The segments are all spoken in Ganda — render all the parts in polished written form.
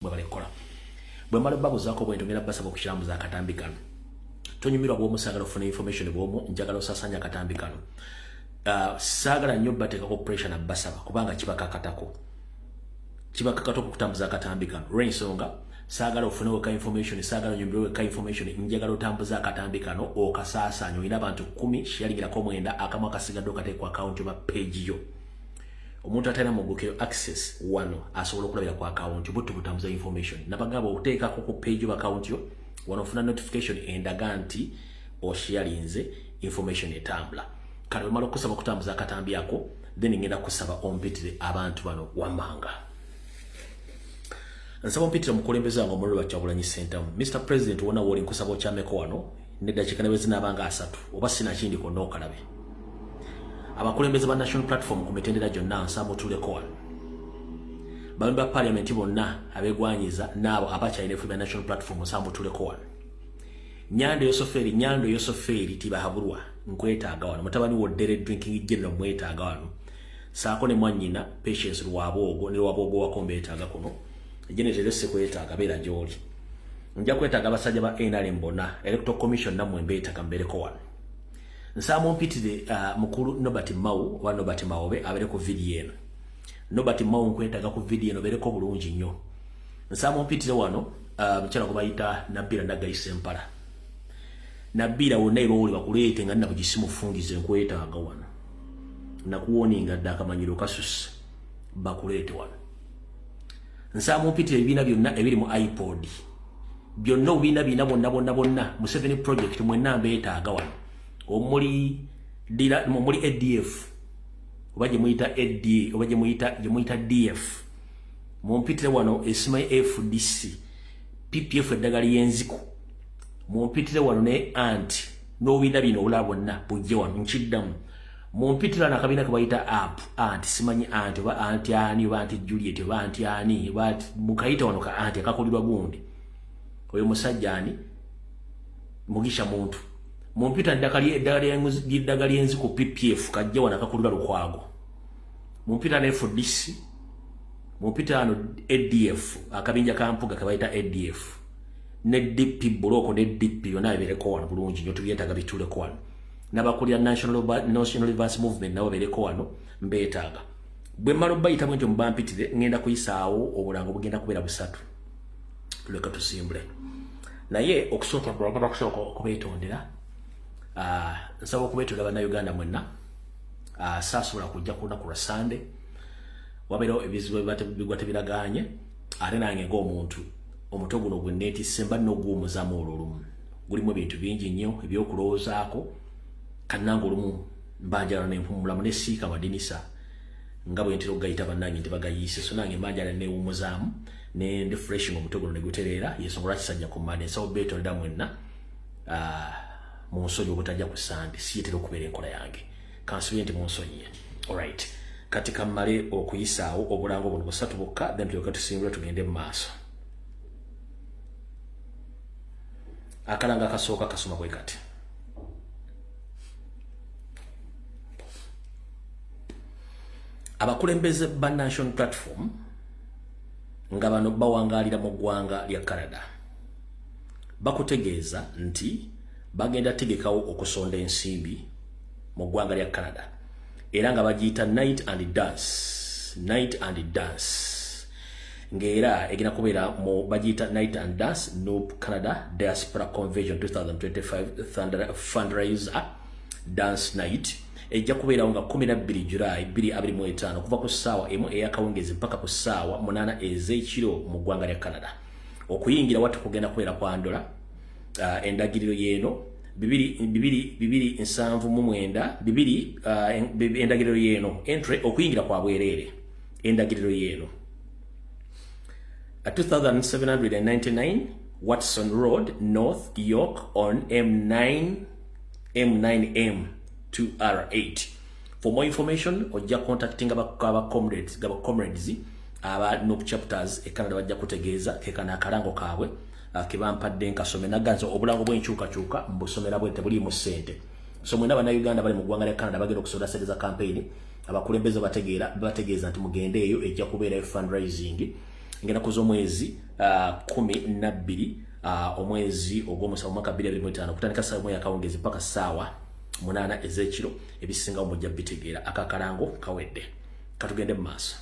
bwebalekola bwe mbala babuzaako bwentongera basaba okukirambuza akatambi kano tonyumirwa bw'omusagala ofuna information bw'omu njagala osasanya akatambi kano saagala nnyo bateekako pressure na basaba kubanga kibakakatako kutambuza akatambi kano olw'ensonga saagala ofunewo ka information saagala onyumirwe ka information njagala otambuza akatambi kano okasaasanya olina abantu 10 sharingirako 9 akamu akasigadde okateekwa account ba page yo omuntu atalina mugukiro access wano asobola okulabira ku account butu butambuza information nabagamba oteekako ku page of account yo wano ofuna notification endaga nti osharinze information etambula kale wemala okusaba okutambuza akatambi ako then ngenda kusaba ompitire abantu bano wamanga nsaba ompitire mukulembeze wange omululu Kyagulanyi Ssentamu Mr. President wona woli nkusaba okyameko wano neddakiika ne bwe zinaabanga 3 oba sinakindi konna okalabe abakulembeze ba national platform ku mitendera gyonna nsaba otuleko wano bamemba ba parliament bonna abegwanyiza n'abo abakyalina efu bya national platform nsaba otuleko wano Nyando Yosoferi tibahabulwa nkwetaaga wano mutabani wo Dere Drinking General mwetaaga wano saako ne mwanyina Patience Lwabogo ne Lwabogo wakombe etaaga kuno General Lese kwetaaga beera gy'oli nja kwetaaga abasajja ba NRM bonna Electoral Commission namwe mbeetaaga mbereko wano nsaba mpitire mukulu Nobert Mao wa Nobert Maobe abere ku video eno Nobert Mao nkwetaaga ku video eno bereko bulungi nnyo nsaba mpitire wano mchana kubayita Nabira Nagayise Mpala Nabira wonna oli bakuleete nga nnaku gisimu fungize nkwetaaga wano nakuwoninga dda akamanyiro kasusse bakuleete wano nsaba mpitire ebibiina byonna ebiri mu iPod byonna obiina bonna mu 7 project mwenna mbeetaaga wano omuli ADF oba gye muyita DF mumpitire wano esima FDC PPF eddagala y'enziko mumpitire wano ne anti n'obiina bino obulala bwonna bujje wano nkiddamu mumpitire n'akabiina ke bayita app anti simanyi anti oba anti ani oba anti Juliet oba anti ani oba mukayita wano ka anti akakulirwa gundi oyo musajja ani Mugisha muntu mumpita eddagala y'enziko PPF kajja wano akakulirwa Lukwago mumpita ne FDC mumpita ano ADF akabinja kampuga kabaita ADF ne DP buloko ne DP yona bereko wano bulungi nyo tubyetaga bituleko wano nabakulira National Advance Movement nabo bereko wano mbeetaaga bwe malo bayita bwentyo mbampitire ngenda kuyisaawo obulango bugenda kubeera busatu tuleka tusimbule naye okusooka bwagamba kusooka okubeetondera nsaba okubeetondera bannayuganda mwenna saasobola kujja ku lunaku lwa Sunday wabeerawo ebizibu bigwa tebiraganye ate nange ng'omuntu omutwe guno gwe neetisse mba n'oguwumuzamu olwolumu gulimu ebintu bingi nnyo ebyokulowoozaako kannanga olumu mbanjala nempumulamu ne siika madinisa nga bwe ntera okugayita bannange nti bagayiise so nange mbanjala neewumuzaamu ne ndifreshing omutwe guno ne gutereera yensonga lwaki sajja ku Monday nsaba beetondera mwenna mu nsonyi obutajja ku Sunday siyetera okubeera enkola yange kansubire nti mu nsonyi alright kati kammale okuyisaawo obulango buno busatu bukka then tulyoka tusimbula tugende mu maaso akalanga akasooka kasoma bwe kati abakulembeze ba national platform nga bano bawangaalira mu ggwanga lya Canada bakutegeeza nti bagenda tegekawo okusonda ensimbi mu ggwanga lya Canada era nga bagiyita night and dance ngera egina kubeera mu bagiyita night and dance Noob Canada Diaspora Convention 2025 fundraiser dance night ejja kubeera nga 12 July 2025 kuva ku ssaawa emu ey'akawungezi mpaka ku ssaawa 8 ez'ekiro mu ggwanga lya Canada okuyingira watu kugenda kubeera kwandola endagiriro yeeno 279 endagiriro yeeno entry okuyingira kwa bwereere endagiriro yeeno 2799 Watson Road North York on M9M 2R8 for more information ojja contacting aba comrades aba Noob chapters e Canada bajja kutegeeza kekana akalango kaabwe kebampadde nkasome naganza obulango bw'enkyukakyuka mbusomera bwente buli mu ssente so mwena bannayuganda bali mu ggwanga lya Canada bagenda okusola ssente za campaign abakulembeze bategeeza nti mugende eyo ejja kubeera fundraising ngenda kuzo mwezi 12 omwezi ogw'omusanvu mwaka 2025 kutandika saa moya akawungezi paka saawa 8 ezekiro ebisinga mujja bitegeera akakalango kawedde katugende mu maaso.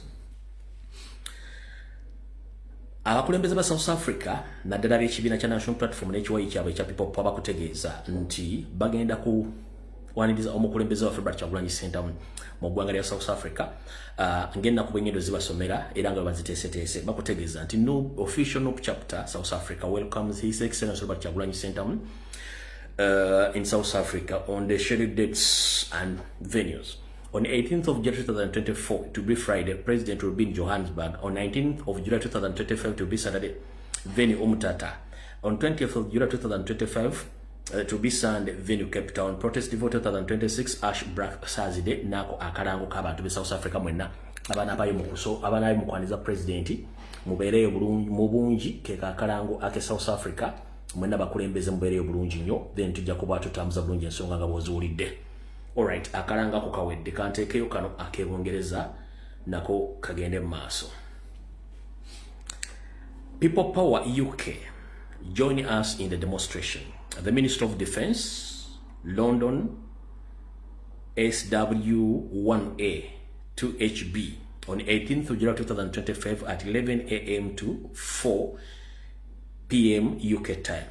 Abakulembeze ba South Africa naddala b'ekibiina kya National Platform n'ekiwayi kyabwe ekya People Power bakutegeeza nti bagenda kuwaniriza omukulembeze wa February Kyagulanyi Ssentamu mu ggwanga lya South Africa ng'ennaku bw'ennyendo zibasomera era nga baziteeseteese bakutegeeza nti no official NUP chapter South Africa welcomes His Excellency Robert Kyagulanyi Ssentamu in South Africa on the scheduled dates and venues. On 18th of July 2024, to be Friday, President will be in Johannesburg. On 19th of July 2025, to be Saturday, venue Umtata. On 20th of July 2025, to be Sunday, venue Cape Town. Protest Vote 2026, Ash Black Saturday, Nako Akarango Kaba, to be South Africa Mwena. Abana abaye mukuso, abana abaye mukwaniza presidenti, mubereyo bulungi, keka Akarango ake South Africa, mwena bakulembeze mubereyo bulungi nnyo, then tujja kuba tutambuza bulungi ensonga nga bw'oziwulidde. Alright, akaranga ko kawedde kanteekeyo kano ak'Ebongereza nako kagende mu maaso. People Power UK join us in the demonstration. The Minister of Defence, London, SW1A 2HB on 18th of July 2025 at 11 a.m. to 4 p.m. UK time.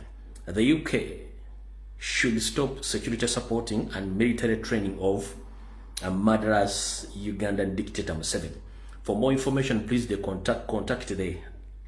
The UK should stop security supporting and military training of a murderous Ugandan dictator Museveni. For more information, please contact the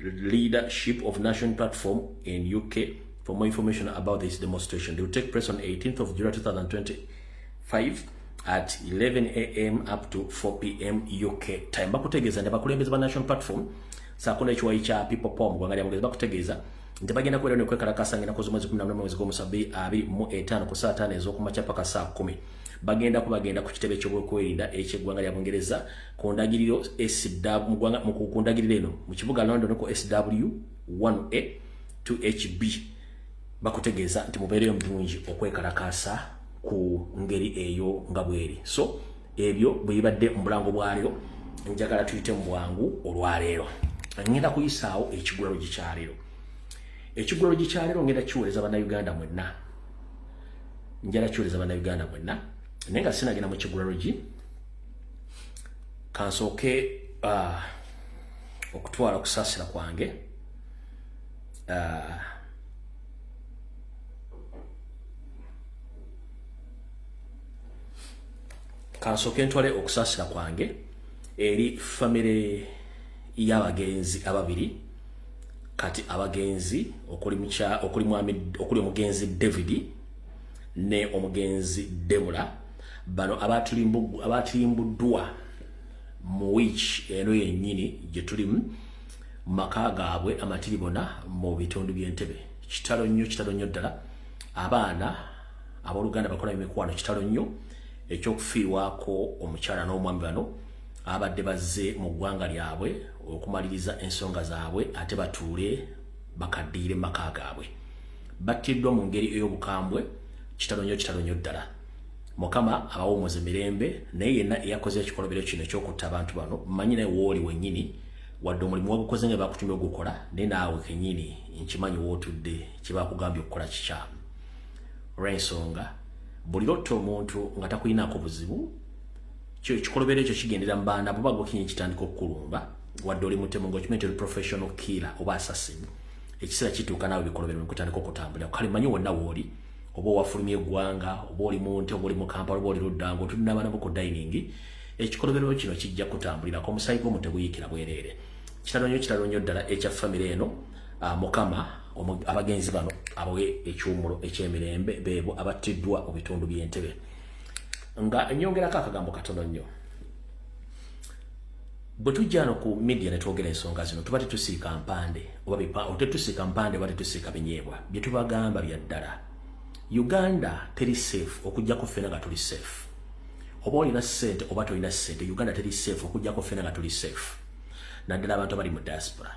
leadership of National Platform in UK for more information about this demonstration. They will take place on 18th of July 2025 at 11 a.m. up to 4 p.m. UK time. Bakutegeeza ne bakulembeze ba National Platform sakona ekiwayi kya People Power mu ggwanga lya Bungereza bakutegeeza nti bagenda kwera nekwekalakasa ngenda kuzo mwezi 14 mwezi gw'Omusabi 25 ku saa 5 ez'okumakya paka saa 10 bagenda ku kitebe ky'obwekwerinda eky'eggwanga lya Bungereza ku ndagiriro SW mu ndagiriro eno mu kibuga London ko SW1A 2HB bakutegeeza nti mubeereyo bulungi okwekalakasa ku ngeri eyo nga bweri. So ebyo bwibadde mu bulango bwalyo njagala tuyite mu bwangu olwaleero ngenda kuyisaawo ekigulalo gikyaleero. Ekigulalo gikyaleero ngenda kiwuleza bannayuganda mwenna njala kiwuleza bannayuganda mwenna naye nga sinagenda mu kigulalo gi kansooke okutwala okusaasira kwange kansooke ntwale okusaasira kwange eri famire y'abagenzi ababiri kati abagenzi okuli omugenzi David ne omugenzi Debula bano abatulimbuddwa mu wiki eno yennyini gye tulimu maka gaabwe amatiribona mu bitundu by'Entebbe. Kitalo nnyo ddala abaana abooluganda bakola emikwano kitalo nnyo ekyokufiirwako omukyala n'omwami bano abadde bazze mu ggwanga lyabwe okumaliriza ensonga zaabwe ate batuule bakaddiire mu maka gaabwe. Battiddwa mu ngeri ey'obukambwe kitalo nnyo ddala. Mukama abawumuze mirembe naye yenna eyakoze ekikolobero kino ekyokutta abantu bano mmanyi naye wooli wennyini wadde omulimu wagukoze nga bakutumye ogukola naye naawe kennyini nkimanyi wootudde kye bakugambye okukola kikyamu. Olw'ensonga buli lotta omuntu nga takulinaako buzibu ekikolobero ekyo kigendera mu baana bwe bagokinye kitandika okukulumba wadde oli mutemu ng'okimanyi oli professional killer oba assassin ekiseera kituuka naawe bikolobero bikutandika okutambulira kale manyi wonna wooli oba owafulumya eggwanga oba oli mu nte oba oli mu Kampala oba oli Luddango otulina abaana bo ku dining ekikolobero kino kijja kutambulirako omusayi gw'omu teguyikira bwereere. Kitalo nnyo ddala ekya famire eno Mukama abagenzi bano abawe ekyumulo eky'emirembe beebo abattiddwa mu bitundu by'Entebbe. Nga nyongerako akagambo katono nnyo bwe tujja no ku media ne twogera ensonga zino tuba tetusiika mpande oba tetusiika mpande oba tetusiika binyeebwa bye tubagamba bya ddala. Uganda teri safe okujjako ffena nga tuli safe. Oba olina ssente oba tolina ssente Uganda teri safe okujjako ffena nga tuli safe. Naddala abantu abali mu diaspora.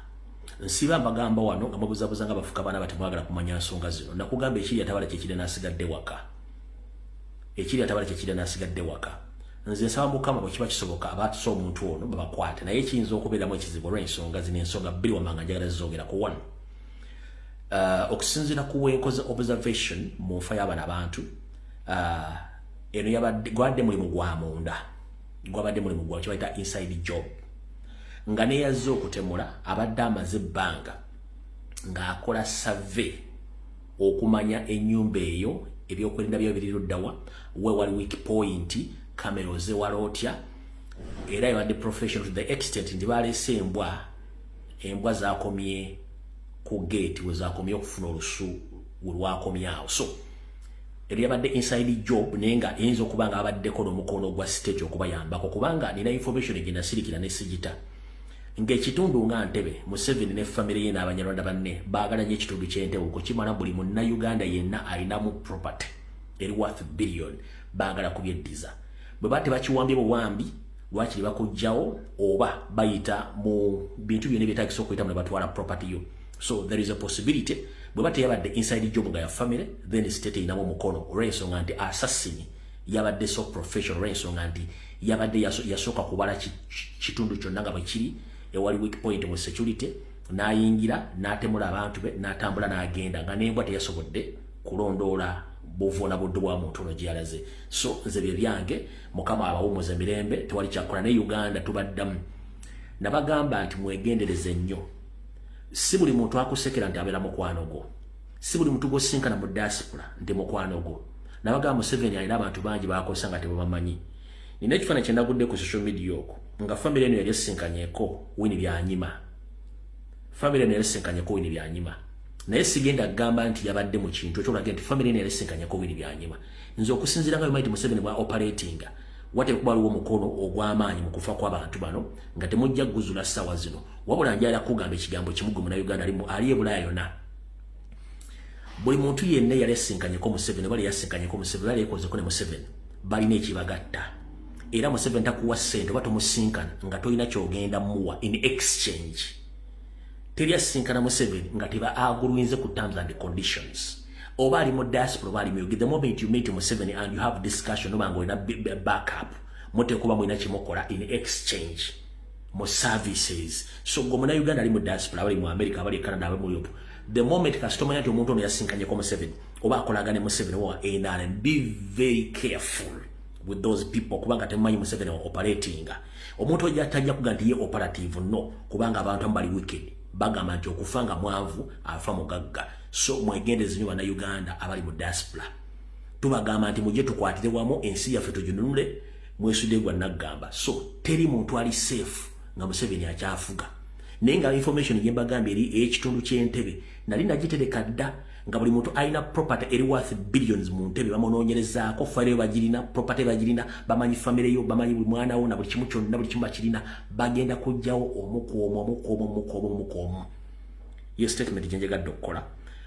Nsiba mbagamba wano nga mubuzabuza nga bafuka baana batemwagala kumanya nsonga zino. Nakugamba ekiri atabala kyekiri n'asigadde waka. Ekiri atabala kyekiri n'asigadde waka. nze nsaba Mukama bwe kiba kisoboka abaatusa omuntu ono babakwate naye kiyinza okubeeramu ekizibu olw'ensonga zino ensonga bbiri wamanga njagala zizongera ku one okusinziira ku wenkoze observation mu nfa y'abana abantu eno gwabadde mulimu gwa munda gwabadde mulimu gwa kibayita inside job nga neyazze okutemula abadde amaze ebbanga ng'akola survey okumanya ennyumba eyo ebyokwerinda byo biri luddawa we wali weak point kamera ozewala otya era yabadde professional to the extent nti baleese embwa zakomye ku gate we zakomye okufuna olusu lwakomyawo so eri yabadde inside job naye nga eyinza okuba nga abaddeko n'omukono gwa state okubayambako kubanga nina information gye nasirikira ne sigita ng'ekitundu nga Ntebe Museveni ne family ye n'Abanyarwanda banne baagala nnyo ekitundu ky'Entebbe okukimala buli munnayuganda yenna alinamu property eri worth billion baagala kubyeddiza bwe bate bakiwambye buwambi lwakiri bakujjawo oba bayita mu bintu byonna byetaagisa okuyitamu ne batwala property yo so there is a possibility bwe bate yabadde inside job nga ya family then state inamu mukono olw'ensonga nti assassin yabadde so professional olw'ensonga nti yabadde yasooka kubala kitundu kyonna nga bwe kiri ewali weak point mu security n'ayingira n'atemula abantu be n'atambula n'agenda nga n'embwa teyasobodde kulondoola buvuuna budde bwa muntu ono gyeyalaze so nze bye byange Mukama abawummuza emirembe tewali kyakola ne Uganda tubaddamu nabagamba nti mwegendereze nnyo si buli muntu akusekera nti abeera mukwano gwo si buli muntu gw'osinkana mu diaspora nti mukwano gwo nabagamba Museveni alina abantu bangi bakosa nga tebabamanyi nina ekifaananyi kye ndagudde ku social media okwo nga family eno yali esinkanyeko Winnie Byanyima family eno yali esinkanyeko Winnie Byanyima naye sigenda kugamba nti yabadde mu kintu ekyo olaga nti family eno yali esinkanyeko Winnie Byanyima nze okusinziira nga bimaiti Museveni bwa operatinga wate kuba waliwo omukono ogw'amaanyi mu kufa kw'abantu bano nga temujja kuguzula ssaawa zino wabula njala kugamba ekigambo kimu gwe Munnayuganda ali ebulaya yonna buli muntu yenna yali esinkanyeko Museveni bali yasinkanyeko Museveni bali yekozeko ne Museveni balina ekibagatta era Museveni takuwa ssente oba tomusinkana nga tolina kyogenda muwa in exchange teri asinkana Museveni nga teba agulwinze ku terms and conditions oba ali mu diaspora oba ali mu the moment you meet Museveni and you have discussion oba ng'olina backup muteekuba mulina kimukola in exchange mu services so gwe Munnayuganda ali mu diaspora abali mu America abali e Canada abali mu Europe the moment kasitoma nti omuntu ono yasinkanyeko Museveni oba akolagane Museveni oba and be very careful with those people kubanga temumanyi Museveni operatinga omuntu ojja tajja kuga nti ye operative no kubanga abantu ambali wicked bagamba nti okufanga mwanvu afa mugagga so mwegendeze nnyo Bannayuganda abali mu diaspora tubagamba nti mujje tukwatire wamu ensi yaffe tuginunule mwesudde gwa naggamba so teri muntu ali safe nga Museveni akyafuga naye nga information gye mbagambye eri ekitundu ky'Entebbe nali nagitereka dda nga buli muntu alina property eri worth billions mu Ntebbe bamunoonyerezaako fale bagirina property bagirina bamanyi family yo bamanyi buli mwana wo na buli kimu kyonna buli kimu bakirina bagenda kujjawo omuku ye statement gye njegadde okukola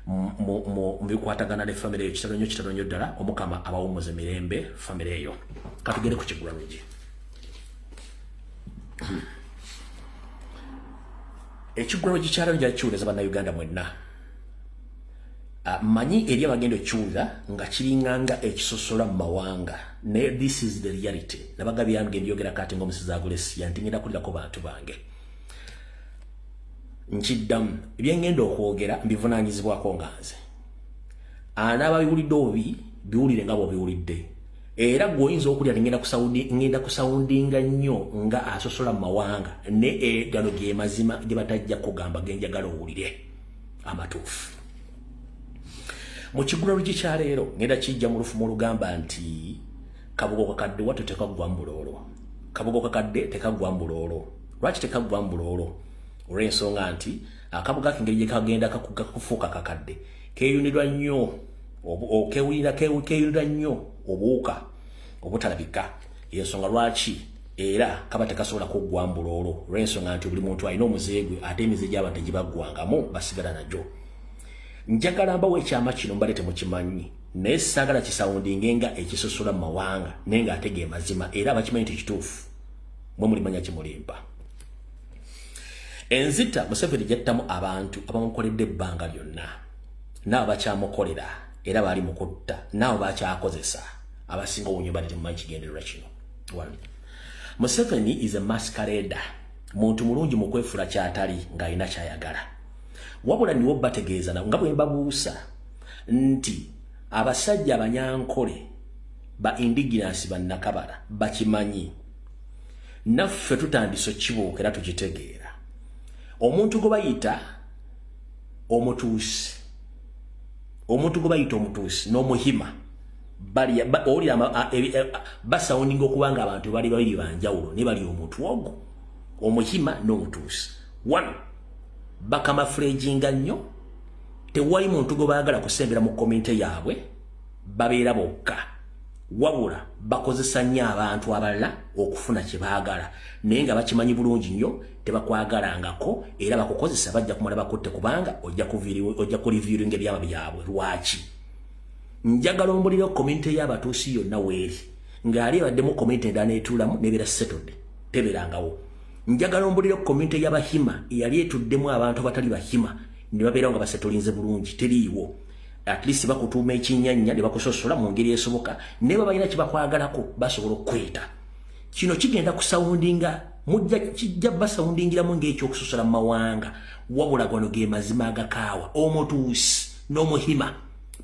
mu bikwatagana ne family yo kitalo nnyo ddala Omukama abawummuza emirembe family eyo katugende ku Kigula Lodge Ekigula Lodge kyalo nja kiwuleza Bannayuganda mwenna manyi eri abagenda okiwulira nga kiringanga ekisosola mu mawanga naye this is the reality nabaga byange mbyogera kati ng'omusizi Agulesi yantingenda kulirako bantu bange nkiddamu ebyengenda okwogera mbivunaanyizibwako nga nze anababiwulidde obi biwulire nga bw'obiwulidde era gwoyinza okulya ngenda kusawundinga nnyo nga asosola mu mawanga ne gano ge mazima gye batajja kugamba genjagala owulire amatuufu mu Kigula Lodge kya leero ngenda kijja mu lufumo olugamba nti kabugo kakadde wattu tekaggwa mbuloolo kabugo kakadde tekaggwa mbuloolo lwaki tekaggwa mbuloolo olw'ensonga nti akabuga k'engeri gye kagenda kakufuuka kakadde keeyunirwa nnyo keeyunirwa nnyo obuwuka obutalabika y'ensonga lwaki era kaba tekasobola kuggwa mbuloolo olw'ensonga nti buli muntu alina omuze gwe ate emize gy'abantu tegibaggwangamu basigala nagyo njagala mbawo ekyama kino mbale temukimanyi naye saagala kisawundinge nga ekisosola mu mawanga naye ng'ate ge mazima era abakimanyi nti kituufu mwe mulimanya kimulimba enzita Museveni gyattamu abantu abamukoledde ebbanga lyonna n'abo bakyamukolera era baali mukutta n'abo bakyakozesa abasinga obunyo bali temumanyi kigendererwa kino One. Museveni is a masquerader. Muntu mulungi mu kwefula kyatali nga alina kyayagala. Wabula niwo bategeeza na nga bwe mbabuusa nti abasajja abanyankole ba indigenous bannakabala bakimanyi. Naffe tutandise kibuukera tukitegeera. Omuntu gwe bayita omutuusi. Omuntu gwe bayita omutuusi n'omuhima. Basawundinga okubanga abantu bali babiri banjawulo ne bali omuntu ogwo. Omuhima n'omutuusi. One, bakamafulejinga nnyo. Tewali muntu gwe baagala kusembera mu komite yaabwe. Babeera bokka. Wabula bakozesa nnyo abantu abalala okufuna kye baagala. Naye nga bakimanyi bulungi nnyo tebakwagalangako era bakukozesa bajja kumala bakutte kubanga ojja kuliviringa ebyama byabwe. Lwaki? Njagala ombulira komite y'abatuusi yonna weeri. Ng'ali abaddemu komite endala n'etuulamu n'ebeera settled. Tebeerangawo. Njagala ombulira komite y'abahima eyali etuddemu abantu abatali bahima ne babeera nga basetolinze bulungi. Teriiwo. At least bakutuuma ekinyanya ne bakusosola mu ngeri esoboka ne baba balina kye bakwagalako basobola okweta. Kino kigenda kusawundinga kijja basawundingiramu ng'ekyokusosola mu mawanga. Wabula gano ge mazima agakaawa. Omutuusi n'omuhima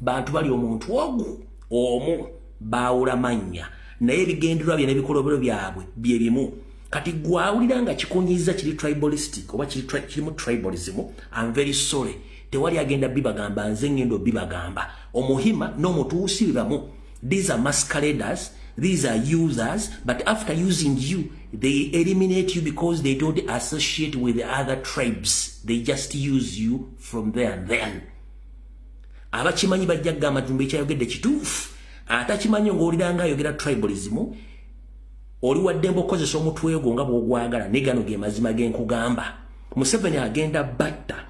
bantu bali omuntu ogu omu baawula mannya naye ebigendererwa bye n'ebikolobero byabwe bye bimu. Kati gwawulira nga kikunyiza kiri tribalistic oba kirimu tribalism, I'm very sorry. Tewali agenda bibagamba nze ngendo bibagamba. Omuhima n'omutuusi bibamu. These are masqueraders, these are users, but after using you, they eliminate you because they don't associate with the other tribes. They just use you from there and then. Abakimanyi bajja kugamba tumbe kyayogedde kituufu. Atakimanyi ng'olira nga ayogera tribalism, oli waddembe okozesa omutwe gwo nga bw'ogwagala ne gano ge mazima ge nkugamba. Museveni agenda batta.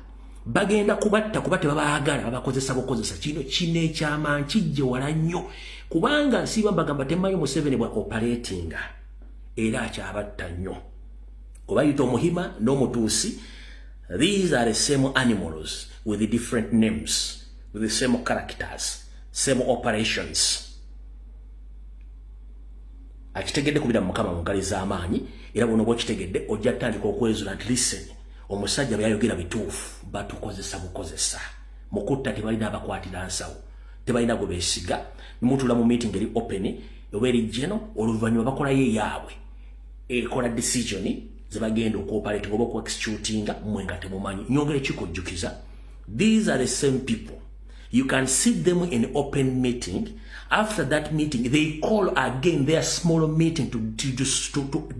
Bagenda kubatta kuba tebabaagala babakozesa bukozesa. Kino ekyama kijje wala nnyo kubanga nsiba mbagamba temanyi Museveni bwa operating era akyabatta nnyo. Obayita omuhima n'omutuusi, these are the same animals with the different names, with the same characters, same operations. Akitegedde kubira mukama mu ngali z'amaanyi era buno bw'okitegedde ojja tandika okwezula nti listen, omusajja byayogera bituufu batukozesa bukozesa. Mukutta tebalina abakwatira nsawo, tebalina gwe beesiga. Nimutula mu meeting eri open oba eri general, oluvannyuma bakola ye yaabwe ekola decision ze bagenda okwoperate oba okweexecutinga mmwe nga temumanyi. Nyongere kikujjukiza, these are the same people. You can see them in open meeting. After that meeting, they call again their small meeting to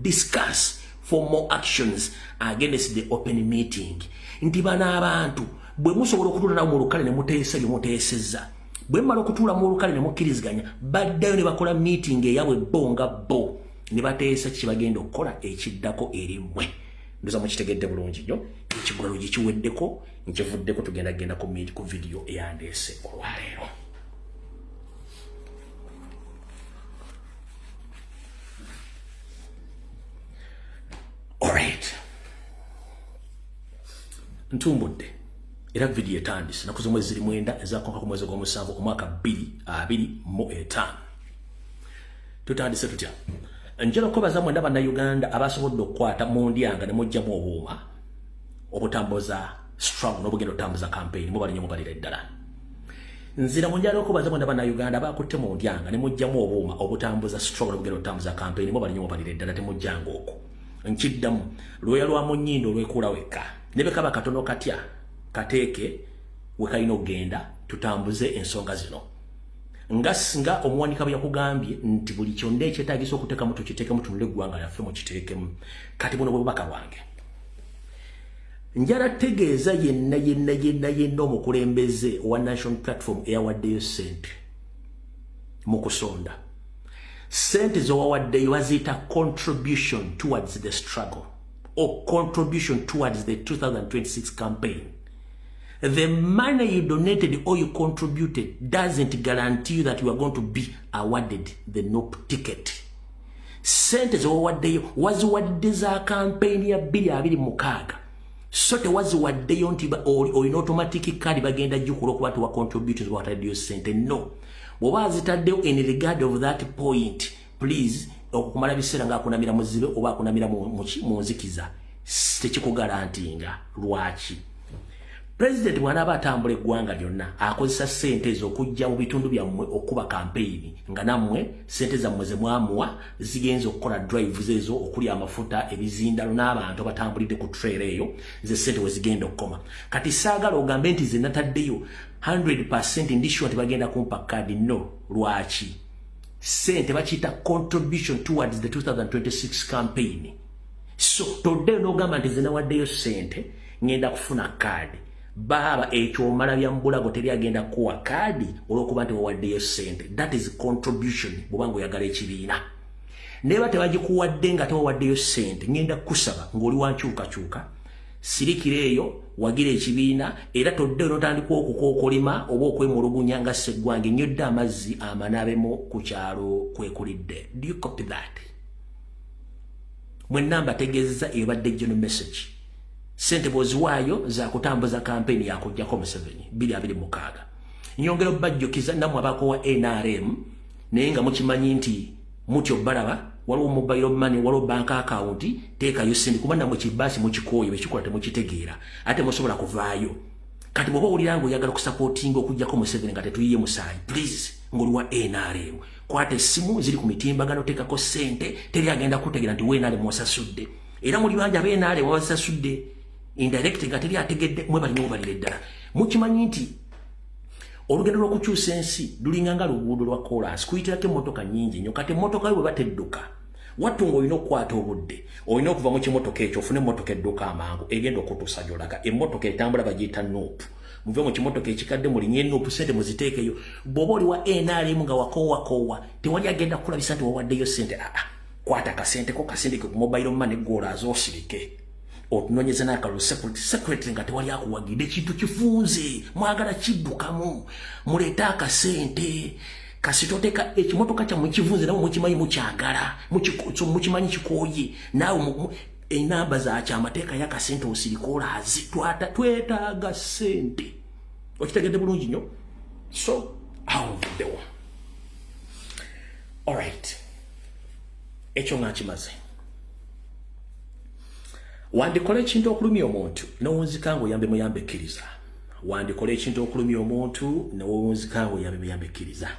discuss for more actions against the open meeting. Nti bana abantu bwe musobola okutuula nawo mu lukale ne muteesa bye muteesezza, bwe mmala okutuula mu lukale ne mukkiriziganya, baddayo ne bakola meeting eyabwe bo nga bo ne bateesa kye bagenda okukola ekiddako eri mmwe. Ndoza mukitegedde bulungi nnyo. Ekigulalo gye kiweddeko nkivuddeko tugenda ku video eyandeese olwaleero. Alright. Ntumbudde era video etandise nakuzo mwezi ziri mwenda ezakonka ku mwezi gw'omusanvu omwaka 2025. Tutandise tutya. Njala kubaza mwenda bannayuganda abasobodde okukwata mu ndyanga ne mujjamu obuuma obutambuza strong n'obugenda otambuza campaign mubali nnyo mubalira eddala. Nzira munjala okubaza mwenda bannayuganda abakutte mu ndyanga ne mujjamu obuuma obutambuza strong n'obugenda otambuza campaign mubali nnyo mubalira eddala temujjanga okwo. Nkiddamu lwoya lwa mu nnyindo olwekula weka ne bwe kaba katono katya kateeke wekalina okugenda tutambuze ensonga zino. Nga omuwanika bwe yakugambye nti buli kyonna ekyetaagisa okuteekamu tukiteekemu tunule eggwanga lyaffe mukiteekemu. Kati buno bwe bubaka bwange. Njala tegeeza yenna omukulembeze wa National Platform eyawaddeyo ssente mu kusonda. Ssente z'owawaddeyo baziyita contribution towards the struggle or contribution towards the 2026 campaign. The money you donated or you contributed doesn't guarantee you that you are going to be awarded the NOP ticket. Sente z'owaddeyo waziwadde za campaign ya 2026. So tewaziwaddeyo nti olina automatic card bagenda jjukula okuba tuwa contributors wataddeyo sente. No. Bw'oba zitaddeyo in regard of that point, please okukumala biseera ng'akunamira muzibe oba akunamira mu nzikiza tekikugarantinga. Lwaki? President bw'anaaba atambula eggwanga lyonna akozesa ssente ezo okujja mu bitundu byammwe okuba kampeyini nga nammwe ssente zammwe ze mwamuwa zigenza okukola drives ezo okuli amafuta ebizindalo n'abantu abatambulidde ku trail eyo ze ssente we zigenda okukoma. Kati saagala ogambe nti ze nataddeyo 100% ndishuwa tebagenda kumpa kadi. No. Lwaki? Ssente bakiyita contribution towards the 2026 campaign. So todde n'ogamba nti ze nawaddeyo ssente ngenda kufuna kadi. Baba ekyomala bya mbulago teri agenda kuwa kadi olw'okuba nti wawaddeyo ssente. That is contribution bw'obanga oyagala ekibiina. Neba tebagikuwadde nga tewawaddeyo ssente ngenda kusaba ng'oli wankyukakyuka sirikira eyo wagira ekibiina era todde n'otandika okukookolima oba okwemulugunya nga Sseggwange nnyodde amazzi amanaabemu ku kyalo kwekulidde. Do you copy that? Mwenna mbategeezezza ebadde general message. Sente bw'oziwaayo za kutambuza kampeni ya kujjako Museveni 2026. Nyongera obbajjukiza nammwe abakowa NRM naye nga mukimanyi nti mutyo balaba waliwo mobile money waliwo bank account teekayo sente kuba nammwe kibaasi mukikooyo bekikola temukitegeera ate musobola kuvaayo. Kati bw'oba owulira ng'oyagala kusapootinga okujjako Museveni nga tetuyiye musaayi, please ng'oli wa NRM kwata essimu ziri ku mitimbagano teekako ssente teri agenda kutegeera nti NRM wasasudde. Era muli bangi aba NRM wasasudde indirect nga teri ategedde mwe balina obalire ddala. Mukimanyi nti olugendo lw'okukyusa ensi lulinga nga luguudo lwa kolansi kuyitirako emmotoka nnyingi nnyo. Kati emmotoka yo bwe batedduka wattu ng'olina okukwata obudde olina okuva mu kimotoka ekyo ofune emmotoka edduka amangu egenda okutuusa gy'olaga. Emmotoka etambula bagiyita nuupu. Muve mu kimotoka ekikadde mulinye nuupu ssente muziteekeyo. Bw'oba oli wa NRM nga wakoowa tewali agenda kukulabisa nti wawaddeyo ssente. Kwata kasenteko kasindike ku mobile money gw'olaaza osirike. Otunonyeza n'akalulu secretary nga tewali akuwagidde kintu kifunze mwagala kiddukamu muleeta akasente kasitoteka ekimotoka kyammwe kivunze nawe mukimanyi mukyagala mukimanyi kikooye naawe enamba zakyamateeka y'akasente osirikoolaazi twetaaga ssente. Okitegedde bulungi nnyo? So awonvuddewo. Alright, ekyo nga nkimaze. Wandikola ekintu okulumya omuntu n'owunzika ng'oyambe muyambe ekkiriza. Wandikola ekintu okulumya omuntu n'owunzika ng'oyambe muyambe ekkiriza.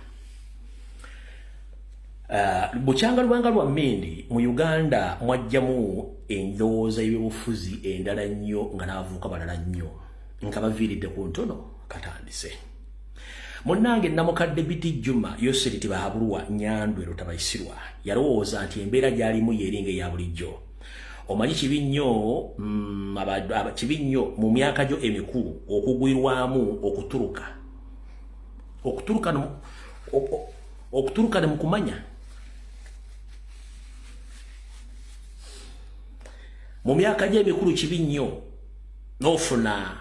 Bukyanga lubanga lwa mmindi mu Uganda mwajjamu endowooza y'ebyobufuzi endala nnyo nga n'abavubuka balala nnyo nga baviiridde ku ntono katandise. Munnange Namukadde Biti Juma Yoseri Tibahabulwa Nyandwe Lutabayisirwa yalowooza nti embeera gy'alimu yeeringa eya bulijjo. Omanyi kibi nnyo mu myaka gyo emikulu okugwirwamu okuturuka ne mu kumanya. Mu myaka gyo emikulu kibi nnyo n'ofuna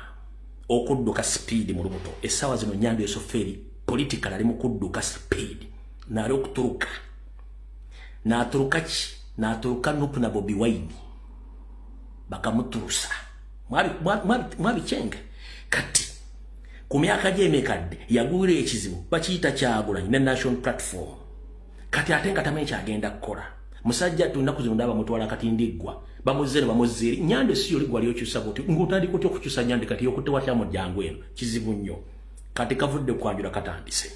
okudduka speed mu lubuto. Essaawa zino Nyandwe Yosoferi political ali mu kudduka speed n'ali okuturuka. N'aturuka ki? N'aturuka Nuupu na Bobi Wine bakamutuusa mwabicenge. Kati ku myaka gy'emekadde yagwira ekizibu bakiyita Kyagulanyi ne National Platform. Kati ate nga tamanyi kyagenda kukola. Musajja tunaku zino ndaba mutwala katindiggwa bamuzze ne bamuzzeeri. Nyandwe si yoli gwali okyusa buti ng'otandika otya okukyusa Nyandwe kati yokutte watya mu ddyango eno kizibu nnyo. Kati kavudde kwanjula katandise.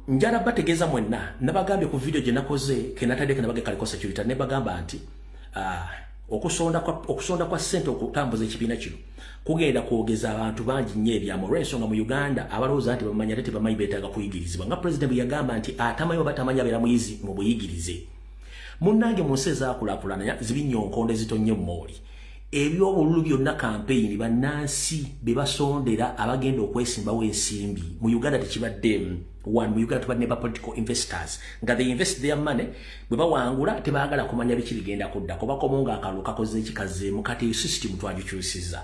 Njala bategeeza mwenna nabagambye ku video gye nakoze kenatadde kenabage kaliko security ne bagamba nti okusonda kwa ssente okutambuza ekibiina kino kugenda kwogeza abantu bangi nnyo ebyamo olw'ensonga mu Uganda abalowooza nti bamanya ate bamanyi beetaaga kuyigirizibwa nga President bwe yagamba nti atamanyi oba tamanyi abeera muyizi mu buyigirize. Munnange mu nsi ezaakulaakulana zibinyonkonde zitonye mmooli eby'obululu byonna kampeyini bannansi be basondera abagenda okwesimbawo ensimbi mu Uganda tekibaddeemu. One, mu Uganda tubadde ne political investors nga they invest their money bwe bawangula tebaagala kumanya biki bigenda kuddako bakomonga akalulu kakoze ekikazeemu kati system twagikyusiza.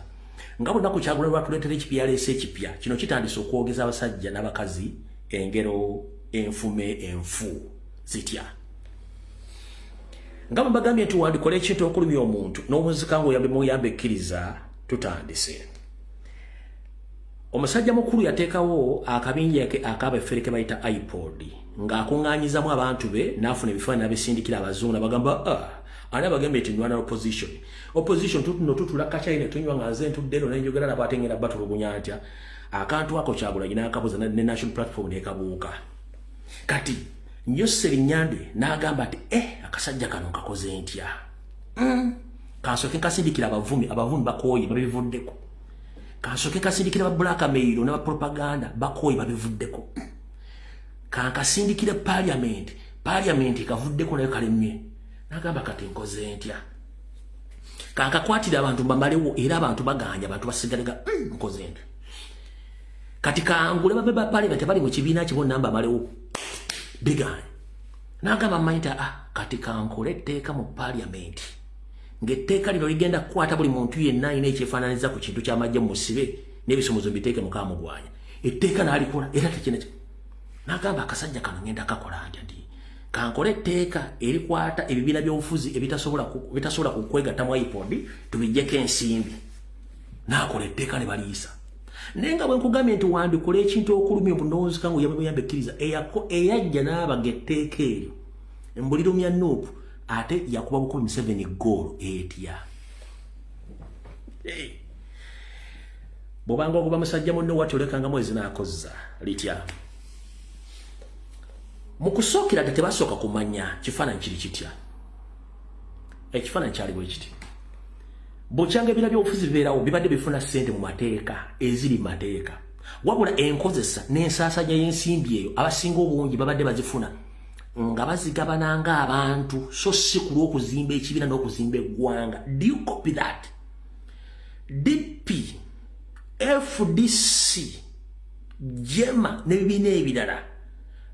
Nga bunaku Kyagulanyi lwatuleetera EPRS ekipya kino kitandise okwogeza abasajja n'abakazi engero enfume enfu zitya. Nga mbagambye nti wandikola ekintu okulumya omuntu n'obunzika ng'oyambe muyambe ekkiriza tutandise. Omusajja mukulu yateekawo akabinja akabafere ke bayita iPod ng'akungaanyizamu abantu be n'afuna ebifaananyi n'abisindikira abazungu n'abagamba ani abagamba eti ndwana opposition tutuno tutula kachina tunywa nga nze ntudde eno nenjogera nabo ate ngenda batulugunya ntya akantu ako Kyagulanyi n'akabuuza ne national platform n'ekabuuka kati Yoseri Nyande n'agamba ati akasajja kano kakoze ntya kansooke kasindikira abavumi bakooye babivuddeko kansooke kasindikira ba blackmail ne ba propaganda bakooye babivuddeko kankasindikira parliament kavuddeko nayo kalemye n'agamba kati nkoze ntya kankakwatira abantu bamalewo era abantu baganja abantu basigalega nkoze ntya kati kangule babe ba parliament bali mu kibiina kibo namba malewo biganye n'agamba mayita kati kankole etteeka mu parliament ng'etteeka lino ligenda kukwata buli muntu yenna alina ekyefaananiza ku kintu ky'amagye mu musibe n'ebisumuzo mbiteeke mukamugwanya etteeka n'alikola era tekina n'agamba akasajja kano ngenda kakola ntya ndi kankole etteeka erikwata ebibiina by'obufuzi ebitasobola kukwegatta mu iPod tubijjeko ensimbi n'akola etteeka ne baliisa naye nga bwe nkugambye nti wandikola ekintu okulumya obunoozi kangu yambe ekkiriza eyajja n'abaga etteeka eryo embulirumya Nuupu ate yakuba Bukobi Museveni goolo etya bw'obanga ogoba musajja munno wati olekanga mwezi n'akozza litya mu kusookera ddala tebasooka kumanya kifaananyi kiri kitya ekifaananyi kyali bwe kiti bw'okyanga ebibiina by'obufuzi bibeerawo bibadde bifuna ssente mu mateeka eziri mu mateeka wabula enkozesa n'ensaasanya y'ensimbi eyo abasinga obungi babadde bazifuna nga bazigabana ng'abantu so si ku lw'okuzimba ekibiina n'okuzimba eggwanga. Do you copy that? DP, FDC, Jema n'ebibiina ebirala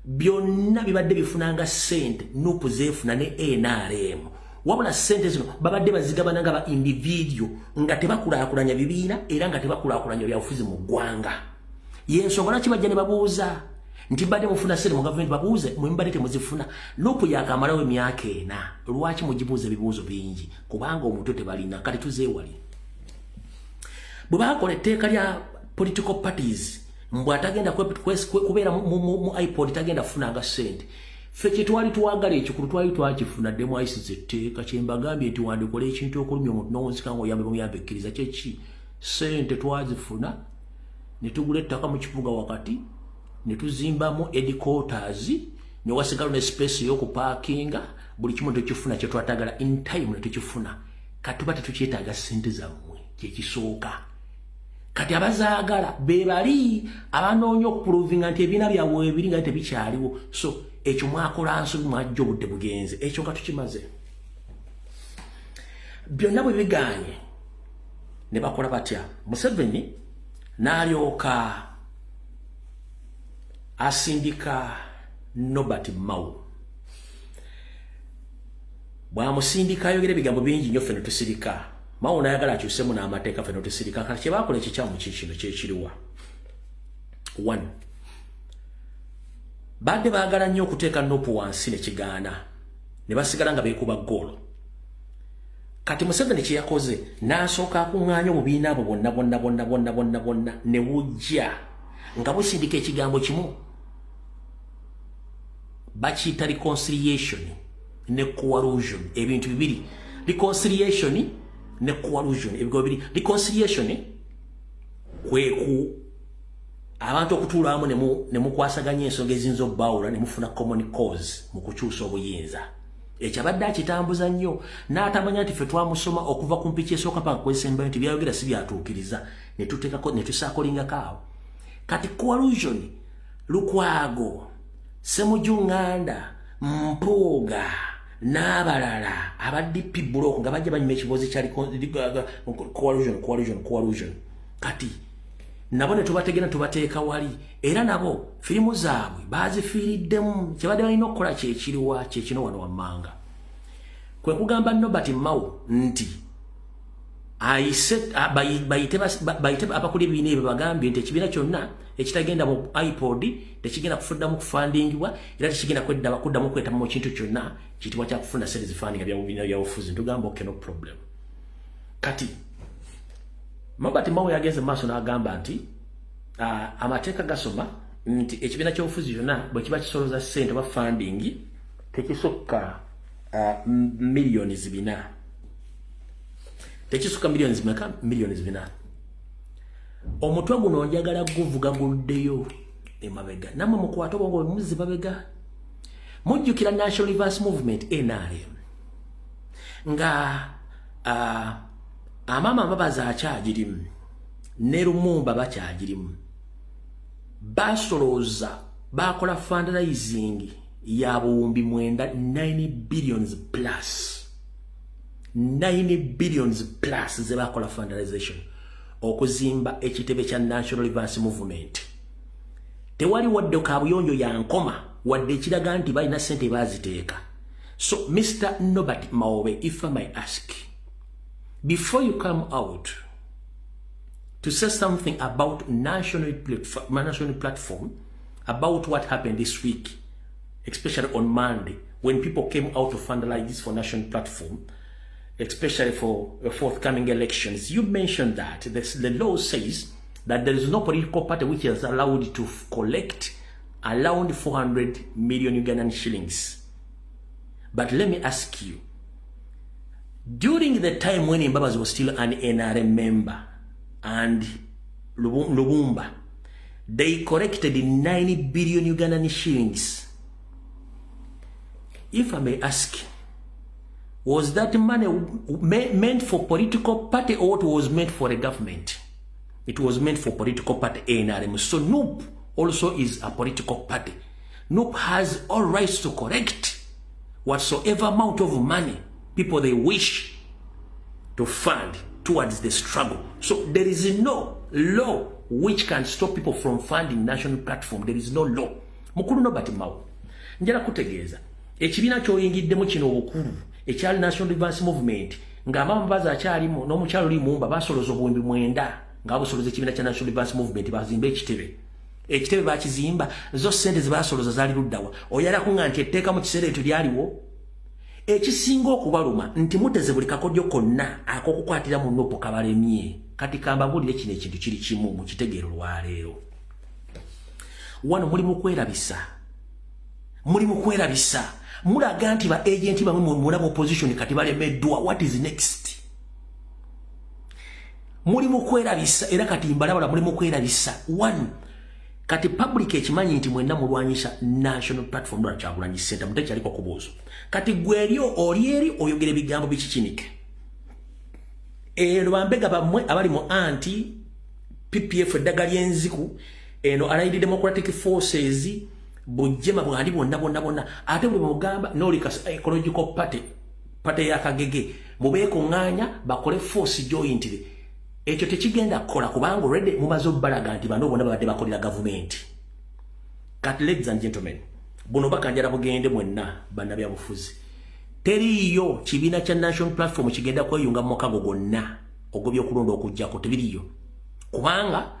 byonna bibadde bifunanga ssente Nuupu zeefuna ne NRM wabula ssente zino babadde bazigabana nga ba individual nga tebakulaakulanya bibiina era nga tebakulaakulanya byabufuzi mu ggwanga. Y'ensonga lwaki bajja ne babuuza nti badde mufuna ssente mu gavumenti babuuze mwembadde temuzifuna. Nuupu yaakamalawo emyaka 4 lwaki mugibuuza ebibuuzo bingi kubanga omuntu tebalina kati tuzeewali. Bwe bakola etteeka lya political parties mbw atagenda kubeera mu iPod tagenda kufunanga ssente ffe kyetwali twagala ekikulu twali twakifuna ddemu ayisiza etteeka kyembagambye nti wandikola ekintu okulumya omuntu n'owunzika nga oyambe muyambe ekkiriza kyeki ssente twazifuna ne tugula ettaka mu kibuga wakati ne tuzimbamu headquarters ne wasigalo ne space y'okupaakinga buli kimu tekifuna kye twatagala in time ne tukifuna kati tuba tetukyetaaga ssente zammwe kyekisooka. Kati abazaagala be bali abanoonya okuprovinga nti ebiina byabwe ebiri nga tebikyaliwo so ekyo mwakola nsobi mwajja obudde bugenze ekyo nga tukimaze. Byonna bwe biganye ne bakola batya Museveni n'alyoka asindika Nobert Mao. Bw'amusindika ayogera ebigambo bingi nnyo ffenna tusirika. Mao n'ayagala akyusemu n'amateeka ffenna tusirika kati kye baakola ekikyamu kino kyekiriwa. 1. Badde baagala nnyo okuteeka Nuupu wansi ne kigaana ne basigala nga beekuba ggoolo. Kati Museveni kye yakoze n'asooka akuŋŋaanya obubiina abo bonna ne bujja nga busindika ekigambo kimu bakiyita reconciliation ne coalition. Ebintu bibiri, reconciliation ne coalition. Ebigambo bibiri, reconciliation kweku abantu okutuula wamu ne mukwasaganya ensonga eziyinza obbawula ne mufuna common cause mu kukyusa obuyinza. Ekyo abadde akitambuza nnyo n'atamanya nti ffe twamusoma okuva ku mpiki esooka paka kwesembayo nti byayogera si byatuukiriza ne tuteekako ne tusaakolingako awo. Kati coalition Lukwago, Ssemujjunganda, Mpuuga n'abalala aba DP block nga bajja banyuma ekibozi kya coalition. Kati nabo ne tubategera tubateeka wali era nabo firimu zaabwe bazifiiriddemu kyebadde balina okukola kyekiriwa kyekino wano wammanga. Kwe kugamba Nobert Mao nti bayite abakuli ebibiina ebyo bagambye nti ekibiina kyonna ekitagenda mu iPod tekigenda kufuddamu kufandingibwa era tekigenda kuddamu kwetamu mu kintu kyonna kitibwa kya kufuna ssente zifandinga bya bibiina byabufuzi. Ntugamba okay, no problem. Kati Nobert Mao yagenze maaso n'agamba nti amateeka gasoma nti ekibiina ky'obufuzi kyonna bwe kiba kisoloza ssente oba funding tekisukka millioni 4. Tekisukka millioni 4, millioni 4. Omutwe guno njagala guvuga guddeyo emabega. Namwe mukwata obongo muzi mabega. Mujjukira National Reverse Movement NRM. Nga amama babaza akyagirimu ne Lumumba bakyagirimu. Basoloza bakola fundraising ya buwumbi 9 billions plus. 9 billions plus ze bakola fundraisation okuzimba ekitebe kya National Reverse Movement. Tewali wadde kabuyonjo ya nkoma wadde ekiraga nti balina sente baziteeka. So Mr. Norbert Maobe, if I may ask, before you come out to say something about national platform, about what happened this week, especially on Monday, when people came out to fundraise this for national platform, especially for the forthcoming elections, you mentioned that the law says that there is no political party which is allowed to collect around 400 million Ugandan shillings. But let me ask you, during the time when Mbabas was still an NRM member and Lumumba, they collected 9 billion Ugandan shillings. If I may ask, was that money meant for political party or it was meant for a government? It was meant for political party NRM. So NUP also is a political party. NUP has all rights to correct whatsoever amount of money people they wish to fund towards the struggle. So there is no law which can stop people from funding national platform. There is no law. Mukulu Norbert Mao. Njala kutegeeza. Ekibiina kyoyingiddemu kino obukulu. Ekyali National Reverse Movement. Nga amambaza akyalimu n'omukyalo Lumumba basoloza obuwumbi 9. Nga busoloza ekibiina kya National Reverse Movement bazimba ekitebe. Ekitebe bakizimba zo sente ze basoloza zali luddawa. Oyala kunga nti etteeka mu kiseera ekyo lyaliwo. Ekisinga okubaluma nti muteze buli kakodyo konna akokukwatira mu nopo kabalemye. Kati kambabulire kino ekintu kiri kimu mu kitegeero lwaleero. Wano muli mu kwerabisa. Muli mu kwerabisa. Mulaga nti ba agenti bamwe mu mulabo opposition kati balemeddwa. What is next? Muli mu kwerabisa era kati mbalabala muli mu kwerabisa. One, kati public ekimanyi nti mwenna mulwanyisa national platform lwa Kyagulanyi Center mutekyaliko kubuuzo. Kati gwelyo olieri oyogere bigambo bikikinike. Lwambega bamwe abali mu anti PPF eddaga lyenziku eno Allied Democratic Forces bujjema bwali bonna ate bwe mugamba Norika Ecological Party ya Kagege mubeeko nganya bakole force jointly. Ekyo tekigenda kola kubanga already mumaze obbalaga nti bano bonna babadde bakolera government. Kati ladies and gentlemen, buno bakanjala bugende mwenna bannabya bufuzi. Teriyo kibiina kya national platform kigenda kweyunga mu mukago gonna ogobya okulonda okujjako tebiriyo. Kubanga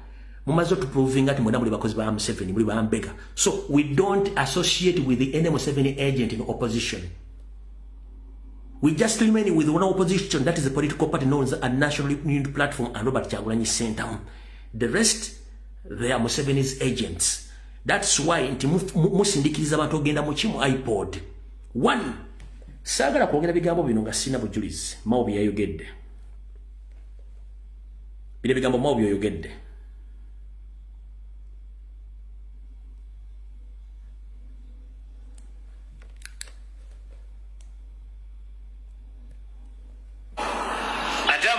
mumaze otuprovinga nti mwenna muli bakozi ba M7 muli ba Mbega. So we don't associate with the NM7 agent in opposition. We just remain with one opposition, that is a political party known as a National Unity Platform and Robert Kyagulanyi Center. The rest, they are Museveni's agents. That's why nti musindikiriza abantu ogenda mu kimu iPod. One, sagala kwogera bigambo bino nga sina bujulizi. Maobi yayogedde. Bile bigambo Maobi yayogedde.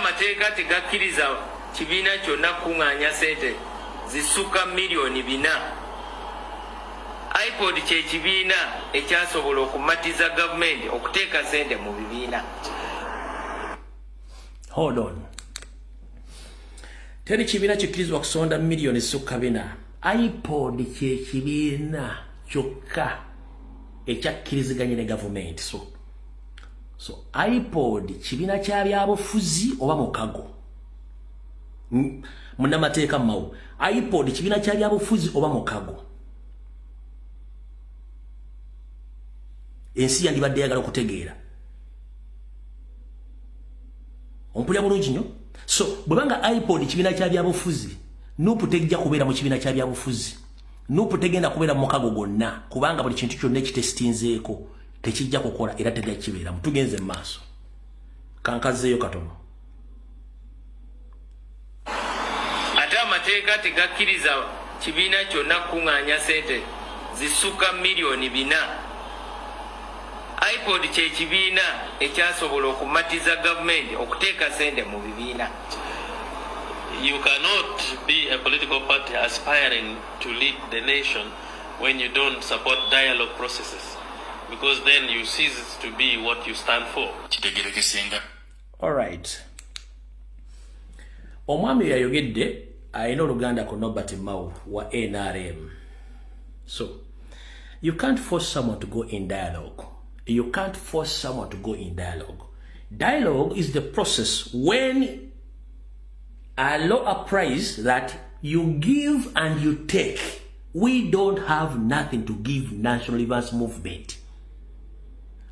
Mateeka tegakkiriza kibiina kyonna kuŋŋaanya sente zisukka milioni 4. iPod kye kibiina ekyasobola okumatiza gavumenti okuteeka sente mu bibiina. Hold on. Teri kibiina kikkirizibwa kusonda milioni zisukka 4. iPod kye kibiina kyokka ekyakkiriziganye ne gavumenti. So iPod kibiina kya byabufuzi oba mukago. Munnamateeka Mao. iPod kibiina kya byabufuzi oba mukago. Ensi yandibadde yagala okutegeera. Ompulira bulungi nnyo? So bwebanga iPod kibiina kya byabufuzi, NUP tejja kubeera mu kibiina kya byabufuzi. Nupu tegenda kubeera mu mukago gonna kubanga buli kintu kyonna ekitesitinzeeko tekijja kukola era tejja kibeera tugenze mu maaso kankazeeyo katono ate amateeka tegakkiriza kibiina kyonna kukuŋŋaanya ssente zisukka miliyoni 4 ipod kyekibiina ekyasobola okumatiza gavumenti okuteeka ssente mu bibiina. You cannot be a political party aspiring to lead the nation when you don't support dialogue processes, because then you cease to be what you stand for. All right. Omwami yayogedde ayina oluganda ku Norbert Mao wa NRM. So, you can't force someone to go in dialogue. You can't force someone to go in dialogue. Dialogue is the process when a law applies that you give and you take. We don't have nothing to give National Advance Movement.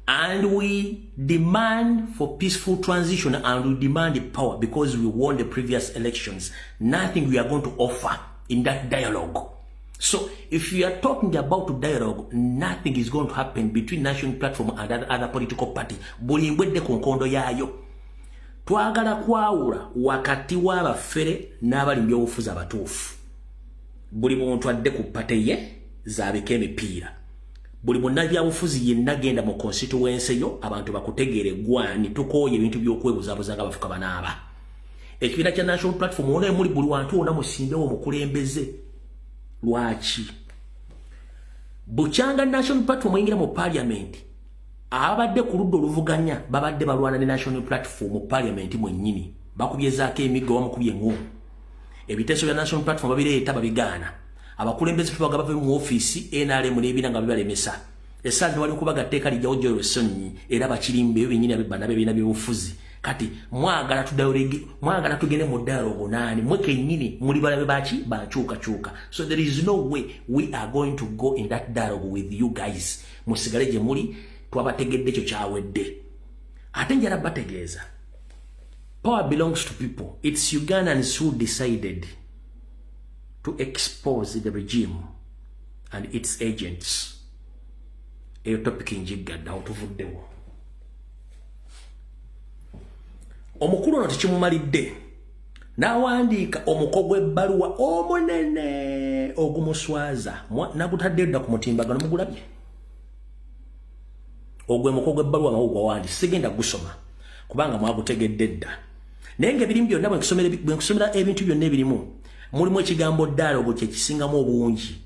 And we demand for peaceful transition and we demand power because we won the previous elections. Nothing we are going to offer in that dialogue. So if you are talking about dialogue, nothing is going to happen between National Platform and other political party. Bulimbwedde ku nkondo yaayo. Twagala kwawula wakati w'abafere n'abali mu byobufuzi abatuufu. Buli muntu adde ku pate ye zaabika emipiira. Buli munnabyabufuzi yenna genda mu constituency yo abantu bakutegeere gwani tukooye ebintu by'okwebuzaabuza nga bafuka banaaba. Ekibiina kya National Platform wona muli buli wantu wonna musimbewo omukulembeze. Lwaki? Bukyanga National Platform yingira mu parliament. Abadde ku ludda oluvuganya babadde balwana ne National Platform mu parliament mwennyini bakubyezaako emiggo bamukubye eng'omu. Ebiteeso bya National Platform babireeta babigaana. Abakulembeze tubaga bave mu office NRM n'ebiina nga bibalemesa. Essanzi wali kubaga tteeka lijjawo Joel Sonni era bakirimbe bennyini abibana bebiina by'obufuzi. Kati mwagala tugende mu dialogue nani mweke nyini muli balabe bachi bachuka. So there is no way we are going to go in that dialogue with you guys. Musigale gye muli twabategedde kyo kyawedde. Ate njala bategeeza. Power belongs to people. It's Ugandans who decided to expose the regime and its agents. Eyo topic njiggadde awo tuvuddewo. Omukulu ono tekimumalidde n'awandiika omuko gw'ebbaluwa omunene ogumuswaza nagutadde dda ku mutimbagano mugulabye ogwe muko gw'ebbaluwa mawu gwawandi sigenda gusoma kubanga mwagutegedde dda naye ng'ebirimu byonna bwe nkusomera ebintu byonna ebirimu mulimu ekigambo dialogue kyekisingamu obungi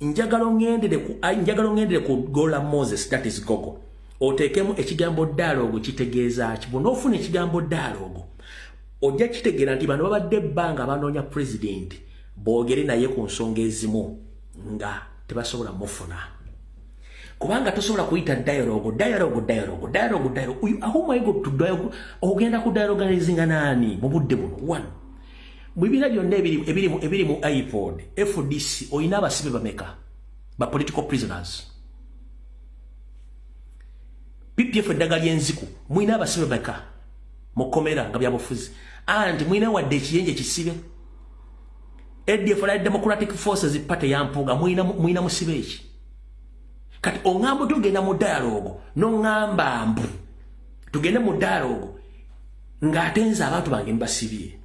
njagala ongendere ku Gola Moses that is Gogo otekemu ekigambo dialogue kitegeeza ki bw'onoofuna ekigambo dialogue ojja kitegeera nti bano babadde ebbanga abanoonya president boogere naye ku nsonga ezimu nga tebasobola mufuna kubanga tosobola kuyita dialogue aho mwayigo to dialogue ogenda ku dialoganizinga nani mu budde buno one mu bibiina byonna ebiri mu iPod FDC oyina abasibe bameka ba political prisoners PPF eddaga ly'enziku mwina abasibe bameka mukomera nga byabufuzi and mwina wadde ekiyenje kisibe ADF la Democratic Forces party yampuga mwina musibe eki kati ongamba tugenda mu dialogue n'ongamba mbu tugende mu dialogue ng'atenza abantu bange mbasibye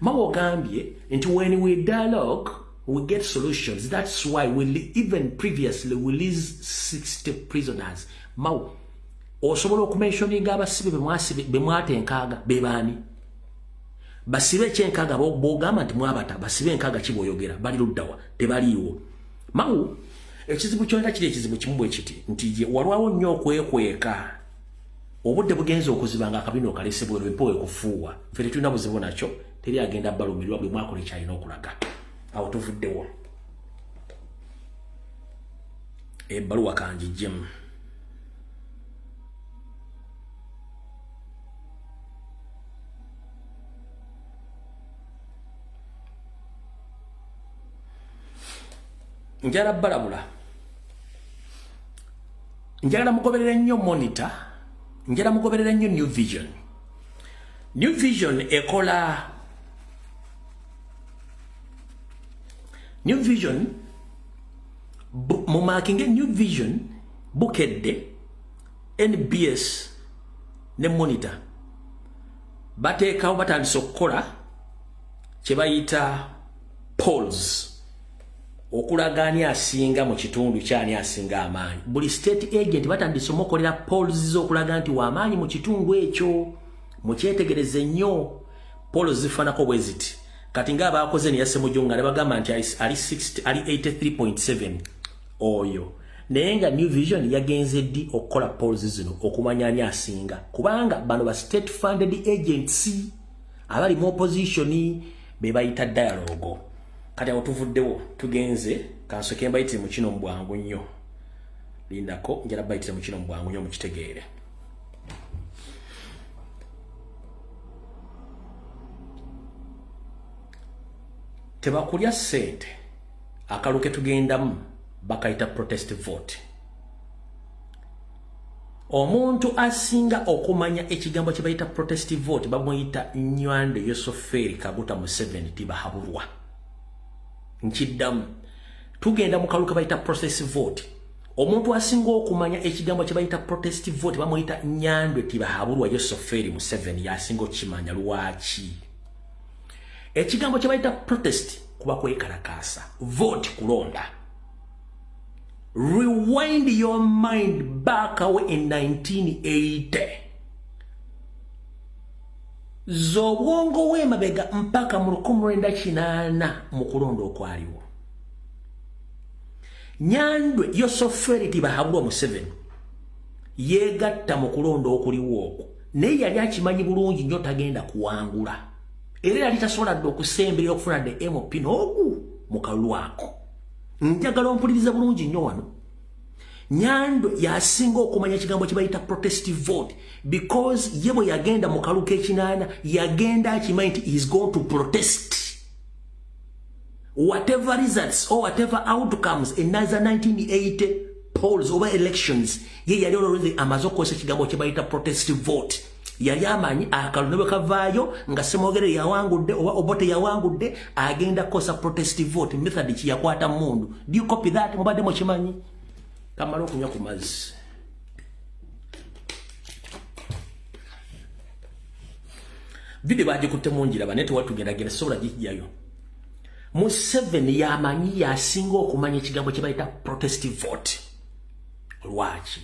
mawo gambye nti when we dialogue we get solutions. That's why even previously we released 60 prisoners. Mawo osobola okumentioninga abasibe bemwatenkaaga bebaani basibe kyenkaaga bogamba nti mwabata basibe enkaaga kiboyogera bali luddawa tebaliiwo mawu ekizibu kyonna kiri ekizibu kimu bwe kiti nti walwawo nnyo okwekweka obudde bugenza okuzibanga akabino okalesebwa lwempowe kufuuwa ffe tetulina buzibu nakyo teri agenda balumirwa bwe mwakola ekyalina okulaga awo tuvuddewo ebbaluwa kanjijjemu njala balabula njala mugoberera nnyo monitor njala mugoberera nnyo New Vision ekola New Vision mumakinge New Vision bukedde NBS ne Monitor bateekawo batandise okukola kye bayita polls okulaga ani asinga mu kitundu kyani asinga amaanyi. Buli state agent batandise omukolera polls z'okulaga nti wamaanyi mu kitundu ekyo. Mukyetegereze nnyo polls zifanako bwe ziti. Kati nga abakoze ne yase mujunga ne bagamba nti ali 83.7 oyo. Naye nga New Vision yagenze ddi okukola polls zino okumanya ani asinga. Kubanga bano ba state funded agency abali mu opposition be bayita dialogue. Kati awo tuvuddewo tugenze kansoke mbayitire mu kino mbwangu nnyo. Lindako njala bayitire mu kino mbwangu nnyo mukitegeere. Tebakulya sente akaluke tugendamu bakayita protest vote. Omuntu asinga okumanya ekigambo kye bayita protest vote bamuyita Nywande Yosoferi Kaguta Museveni Tibahabulwa. Nkiddamu tugenda mu kaluke bayita protest vote. Omuntu asinga okumanya ekigambo kye bayita protest vote bamuyita Nywande Tibahabulwa Yosoferi Museveni yasinga okimanya lwaki. Ekigambo kye bayita protest kuba kwekalakaasa, vote kulonda. Rewind your mind back away in 1980. Zobwongo wemabega mpaka mu 1980 mu kulonda okwaliwo. Nywande Yosoferi Tibahabulwa Museveni yegatta mu kulonda okuliwo okwo. Naye yali akimanyi bulungi nnyo tagenda kuwangula. Era yali tasobola dde okusemberera okufuna de MP n'ogu mu kalwako. Njagala ompuliriza bulungi nnyo wano. Nywande yasinga okumanya ekigambo kye bayita protest vote because ye bwe yagenda mu kaluka ekinaana yagenda akimanyi nti is going to protest. Whatever results or whatever outcomes in 1980 polls over elections, ye yali already amaze okukozesa ekigambo kye bayita protest vote. Yali amanyi akalulu bwe kavaayo nga Semogere yawangudde oba Obote yawangudde agenda kosa protest vote method ki yakwata mundu. Do you copy that? Mubadde mukimanyi? Kamala okunywa ku mazzi. Video bagikutte munjira banete watu geragera sobola gijjayo. Museveni yamanyi yasinga okumanya ekigambo kye bayita protest vote. Lwaki?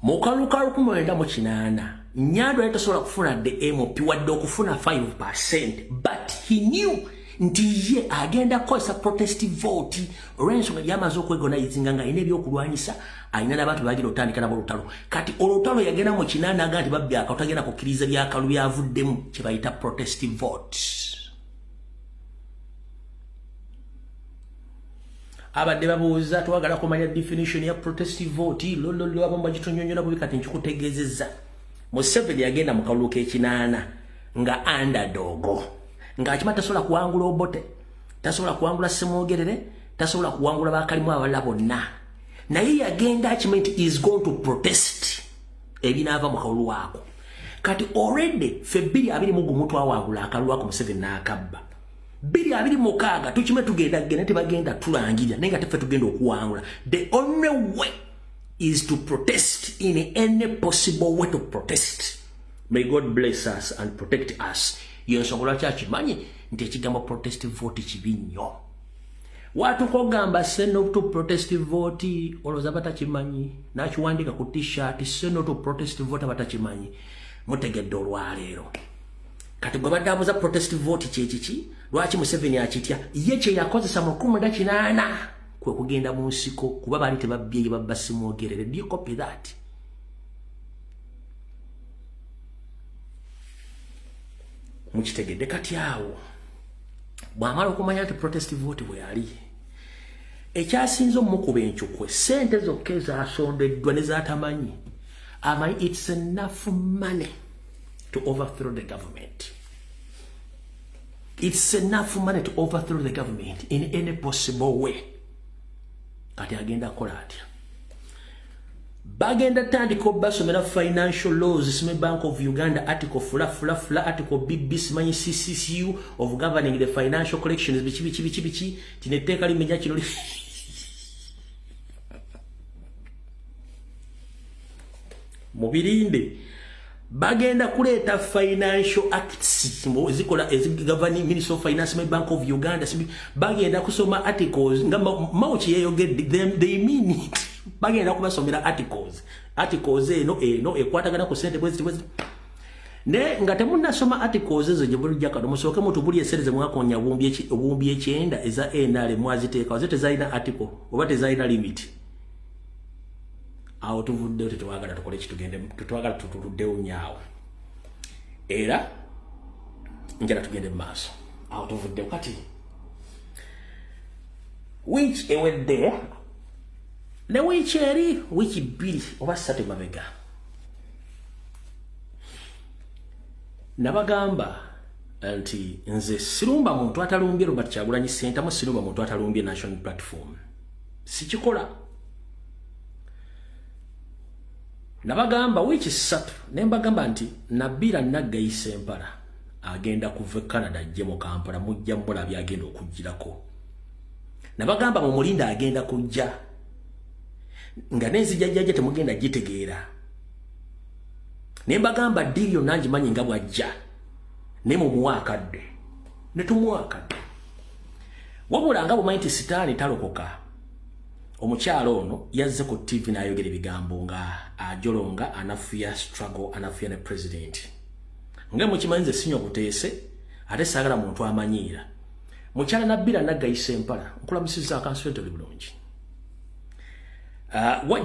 Mukaluka 1980 Nywande yali tasobola kufuna de MP wadde okufuna 5%, but he knew nti ye agenda kosa protest vote olw'ensonga yamaze okwegonaizinga nga ayina ebyokulwanyisa ayina n'abantu bagira otandika nabo olutalo. Kati olutalo yagenda mu kinaana aga nti babbi akatagenda kukkiriza byakalu byavuddemu kye bayita protest vote. Abadde babuuza twagala kumanya definition ya protest vote lololo abamba gitonyonyola bubi kati nkikutegeezezza. Museveni yagenda mu kalulu k'ekinaana nga underdog nga akima tasobola kuwangula Obote, tasobola kuwangula Semogerere, tasobola kuwangula bakalimu abalala bonna. Naye yagenda akimanyi nti is going to protest ebinaava mu kalulu ako. Kati already fe 2021 twawangula akalulu ako Museveni n'akabba. 2026 tukime tugenda tebagenda tulangirira naye nga teffe tugenda okuwangula. The only way is to protest in any possible way to protest. May God bless us and protect us. Yensongola kyakimanyi nti ekigambo protest vote kibi nnyo. Watu kogamba seno to protest vote oloza batakimanyi nakiwandika ku t-shirt seno to protest vote batakimanyi mutegedde olwaleero. Kati gwe baddabuza protest vote kyekiki lwaki Museveni akitya ye kye yakozesa mu 1980 kwe kugenda mu nsiko kuba bali tebabbye babba Semogerere. Do you copy that? Mukitegedde kati awo bw'amala okumanya nti protest vote bwe yali ekyasinze omukuba enkyukwe sente zokka ezasondeddwa ne zatamanyi amanyi it's enough money to overthrow the government. It's enough money to overthrow the government in any possible way. Kati agenda kola atya. Bagenda tandika basomera financial laws Sime Bank of Uganda article fula article BB simanyi CCCU of governing the financial collections bichi tineteka limenya kino mubirinde bagenda kuleta financial acts zikola governing Ministry of Finance Bank of Uganda bagenda kusoma articles nga mauchi yeyogedde they mean it bagenda kubasomera articles eno ekwatagana ku sente bwezi ne nga temunnasoma articles ezo gye bulujja kano musooke mutubulye essereze mwakonya obumbi ekyenda eza NRA mwaziteeka wazite zaina article oba tezaina limit awo tuvudde tetwagala tukole kitugende tutwagala tutuluddewo nyaawo era njala tugende maaso awo tuvudde kati which ewedde ne which eri which bili oba sate mabega nabagamba anti nze sirumba muntu atalumbye Robert Kyagulanyi Ssentamu sirumba muntu atalumbye National Platform sikikola nabagamba wiki satu nembagamba nti Nabira Naggayi Ssempala agenda kuva Canada ajje mu Kampala mujja mbola byagenda okujjirako nabagamba mu mulinda agenda kujja nga nenzijajjaje temugenda gitegeera nembagamba dilio nanji manyi nga bwajja ne mu mwakadde ne tumwakadde wabula nga bumanyi sitaani talokoka omukyalo ono yazze ku TV n'ayogera ebigambo nga ajolonga anafuya struggle anafuya ne president nga mukimanyize sinyo buteese ate saagala muntu amanyiira mukyala Nabira Naggayi Ssempala nkulamusiza akanswente bulungi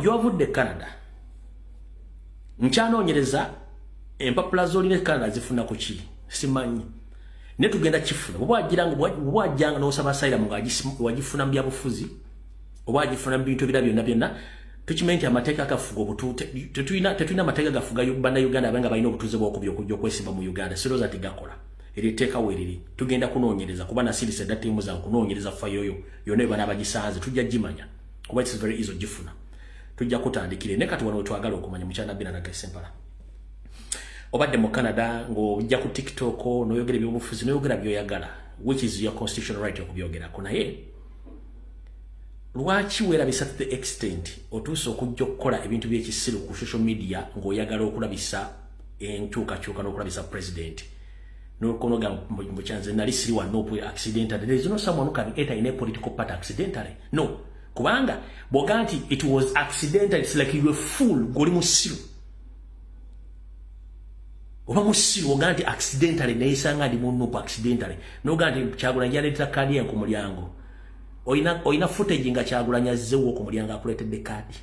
wavudde Canada nkyanoonyereza empapula z'olina Canada zifuna ku ki simanyi ne tugenda kifuna bw'ajjanga n'osaba asylum nga wagifuna mu byabufuzi oba agifuna mu bintu ebirala byonna tukimanyi nti amateeka agafuga obutuute tetulina amateeka gafuga bannayuganda abenga balina obutuuze bw'okubya okujja okwesimba mu Uganda sirowooza tigakola eri etteeka weeriri tugenda kunoonyereza kuba nasirise dda ttiimu zange kunoonyereza fayoyo yonna ebana abagisanze tujja gimanya kuba it's very easy ogifuna tujja kutandikire ne kati wano wetwagala okumanya mukyala Nabira Naggayi Ssempala obadde mu Canada ng'ojja ku TikTok n'oyogera ebyobufuzi n'oyogera by'oyagala which is your constitutional right okubyogerako naye lwaki weerabisa to the extent otuuse okujja okukola ebintu by'ekisiru ku social media ng'oyagala okulabisa enkyukakyuka n'okulabisa president n'okonoga mukyanze nali siri wano accidentally there is no someone who can enter in a political party accidentally no kubanga bwoga nti it was accidental it's like you were fool goli musiru oba musiru oga nti accidentally neyisanga ndi munupu accidentally noga nti Kyagulanyi yaleetera kaadi ye ku mulyango Oina footage nga Kyagulanyi azzeewo ku mulyango akuleetedde kaadi.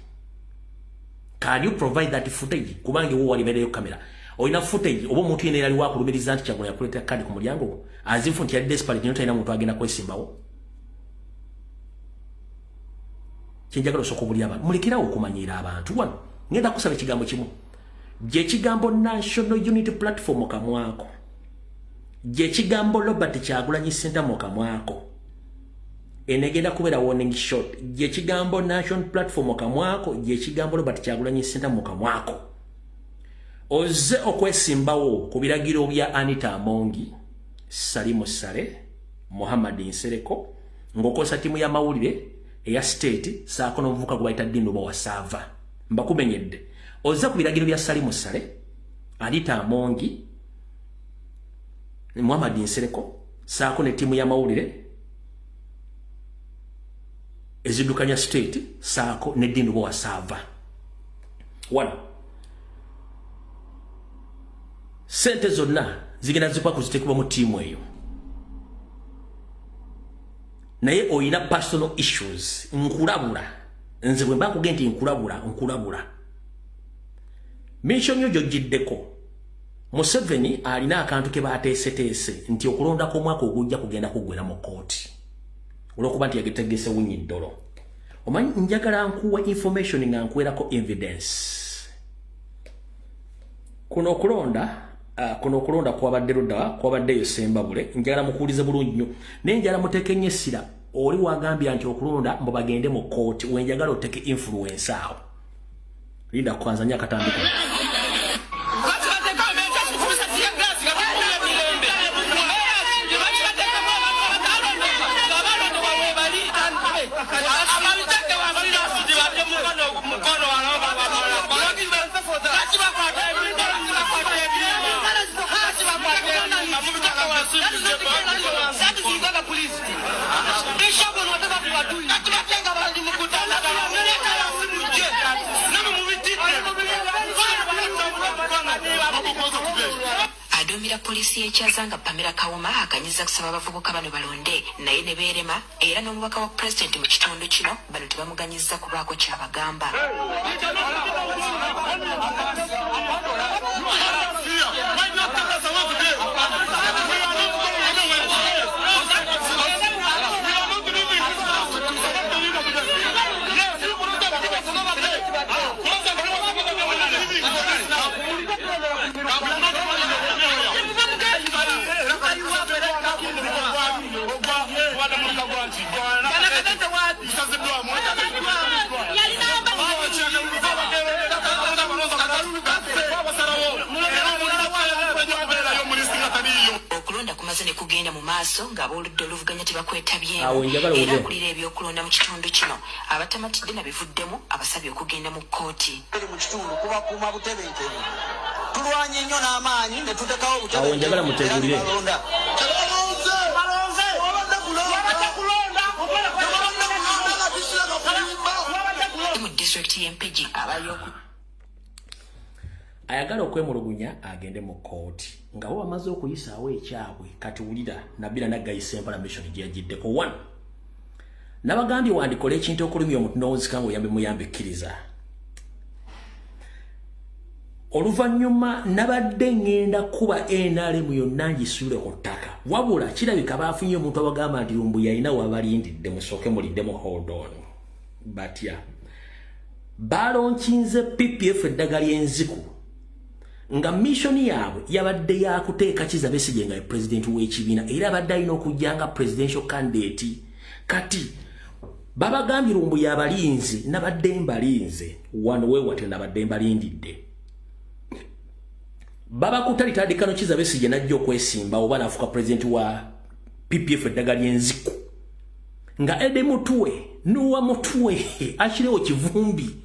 Can you provide that footage? Kubange wo wali bereyo kamera. Oina footage obo muntu yene yali wakulumiriza nti Kyagulanyi akuleetedde kaadi ku mulyango. Azifu nti yali desperate nyo talina muntu agenda kwesimbawo. Kinjagala osoko buli abantu. Mulekerawo okumanyira abantu wano. Ngenda kusaba ekigambo kimu. Je kigambo National Unity Platform kamwako. Je kigambo Robert Kyagulanyi Ssentamu kamwako. Enegenda kubera warning shot. Je kigambo National Platform kamwako. Je kigambo Robert Kyagulanyi Ssentamu kamwako. Oze okwesimbawo ku biragiro bya Anita Amongi, Salimu Sale, Muhammad Nsereko, ngokosa timu ya mawulire eya state saako n'omuvuka gwe bayita Dinduba Wasava. Mbakumenyedde. Oze ku biragiro bya Salimu Sale, Anita Amongi, Muhammad Nsereko, saako ne timu ya mawulire ezidukanya state saako ne Dinduba Wasava. One. Sente zonna zigenda zipa kuzitekebwa mu timu eyo. Naye oyina personal issues nkulabula. Nze bwe mba kugenda nkulabula. Mission yo giddeko. Museveni alina akantu ke baateeseteese nti okulonda kw'omwaka ogujja kugenda kugwera mu kooti. Olwokuba nti yagetegese wunyi ddolo. Omanyi njagala nkuwa information nga nkuwerako evidence. Kuno okulonda kwabadde ludda kwabaddeyo Sembabule njagala mukuulize bulungi nnyo naye njagala muteeke nnyo essira oli wagambya nti okulonda mbu bagende mu kooti wenjagala oteeke influence awo linda kwanza nnyo akatambika poliisi y'ekyazanga Pamela Kawuma akanyiza kusaba abavubuka bano balonde naye ne beerema era n'omubaka wa pulezidenti mu kitundu kino bano tebamuganyiza kubaako kyabagamba. Okulonda kumaze ne kugenda mu maaso ng'abooludde oluvuganya tebakwetabyeemu era akulira ebyokulonda mu kitundu kino abatamatidde na bivuddemu abasabye okugenda mu kkooti. Mu kitundu kubakuuma butebenkevu tulwanye nnyo n'amaanyi ne tutekawo obutebenkevu. Mu disitulikiti y'Empigi abayoku ayagala okwemulugunya agende mu kkooti nga bo bamaze okuyisaawo ekyabwe. Kati wulira Nabila Nagayisa Empala Mission gye yagiddeko 1 nabagambye wandikola ekintu okulumya omutunowuzika ng'oyambe muyambe ekkiriza. Oluvannyuma nabadde ngenda kuba NRM yonna ngisuule ku ttaka wabula kirabika baafunye omuntu abagamba nti lumbu yalina wabalindidde musooke muliddemu hold on batya balonkinze PPF eddagala ly'enziku nga missoni yaabwe yabadde yakuteeka Kizza Besigye nga ye president w'ekibiina era abadde alina okujja nga presidential candidate. Kati babagambye lumbu yabalinzi nabadde mbalinze wano weewate nabadde mbalindidde baba kutalitandikano Kizza Besigye najja okwesimba oba nafuka president wa PPF eddagala ly'enziku nga Ede Mutwe nuwa Mutwe akirewo kivumbi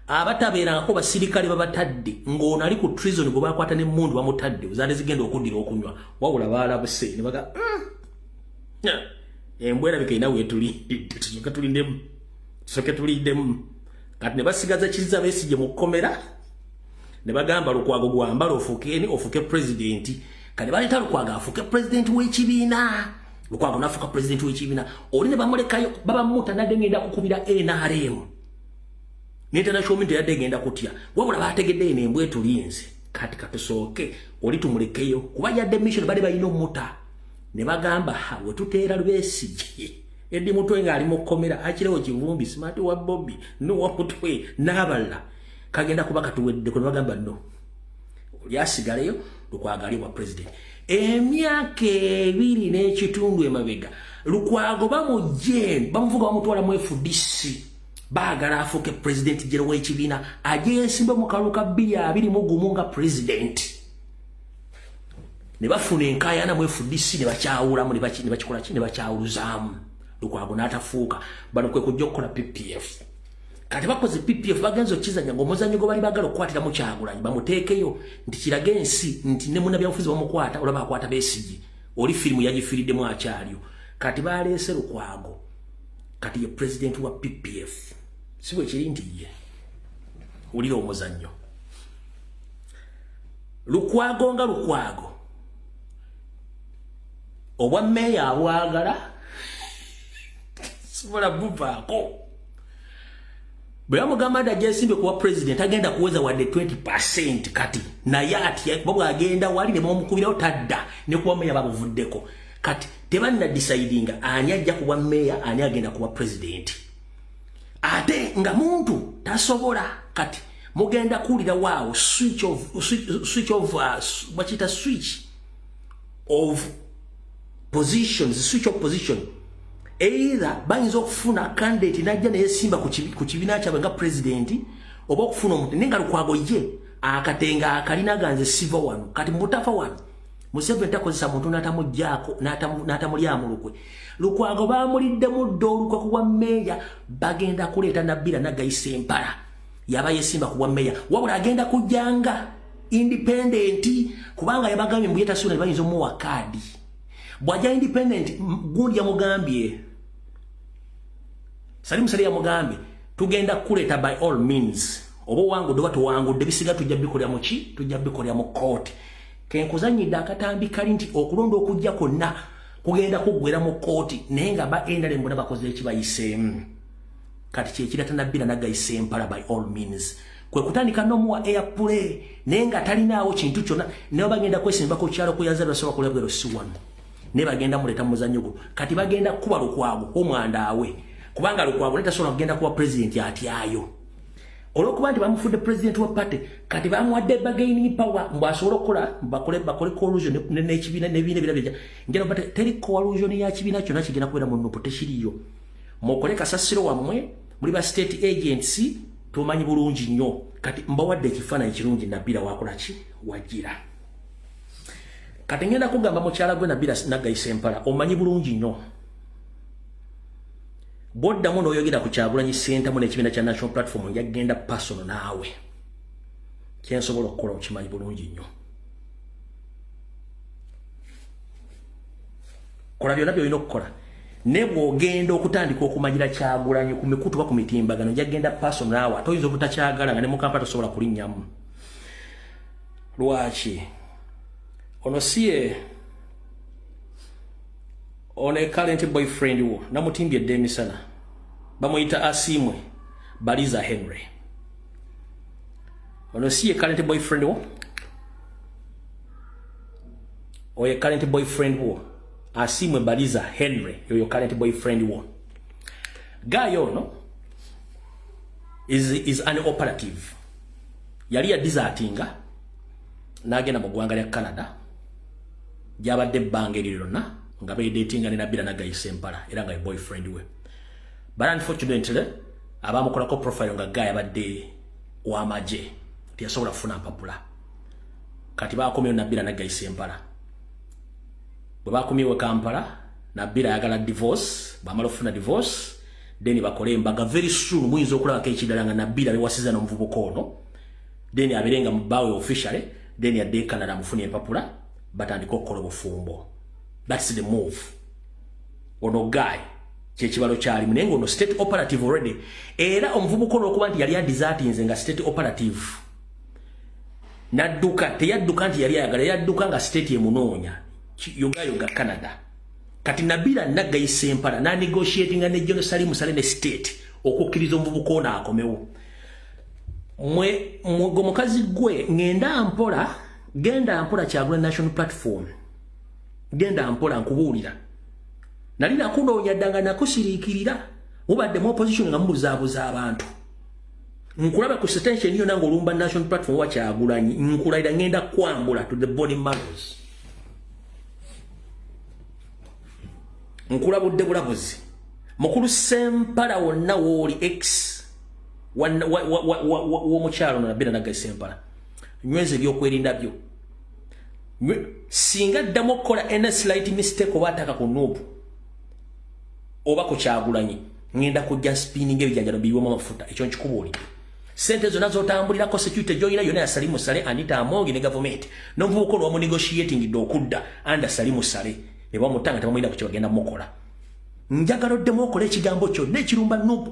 abatabeerangako basirikale babatadde ng'ono ali ku treason bwe bakwata n'emmundu bamutadde zaali zigenda okuddira okunywa wabula baalabuse ne baga embwa erabika erina weetulindidde tusooke tuliddemu. Kati ne basigaza Kizza Besigye mu kkomera ne bagamba Lukwago gwambala ofuke president. Kati baleeta Lukwago afuke president w'ekibiina. Lukwago nafuka president w'ekibiina oli ne bamulekayo babamuta nadde ngenda kukubira NRM. N'international community yadde ngenda kutya wabula baategedde eno embwa etulinze. Kati katusooke oli tumulekeyo kuba yadde mission bali balina omuta ne bagamba we tuteera Besigye Ede Mutwe ng'ali mu kkomera akirewo kivumbi Smart wa Bobby n'owa Mutwe n'abalala kagenda kuba katuwedde ko bagamba no oli asigaleyo Lukwago ali wa president. Emyaka 2 n'ekitundu emabega Lukwago bamujje bamuvuga bamutwala mu FDC baagala afuke president jero w'ekibiina ajeesimbe mu kaluka 2021 nga president ne bafuna enkaayana mu FDC ne bakyawulamu ne bakikola ki ne bakyawuluzaamu. Lukwago n'atafuuka bano kwe kujja okukola PPF. Kati bakoze PPF bagenzo okizanya ng'omuzannyo gwe bali baagala okukwatira mu Kyagulanyi bamuteekeyo nti kirage ensi nti ne munnabyabufuzi bamukwata olaba akwata Besigye oli firimu yagifiiriddemu akyaliyo. Kati baleese Lukwago kati ye president wa PPF si bwe kiri nti ye wulira omuzannyo. Lukwago nga Lukwago obwa meeya abwagala sibola buvaako bwe bamugamba nti ajeesimbe kuba president agenda kuweza wadde 20% kati naye ati bwagenda wali ne bamukubirawo tadda ne kuba meeya babuvuddeko. Kati tebanna decidinga ani ajja kuba meeya ani agenda kuba president ate nga muntu tasobola. Kati mugenda kuwulira waawo switch of position either bayinza okufuna candidate najja neyesimba ku kibiina kyabwe nga president oba okufuna omuntu nenga Lukwago ye akatenga akalina ganze siva wano. Kati mutafa wano Museveni takozesa muntu n'atamujjaako n'atamulyamu lukwe. Lukwago baamulidde muddo olukwa kuwa meeya bagenda kuleeta Nabila Nagayisa Empala yaba yesimba kuwa meeya wabula agenda kujjanga independent kubanga yabagambye mbu yetasula bayinza omuwa kaadi bw'ajja independent gundi yamugambye Salim Saleh yamugambye tugenda kuleeta by all means oba wangudde oba towangudde bisiga tujja bikolera mu ki tujja bikolera mu court. kenkuzanyidde akatambi kali nti okulonda okujja konna kugenda kuggwera mu kooti naye nga ba NRM bonna bakoze ekibayiseemu kati kyekirata Nabila Nagayisa Empala by all means kwe kutandika nomuwa airplay naye nga talinaawo kintu kyonna naye bagenda kwesimba ku kyalo kuyaza basoba kulabwero siwano ne bagenda muleta muzannyo guno kati bagenda kuba Lukwago omwanda awe kubanga Lukwago leta sono agenda kuba president atyayo olwokuba nti bamufudde president wa party kati bamuwadde bargaining power mbwasobola okukola bakole collusion n'ekibiina n'ebibiina birabya ngero bate teri collusion ya kibiina kyonna kigenda kubeera mu nupo tekiriyo mukole kasasiro wammwe muli ba state agency tumanyi bulungi nnyo kati mbawadde ekifaananyi kirungi Nabila wakola ki wagira kati ngenda kugamba mukyala gwe Nabila Nagayisa Empala omanyi bulungi nnyo bodda muno oyogera ku Kyagulanyi Center mu n'ekibiina kya National Platform yagenda personal naawe kyensobola okukola okimanyi bulungi nnyo kola byonna byolina okukola ne bw'ogenda okutandika okumanyira Kyagulanyi ku mikutu ba ku mitimbagano yagenda personal naawe toyinza obutakyagala nga ne mu Kampala tosobola kulinnyamu lwaki ono siye on a current boyfriend wo namutimbye demisana bamuyita Asimwe Baliza Henry ono siye current boyfriend wo oye current boyfriend wo Asimwe Baliza Henry yoyo current boyfriend wo gayo no is an operative yali ya desertinga nagenda mu ggwanga lya Canada jabadde bbange lirona nga datinga ne Nabila Nagayisa Empala era nga boyfriend we but unfortunately abamukolako profile nga gaya badde wamaje tiyasobola kufuna mpapula kati bakomye Nabila Nagayisa Empala bwe bakomyewe Kampala Nabila yagala divorce bamala ofuna divorce then bakole embaga very soon muyinza okulabako ekidala nga Nabila bewasiza n'omuvubuka ono then aberenga mu bawe officially then yadde Canada mufuna empapula batandika okukola obufumbo. That's the move. Ono guy kyekibalo kyali munenga ono state operative already era omuvubuka okuba nti yali desertinze nga state operative nadduka teyadduka nti yali ayagala yadduka nga state emunoonya yoga Canada kati Nabila Nagayisa Empala na negotiating ne Jerusalem Musale state okukkiriza omuvubuka ono akomewo mwe mukazi gwe ngenda mpola genda mpola Kyagulanyi National Platform genda mpola nkubuulira nali nakunoonya ddanga nakusiriikirira mubadde mu opposition nga mubuzaabuza abantu nkulaba ku station yo nange olumba National Platform wa Kyagulanyi nkulayira ngenda kwambula to the body marrows nkulabudde bulabuzi mukulu Sempala wonna wooli ex w'omukyalo Nabila Nagayisa Empala nyweze ebyokwerinda byo singa ddamu okukola any slight mistake oba ataka ku nuupu oba ku Kyagulanyi ngenda kujja spinning ebijanjalo biyiwemu amafuta ekyo nkikubuulira sente zonna z'otambulirako security gy'olina yonna ya Salimu Sale Anita Amongi ne gavumenti n'omuvubuka ono wamunegotiatingidde okudda anda Salimu Sale ne bamutanga tebamulina ku kye bagenda mukola njagala oddemu okola ekigambo kyonna ekirumba nuupu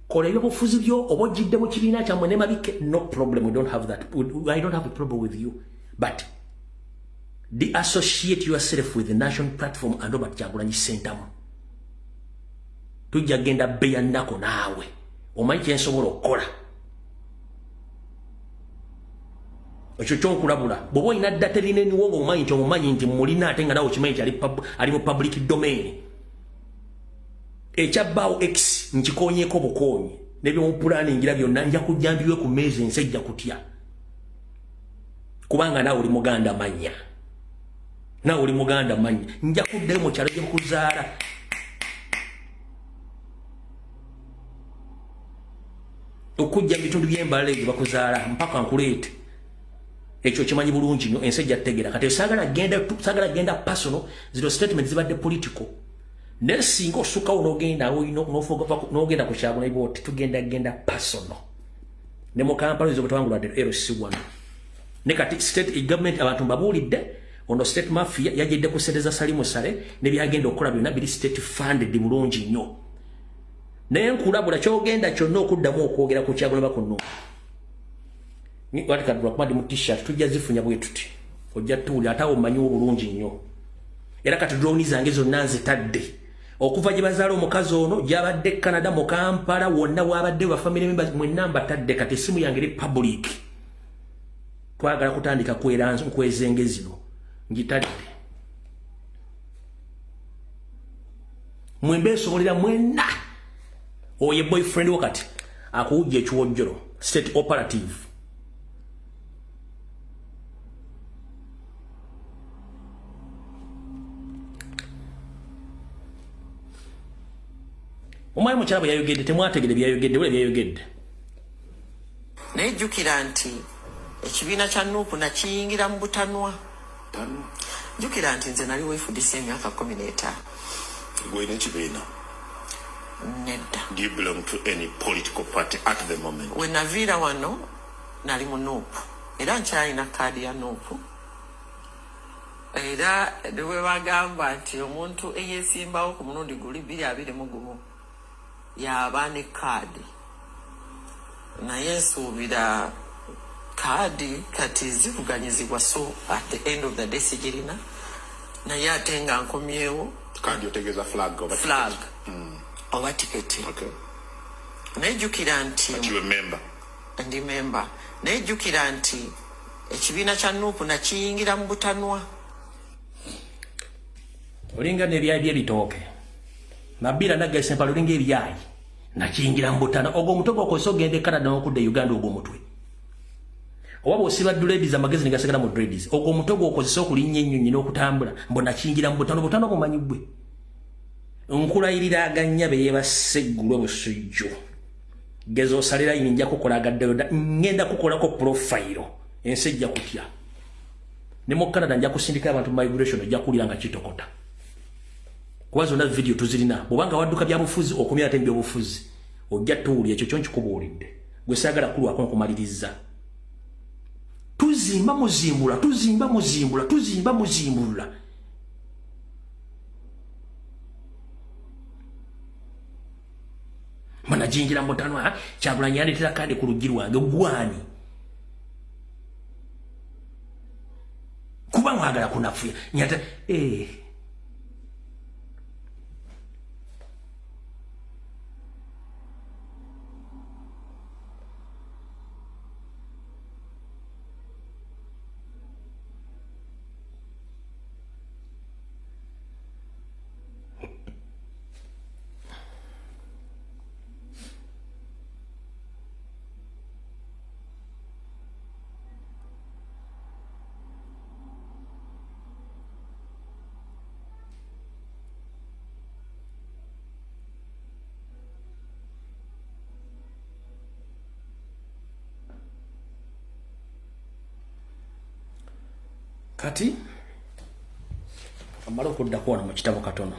kola ebyobufuzi byo oba ojjidde mu kibiina kyammwe ne mabike no problem. I don't have a problem with you but associate yourself with the National Platform and Robert Kyagulanyi Center tujja genda beya nako naawe omanyi kyensobola okukola ekyo kyonkulabula bw'oba olina dda terineniwo nga omanyi nti omumanyi nti mulina ate nga nawe okimanyi nti ali mu public domain ekyabbaawo x nkikoonyeeko bukoonyi nebyomupulaningira byonna nja kujjambiwe ku meezi ensi ejja kutya kubanga naawe oli muganda manya nja kuddayo mu kyalo gyemukuzaala okujja bitundu by'embala ebyo bakuzaala mpaka nkuleete ekyo kimanyi bulungi nnyo ensi ejja tutegeera kati saagala genda personal zero statement zibadde political naye singa osukkawo n'ogenda ku Kyagulanyi bwoti tugenda personal ne mu Kampala oyinza obutawangulwadde LC1 ne kati state government abantu mbabuulidde ono state mafia yajjidde kusereza Salimu Sale ne byagenda okukola byonna biri state funded mulungi nnyo naye nkulabula kyogenda kyonna okuddamu okwogera ku Kyagulanyi bakuno watikadula kumadi mu t-shirt tujja zifunya bwe tuti ojja tuuli ate awo mmanyiwo bulungi nnyo era kati drone zange zonna nzitadde okuva gye bazaala omukazi ono gy'abadde Canada mu Kampala wonna wabadde ba family members mwenna mbatadde kati essimu yange eri public twagala kutandika nkwezenge zino ngitadde mwembeesobolera mwenna oye boyfriend wakati akuwujja ekiwojjolo state operative omwami mukyala bwe yayogedde temwategedde byayogedde wala byayogedde naye jjukira nti ekibiina kya Nuupu nakiyingira mu butanwa jjukira nti nze nali weefudisa emyaka 15 gwena ekibiina nedda. Do you belong to any political party at the moment? We naviira wano nali mu Nuupu era nkyalina kaadi ya Nuupu era bwe bagamba nti omuntu eyeesimbawo ku mulundi guli 221 yaba ne kaadi naye nsuubira kaadi kati zivuganyizibwa so at the end of the day sigirina naye ate nga nkomyewo Kaadi otegeeza flag oba tiketi. Okay. Naye jjukira nti But you a member? ndi member. Naye jjukira nti ekibiina kya Nuupu nakiyingira mu butanwa. olinga n'ebyayi by'ebitooke nabira naggaisa empala olinga ebyayi nakiyingira mu butana ogwo omutwe gwokozesa ogenda e Canada n'okudda e Uganda ogwo omutwe oba bw'osiba dreads amagezi negasigala mu dreads ogwo omutwe gwokozesa okulinnya ennyonyi n'okutambula mbo nakiyingira mu butana obutana bumanyi ggwe nkulayirira aganya be yeebasse eggulu obusujju geza osalira yini nja kukola agaddeyo ngenda kukolako profile ensi ejja kutya ne mu Canada nja kusindika abantu mu migration ojja kuwulira nga kitokota kuba zonna video tuzirina bw'obanga wadduka bya bufuzi okumya ate by'obufuzi ojja tuwulya ekyo kyo nkikubuulidde gwe saagala kulwako nkumaliriza tuzimba muzimbula mana jingira mutanwa Kyagulanyi yandetera kaadi ku luggi lwange gwani kuba mwagala kunafuya nyata kati amala okudda kuwona mu kitabo katono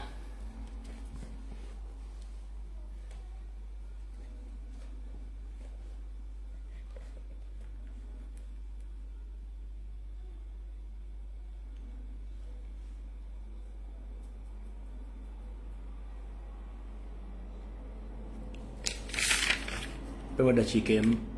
pewa dakiika emu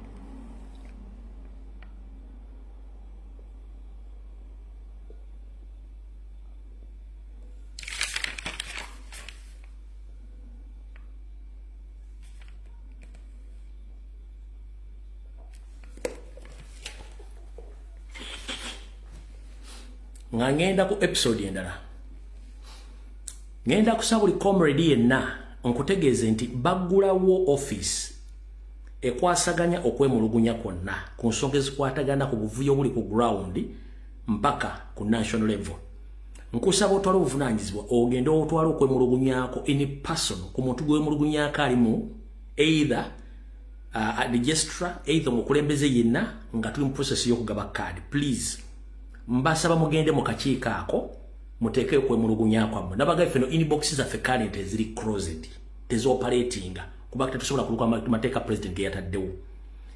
nga ngenda ku episode endala ngenda kusaba buli comrade yenna nkutegeeze nti baggulawo office ekwasaganya okwemulugunya kwonna ku nsonga ezikwatagana ku buvuyo buli ku ground mpaka ku national level nkusaba otwala obuvunanyizibwa ogenda otwala okwemulugunyaako in person ku muntu gwemulugunyaako alimu either registra either mukulembeze yenna nga tuli mu process y'okugaba card please mbasaba mugende mu kakiiko ako muteekeyo kwemulugunya kwammwe nabagaife no inbox zaffe current eziri closed tezooperatinga kuba tetusobola kuluka mateeka president ge yataddewo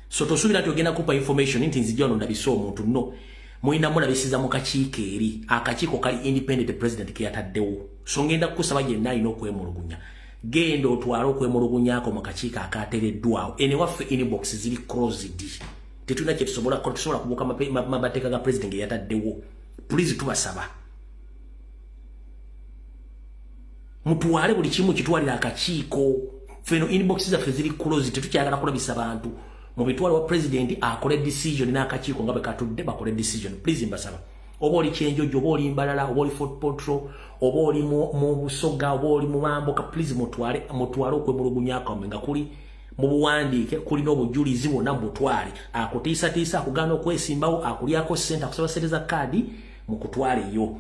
so tosuubira nti ogenda kupa information nti nzijja wano ndabisa omuntu no mulina mulabisiza mu kakiiko eri akakiiko kali independent president ke yataddewo so ngenda kukusaba yenna alina okwemulugunya genda otwale okwemulugunyaako mu kakiiko akateereddwawo ene waffe inbox ziri closed tetulina kyetusobola kubuuka amateeka ga president ge yataddewo please tubasaba mutwale buli kimu kitwalira akakiiko feno inbox zaffe ziri close tetukyagala kulabisa abantu mu bitwalo wa president akole decision n'akakiiko nga bwe katudde bakole decision please mbasaba oba oli kyenjojo oba oli mbalala oba oli Fort Portal oba oli mu Busoga oba oli mu Mamboka please mutwale okwemulugunyako nga kuli mu buwandiike kuli n'obujulizi bwonna mutwale akutiisatiisa akugana okwesimbawo akulyako ssente akusaba ssente za kaadi mu kutwala eyo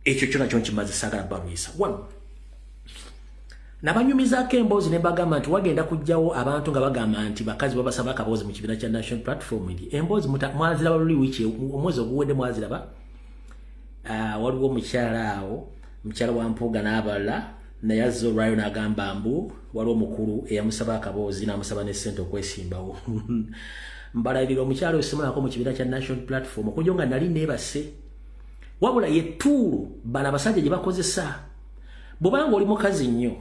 ekyo kyona kyo nkimaze saagala balwisa nabanyumizaako emboozi ne bagamba nti wagenda kujjawo abantu nga bagamba nti bakazi babasaba akaboozi mu kibiina kya National Platform emboozi mwaziraba luli wiki omwezi oguwedde mwaziraba waliwo omukyala awo mukyala wa Mpuuga n'abalala naye azza olwayo n'agamba mbu waliwo omukulu eyamusaba akaboozi n'amusaba ne ssente okwesimbawo mbalayirira omukyala osimulako mu kibiina kya National Platform okujja nga nali neebase wabula ye tuulu bano abasajja gye bakozesa bw'obanga oli mukazi nnyo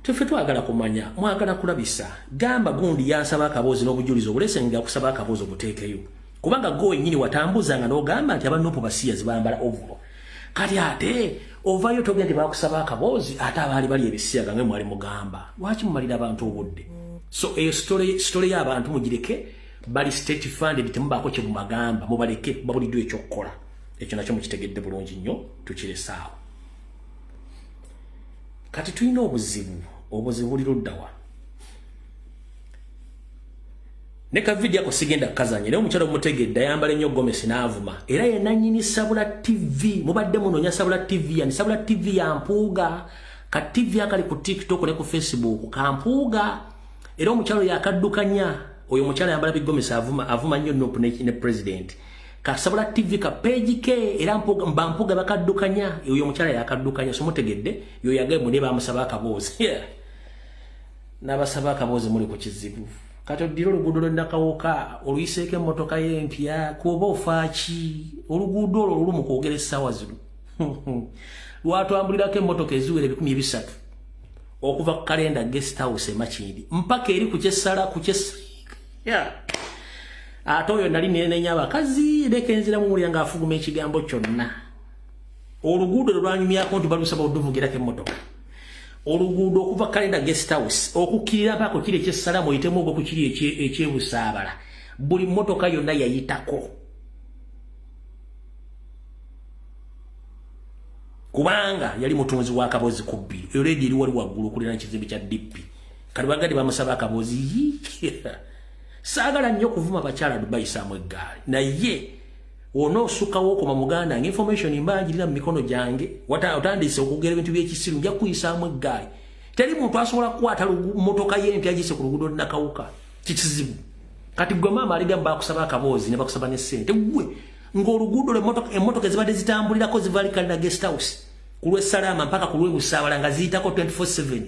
tufe twagala kumanya mwagala kulabisa gamba gundi yansaba akaboozi n'obujulizi obulese nga kusaba akaboozi obuteekeyo kubanga go wennyini watambuzanga n'ogamba nti abanupu basiya zibambala ovulo kati ate ovayo togenda nti bakusaba akaboozi ate abaali bali ebisiyaga nga mwali mugamba lwaki mumalira abantu obudde so eyo story y'abantu mugireke bali state funded temubaako kye mubagamba mubaleke babuliddwa ekyokukola ekyo nakyo mukitegedde bulungi nnyo tukiresaawo kati tulina obuzibu buli luddawa ne ka video ako sigenda kazanye leo omukyala omutegedde ayambala ennyo Gomesi n'avuma era ye nannyini Sabula TV mubadde munoonya Sabula TV yani Sabula TV ya Mpuuga ka TV akali ku TikTok ne ku Facebook ka Mpuuga era omukyala yakaddukanya oyo omukyala ayambala bi Gomesi avuma nnyo nopu ne president ka Sabula TV ka page ke era Mpuuga bakaddukanya oyo omukyala yakaddukanya so mutegedde yo yagaye mu ne bamusaba akaboozi n'abasaba akaboozi muli ku kizibu kati oddira oluguudo lw'Nakawoka oluyiseeko emmotoka y'empya kuba ofaaki oluguudo olwo olumu kwogera essaawa zino lwatwambulirako emmotoka eziwera 300 okuva ku Kalenda Guest House Makindi mpaka eri ku kyessala ate oyo nali nenenya abakazi nekenziramu mulya ng'afuguma ekigambo kyonna oluguudo lwanyumyako nti balusaba oduvugirako emmotoka oluguudo okuva Kalenda Guest House okukkirira mpaka kiri ekyessala muyitemu ogwo ku kiri ekyebusaabala buli mmotoka yonna yayitako kubanga yali mutunzi wa kaboozi ku bbiri eyo leedi eri wali waggulu okulira n'ekizimbe kya DP kati bagadde bamusaba akaboozi saagala nnyo okuvuma abakyala bayisaamu eggaali naye onoosukkawo okoma muganda nga information mbanjirira mu mikono gyange otandise okugera ebintu by'ekisiru nja kuyisaamu eggaali teri muntu asobola kukwata mmotoka y'empya gise ku luguudo Nakawuka kikizibu kati gwe maama aligamba bakusaba akaboozi ne bakusaba ne ssente gwe ng'oluguudo emmotoka ezibadde zitambulirako ziva ali Kalenda Guest House ku lw'Esalaama mpaka ku lw'Ebusaabala nga ziyitako 24/7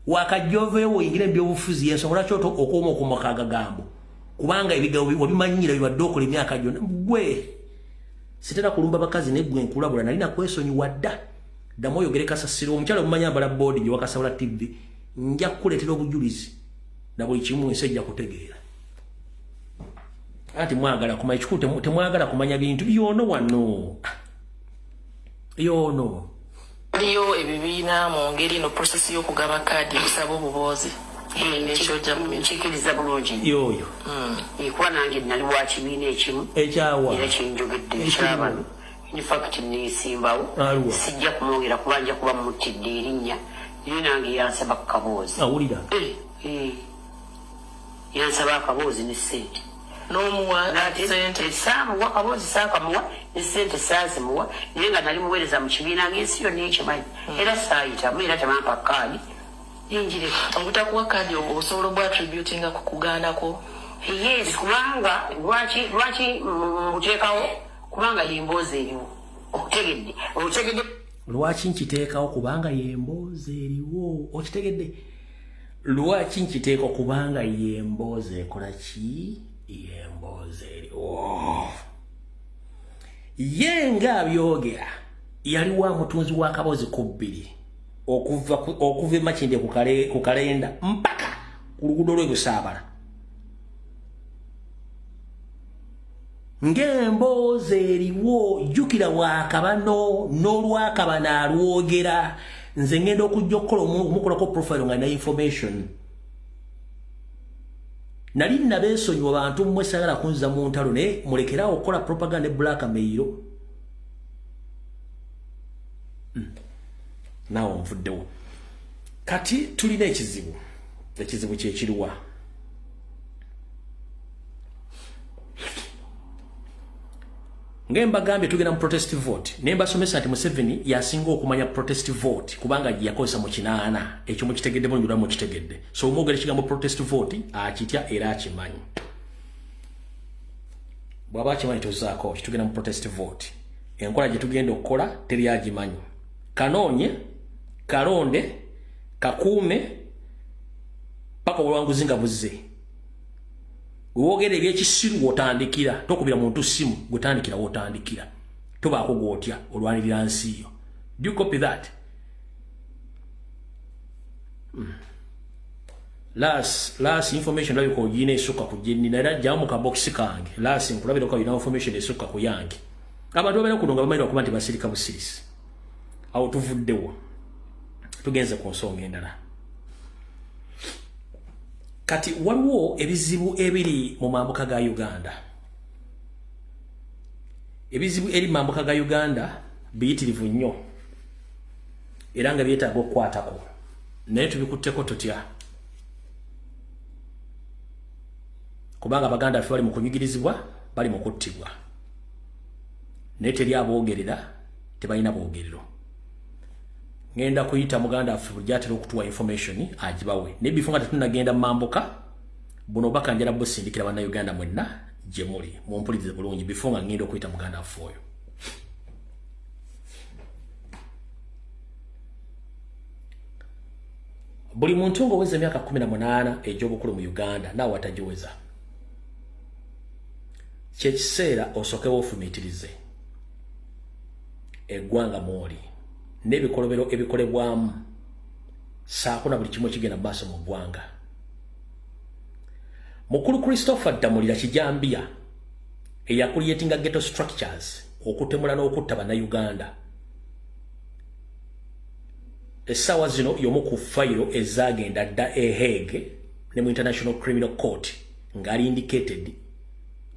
wakajjoveewo oyingira mu byobufuzi yensobola kyoto okuuma okumaka agagambo kubanga ebigabo wabimanyira bibadde okola emyaka gyonna gwe sitera kulumba bakazi neggwe nkulabula nalina kwesonyiwa dda ddamu oyogere kasasiro omukyala omumanya ambala boodi gye wakasabula TV nja kukuleetera obujulizi na buli kimu ensi ejja kutegeera ati mwagala kumanya kikulu temwagala kumanya bintu byono wano yono aliyo ebibiina mu ngeri no process y'okugaba kaadi ekusaba obuboozi nkikiriza bulungi yoyo ekuba nange nali wa kibiina ekimu ekyawa era kinjogedde ekyabano infact nesimbawo sijja kumwogera kuba nja kuba mutidde erinnya naye nange yansaba ku kaboozi awulira yansaba akaboozi ne ssente n'omuwa sente saamuwa akaboozi saakamuwa ne ssente saazimuwa naye nga nali muweereza mu kibiina ng'ensi yonna ekimanyi era saayitamu era temampa kaadi ninjireka obutakuwa kaadi osobola obwattributinga ku kugaanako yes kubanga lwaki mbuteekawo kubanga yemboozi eriwo okitegedde lwaki nkiteekawo kubanga yemboozi eriwo okitegedde lwaki nkiteeka kubanga yemboozi ekola ki yemboozi eriwo ye nga abyogera yali wa mutunzi wa kaboozi ku bbiri okuva e Makindi ku Kalenda mpaka ku luguudo lw'Ebusaabala ng'emboozi eriwo jjukira waakabano n'olwakabana alwogera nze ngenda okujja okukola omukolako profile nga na information nali nabeesonyiwa bantu mmwe sagala kunza mu ntalo naye mulekerawo okukola propaganda ne blackmail naawe nvuddewo kati tulina ekizibu kyekiriwa ngembagambye tugenda mu protest vote nembasomesa nti Museveni yasinga okumanya protest vote kubanga yakozesa mu kinaana ekyo mukitegedde bulungi mukitegedde so omwogera ekigambo protest vote akitya era akimanyi bw'aba akimanyi tozaako kitugenda mu protest vote enkola gye tugenda okukola teri agimanyi kanoonye kalonde kakuume paka obuwanguzi nga buzze Wogere ebyekisiru wotandikira tokubira muntu simu gutandikira wotandikira tobaako gwotya olwanirira nsi yo do you copy that last information layo ko yine esuka kujeni na jamu ka box kange last nkulabira ko yina information esuka ku yange abantu babera kunonga bamayira okuba nti basirika busirisi awo tuvuddewo tugenze ku nsonga endala kati waliwo ebizibu ebiri mu mambuka ga Uganda ebizibu eri mu mambuka ga Uganda biyitirivu nnyo era nga byetaaga okukwatako naye tubikutteko tutya kubanga Abaganda baffe bali mu kunyugirizibwa bali mu kuttibwa naye teri aboogerera tebalina boogerero ngenda kuyita muganda waffe bulyatera okutuwa information agibawe naye bifunga tetunagenda mambuka buno bakanjala busindikira bana Uganda mwenna gye muli mumpulirize bulungi bifunga ngenda okuyita muganda waffe oyo buli muntu ng'oweza emyaka 18 egy'obukulu mu Uganda naawe atagiweza kyekiseera osookewo ofumiitirize eggwanga mwoli n'ebikolobero ebikolebwamu saako na buli kimu kigenda mu maaso mu ggwanga mukulu Christopher Damulira Kijambia eyakuliyetinga ghetto structures okutemula n'okutta bannayuganda essaawa zino y'omu ku fayiro ezaagenda dda Hague ne mu International Criminal Court ng'ali indicated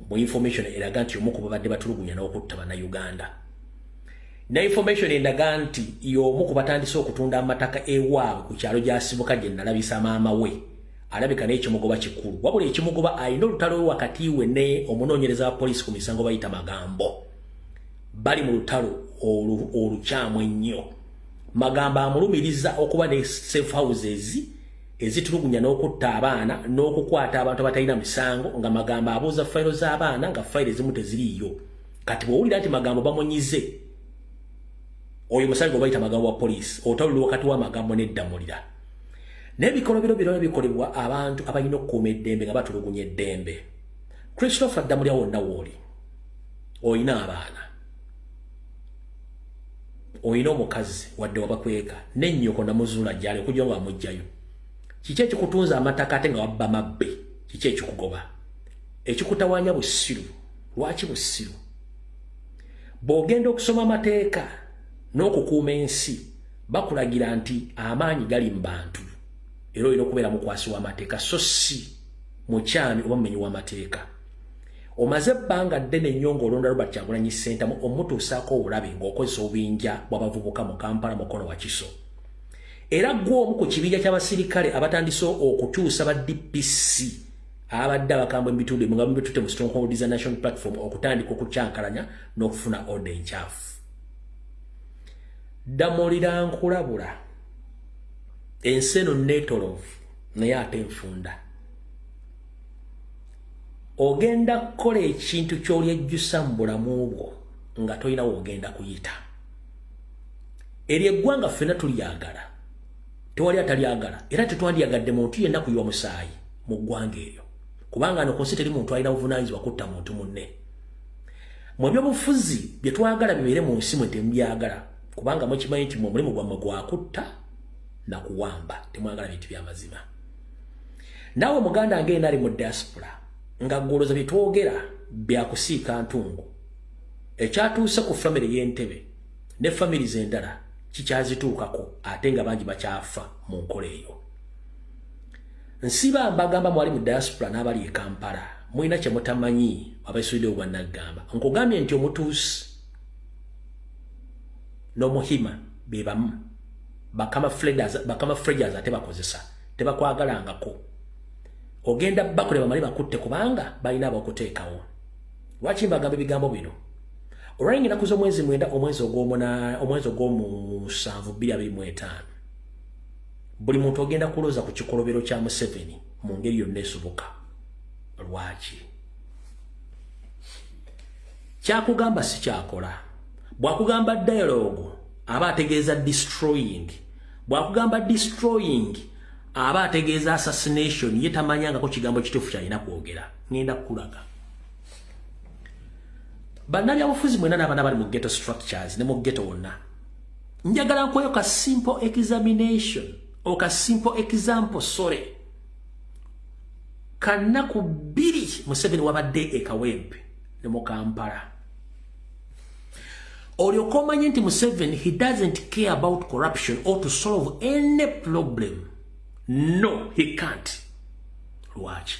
mu information eraga nti y'omu ku babadde batulugunya n'okutta bannayuganda na information endaga nti y'omu ku batandise okutunda amataka ewaabwe ku kyalo gy'asibuka gye nalabisa maama we alabika n'ekimogoba kikulu wabula ekimogoba alina olutalo we wakati we ne omunoonyereza wa poliisi ku misango bayita Magambo bali mu lutalo olukyamu ennyo Magambo amulumiriza okuba ne safe houses ezitulugunya n'okutta abaana n'okukwata abantu abatalina misango nga Magambo abuuza fayiro z'abaana nga fayiro ezimu teziriiyo kati bw'owulira nti Magambo bamonyize oyo musango bayita Magambo wa poliisi otawulira wakati wa Magambo n'Eddamulira n'ebikolobero birala bikolebwa abantu abalina okukuuma eddembe nga batulugunya eddembe Christopher Damulira wonna wooli oyina abaana oyina omukazi wadde wabakweka n'ennyoko namuzuula gyali okujja nga wamugjayo kiki ekikutunza amataka ate nga wabba mabbe kiki ekikugoba ekikutawaanya bussiru lwaki bussiru bw'ogenda okusoma amateeka n'okukuuma ensi bakulagira nti amaanyi gali mu bantu era olina okubeera mukwasi w'amateeka so si mukyami oba mumenyi w'amateeka omaze ebbanga ddene nnyo ng'olonda Robert Kyagulanyi Ssentamu omutuusaako obulabe ng'okozesa obubinja bw'abavubuka mu Kampala Mukono wa Kiso era gwe omu ku kibinja ky'abasirikale abatandise okukyusa ba DPC abadde abakambwe mu bitundu nga bitutte mu Stronghold National Platform okutandika okukyankalanya n'okufuna order enkyafu Damulira nkulabula enseno netolovu naye ate enfunda ogenda kukola ekintu ky'oli ejjusa mu bulamu bwo nga tolina woogenda kuyita eryo eggwanga ffenna tulyagala tewali atalyagala era tetwandyagadde muntu yenna kuyiwa musaayi mu ggwanga eryo kubanga ano ku nsi teri muntu alina buvunaanyizibwa kutta muntu munne mu ebyobufuzi bye twagala bibeere mu nsi mwe temubyagala kubanga mukimanyi nti omulimu gwammwe gwakutta na kuwamba temwagala bintu by'amazima naawe muganda ng'ena ali mu diaspora nga ggoloza bye twogera bya kusiika ntungu ekyatuuse ku family y'Entebbe ne family z'endala kikyazituukako ate nga bangi bakyafa mu nkola eyo. Nsiba mbagamba mwali mu diaspora n'abali e Kampala mulina kye mutamanyi abeesudde obwannagamba nkugambye nti omutuusi n'omuhima be bamu bakama fledgers ate bakozesa tebakwagalangako ogenda bakuleba mali bakutte kubanga balina abakuteekawo. Lwaki mbagamba ebigambo bino? Olwali nakuza omwezi 9 omwezi ogw'omusanvu 2025 buli muntu ogenda kulooza ku kikolobero kya Museveni mu ngeri yonna esoboka. Lwaki? Kyakugamba si kyakola. Bwakugamba dialogue aba ategeeza destroying. Bwakugamba destroying aba ategeeza assassination. Ye tamanyangako kigambo kituufu kyalina kwogera. Ngenda kukulaga. Bannabyabufuzi mwena n'abaana bali mu ghetto structures ne mu ghetto wonna. Njagala nkweyo ka simple examination o ka simple example sorry. Kanaku 2 Museveni wabadde e Kawempe ne mu Kampala. Olyoka omanye nti Museveni he doesn't care about corruption or to solve any problem. No, he can't. Lwaki?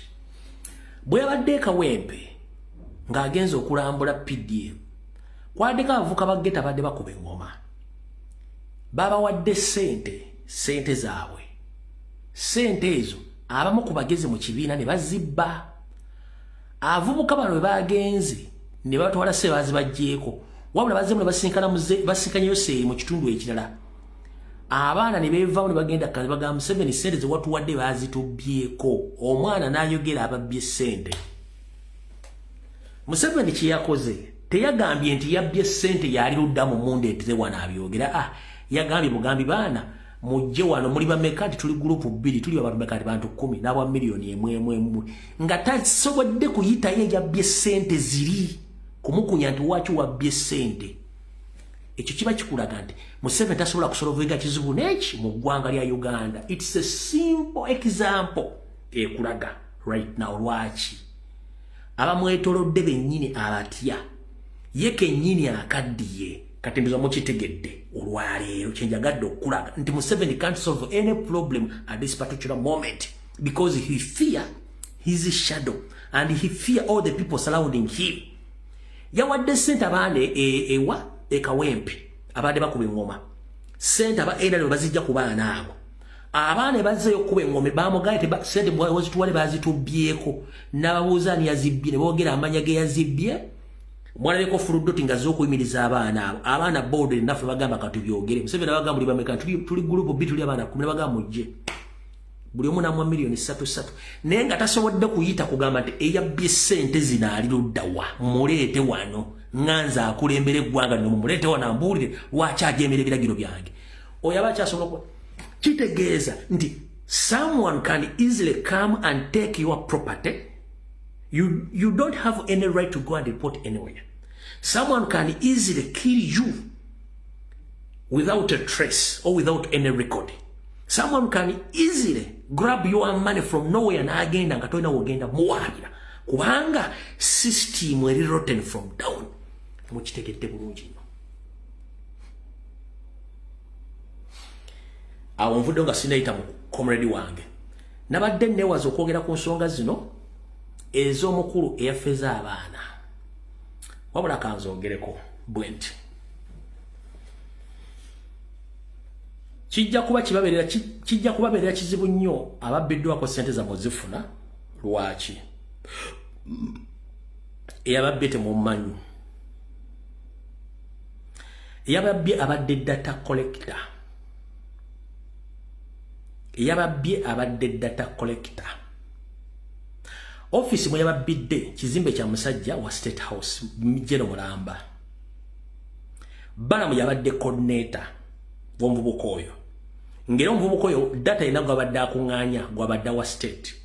Bwe yabadde e Kawempe ng'agenza okulambula PDM kwaddeko abavuka ba ghetto abadde bakuba engoma babawadde sente zaabwe. Sente ezo abamu ku bagezi mu kibiina ne bazibba. Avubuka bano bagenze ne batwala sebazi bajjeeko wabula bazze ne basinkanyeyo seeri mu kitundu ekirala. Abaana ne beevaawo ne bagenda kale bagamba Museveni sente ze watuwadde baazitubbyeko. Omwana n'ayogera ababbye sente. Museveni kye yakoze teyagambye nti yabbye sente yali ludda mu mundeeteze wano abyogera. Yagambye mugambi baana mujje wano muli bameka nti tuli gurupu 2 tuli abantu bameka bantu 10 n'abwa milioni emwe nga tasobodde kuyitayo yabbye sente ziri kumukunya nti waki wabbye sente. Ekyo kiba kikulaga nti Museveni tasobola kusolvinga kizibu n'eki mu ggwanga lya Uganda. It's a simple example ekulaga right now lwaki abamwetolodde bennyini abatya ye kennyini akaddiye kati mbizo mukitegedde olwaleero kyenjagadde okulaga nti Museveni can't solve any problem at this particular moment because he fear his shadow and he fear all the people surrounding him. Yawadde sente abaana ewa e Kawempe abadde bakuba engoma sente aba era bazijja ku baana abo abaana bazzeyo kuba engoma bamugaye te sente bwazituwale bazitubbyeko n'ababuuza ani yazibbye ne boogera amanya ge yazibbye. Mwanaleko fuludoti nga z'okuyimiriza abaana abo abaana board naffe bagamba kati byogere Museveni abagamba buli bameka tuli group 2 tuli abaana 10 bagamba mujje buli omu namwa milioni 3 naye nga tasobodde kuyita kugamba nti eyabbye sente zino ali luddawa muleete wano nganza akulembera eggwanga no muleete wano ambuulire lwaki ajeemera ebiragiro byange. Oyo aba akyasobola kitegeeza nti someone can easily come and take your property. You don't have any right to go and report anywhere. Someone can easily kill you without a trace or without any record. Someone can easily grab your money from nowhere na agenda nga toina wogenda muwabira kubanga system eri rotten from down. Mukitegedde bulungi nnyo. Awo nvudde nga sinayita mu comrade wange nabadde newaza okwogera ku nsonga zino ez'omukulu eyafeza abaana wabula kanzogereko bwenti kijja kubabeerera kizibu nnyo ababbiddwako sente zammwe zifuna. Lwaki? Eyababbye temumanyi. Eyababbye abadde data collector. Eyababbye abadde data collector. Office mwe yababbidde kizimbe kya musajja wa State House Jero Mulamba. Balamu yabadde coordinator w'omuvubuka oyo. Ngero omuvubuka oyo data ina gwabadde akuŋŋaanya gwabadde wa state.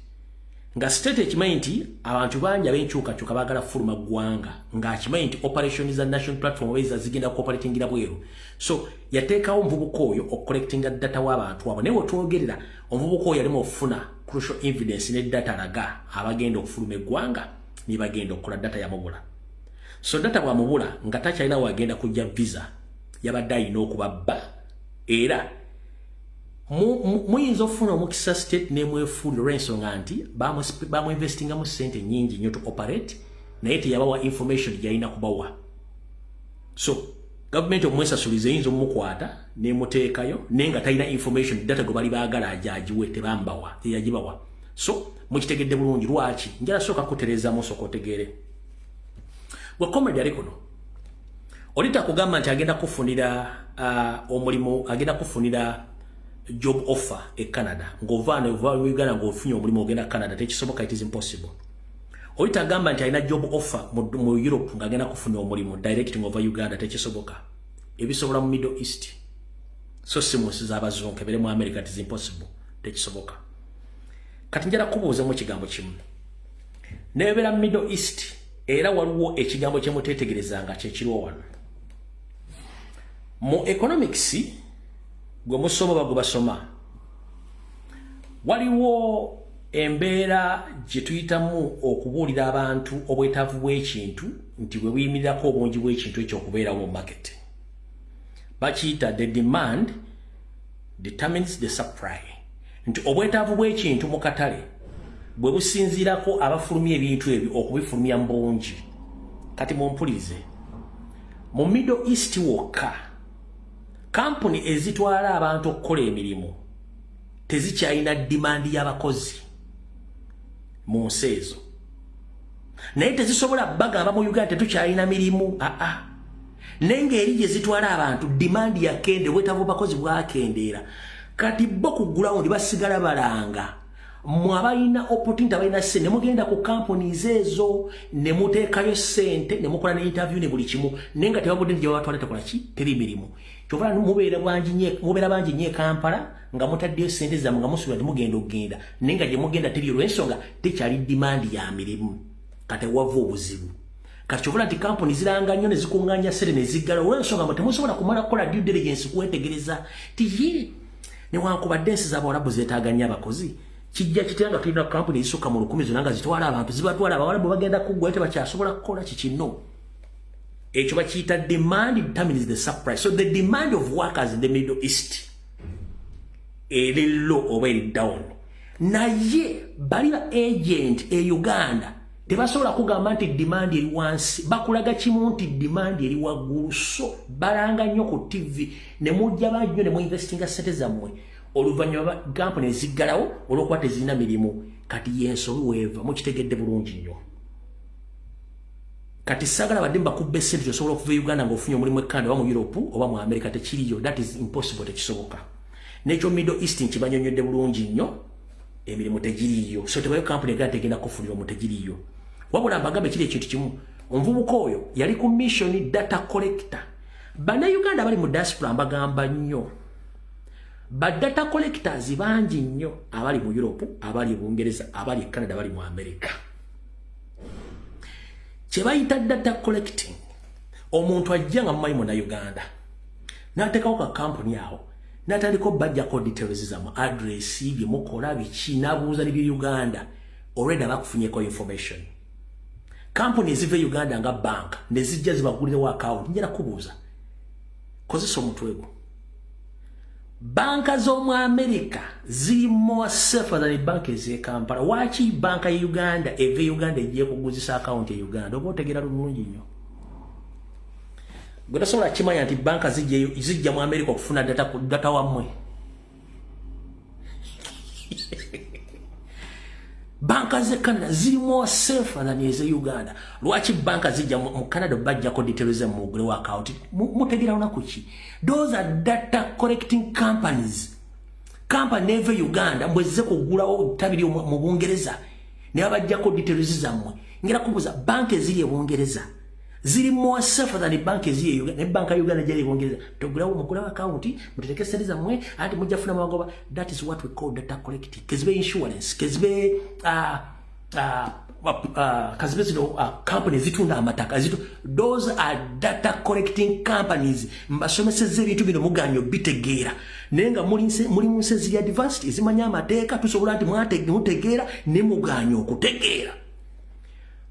Nga state ekimanyi nti abantu bangi ab'enkyukakyuka baagala fuluma ggwanga nga akimanyi nti operation za national platform weza zigenda cooperatingira bweru. So yateekawo omuvubuka oyo okucollectinga data w'abantu abo. Naye wetwogerera omuvubuka oyo yalimu okufuna crucial evidence ne data alaga abagenda okufuluma eggwanga nibagenda okukola data ya mubula. So data wa mubula nga takyalina wagenda kujja visa yabadde alina okubabba era muyinza okufuna omukisa state nemwefuulira olw'ensonga nti bamuinvestinga mu ssente nyingi nnyo to operate naye teyabawa information gyalina kubawa. So government omwesasuliza eyinza omukwata nemuteekayo naye nga talina information data gwe bali baagala ajagiwe teyagibawa. So mukitegedde bulungi lwaki njala sooka kutereeza musooka otegeere gwe comrade ali kuno olita kugamba nti agenda kufunira omulimu agenda kufunira job offer e Canada ng'ovaana Uganda ng'ofunye omulimu ogenda Canada tekisoboka, it is impossible. Olita gamba nti alina job offer mu Europe ng'agenda kufunira omulimu directing over Uganda tekisoboka. Ebisobola mu Middle East so simusi z'abazungu ebere mu America, it is impossible, tekisoboka. Kati njala kubuuza mu kigambo kimu nebera mu Middle East era waliwo ekigambo kye muteetegerezanga kyekiriwo wano mu economics gwe musoma bagwe basoma waliwo embeera gye tuyitamu okubuulira abantu obwetaavu bw'ekintu nti bwe buyimirirako obungi bw'ekintu ekyo okubeerawo mu market. Bakiyita the demand determines the supply. Nti obwetaavu bw'ekintu mu katale bwe businziirako abafulumya ebintu ebyo okubifulumya mu bungi. Kati mumpulirize mu Middle East wokka kampuni ezitwala abantu okukola emirimu tezikyalina dimandi y'abakozi mu nsi ezo naye tezisobola bagamba mu Uganda tetukyalina mirimu. Nenge eri gye zitwala abantu dimandi yakende obwetaavu bakozi bwakendeera. Kati bo ku ground basigala balanga mwabalina opportunity abalina ssente ne mugenda ku companies ezo ne muteekayo ssente ne mukola ne interview ne buli kimu naye nga tebabudde nti gye batwala tekola ki teri mirimu. Kyova mubeera bangi nnyo Kampala nga mutaddeyo ssente zammwe nga musuubira temugenda okugenda naye nga gye mugenda teri olw'ensonga tekyali dimandi ya mirimu. Kati wava obuzibu. Kati kyova nti company ziranga nnyo ne zikuŋŋaanya ssente ne ziggala olw'ensonga mwe temusobola kumala kukola due diligence kwetegereza ti newankubadde ensi z'Abawarabu zeetaaga nnyo abakozi kijja kitya nga tulina kampuni ezisukka mu 1000 zonna nga zitwala abantu zibatwala Abawarabu bagenda kuggwa tebakyasobola kukola kikino. Ekyo bakiyita demand determines the supply. So the demand of workers in the Middle East eri low oba eri down. Naye bali ba agent e Uganda tebasobola kugamba nti demand eri wansi bakulaga kimu nti demand eri waggulu. So balanga nnyo ku TV ne mujja bajjo ne mu investinga ssente zammwe oluvannyuma kampuni eziggalawo olw'okuba tezirina mirimu. Kati y'ensobi weeva mukitegedde bulungi nnyo. Kati sagala badde mbakubbe ssente kyosobola okuva e Uganda ng'ofunye omulimu e Canada oba mu Europe oba mu America tekiriyo. That is impossible, tekisoboka. N'ekyo Middle East nkibanyonyodde bulungi nnyo emirimu tegiriyo. So tebayo kampuni egala tegenda kufunira omu tegiriyo. Wabula mbagambe kiri ekintu kimu omuvubuka oyo yali ku mission data collector. Bannayuganda bali mu diaspora mbagamba nnyo ba data collectors bangi nnyo abali mu Europe abali mu Bungereza abali e Canada abali mu America. Kye bayita data collecting omuntu ajja nga mumanyi na Uganda n'ateekawo ka kampuni awo n'atandika bajjako details zamu address bye mukola biki n'abuuza ne bye Uganda already abakufunyeko information. Kampuni eziva e Uganda nga bank ne zijja zibagulirawo account njala kubuuza kozesa omutwe gwo. Banka z'omu America ziri more safer than banka ez'e Kampala. Waki banka ya Uganda eva Uganda ejje kuguzisa account ya Uganda oba otegeera bulungi nnyo. Gwe tasobola kimanya nti banka zijja mu America okufuna data wammwe. Banka z'e Canada ziri more safer than ez'e Uganda. Lwaki banka zijja mu Canada bajjako details mu mugulewo account mutegeera lunaku ki? Those are data collecting companies. Company eva Uganda mbwezze kugulawo tabiri mu Bungereza ne babajjako details zammwe. Ngera kubuuza banka eziri e Bungereza ziri more safer than banka eziri e Uganda. Ne banka ya Uganda gyali e Bungereza togulawo mugulawo account muteeke ssente zammwe ati mujja kufuna magoba. That is what we call data collecting. Kezibe insurance kezibe kazibe zino companies zitunda amataka those are data collecting companies. Mbasomesezza ebintu bino muganyo bitegeera naye nga muli mu nsi eziri advanced ezimanya amateeka tusobola nti mutegeera ne muganyo okutegeera.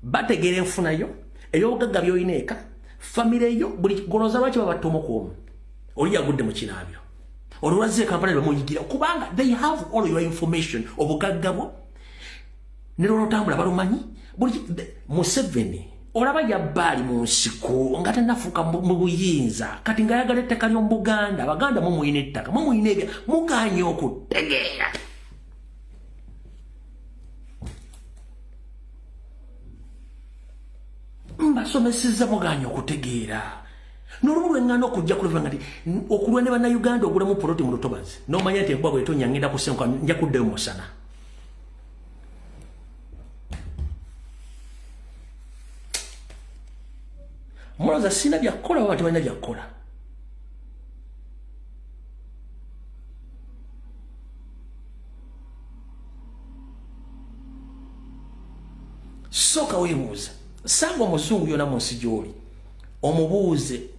bategera enfuna yo ey'obugagga by'olina eka famire yo buli goloza lwaki babattomoku omu oli yagudde mu kinaabyo olwazze Kampala ne bamuyigira kubanga they have all your information obugagga bwo ne lw'otambula balumanyi Museveni olaba yabbaali mu nsiko nga tannafuuka mu buyinza kati ng'ayagala ettaka ly'omu Buganda Abaganda mumuyina ettaka mumuyina ebya muganye okutegeera mbasomesezza muganye okutegeera n'olumu lw'eŋŋanda okujja kuleva nga nti okulwa ne bannayuganda ogulamu poloti mu lutobazi n'omanya nti enkuba bw'etonya ngenda kusenguka nja kuddayo mu musana mulowooza sina byakukola baba tebalina byakukola sooka weebuuza sanga omuzungu yona mu nsi gy'oli omubuuze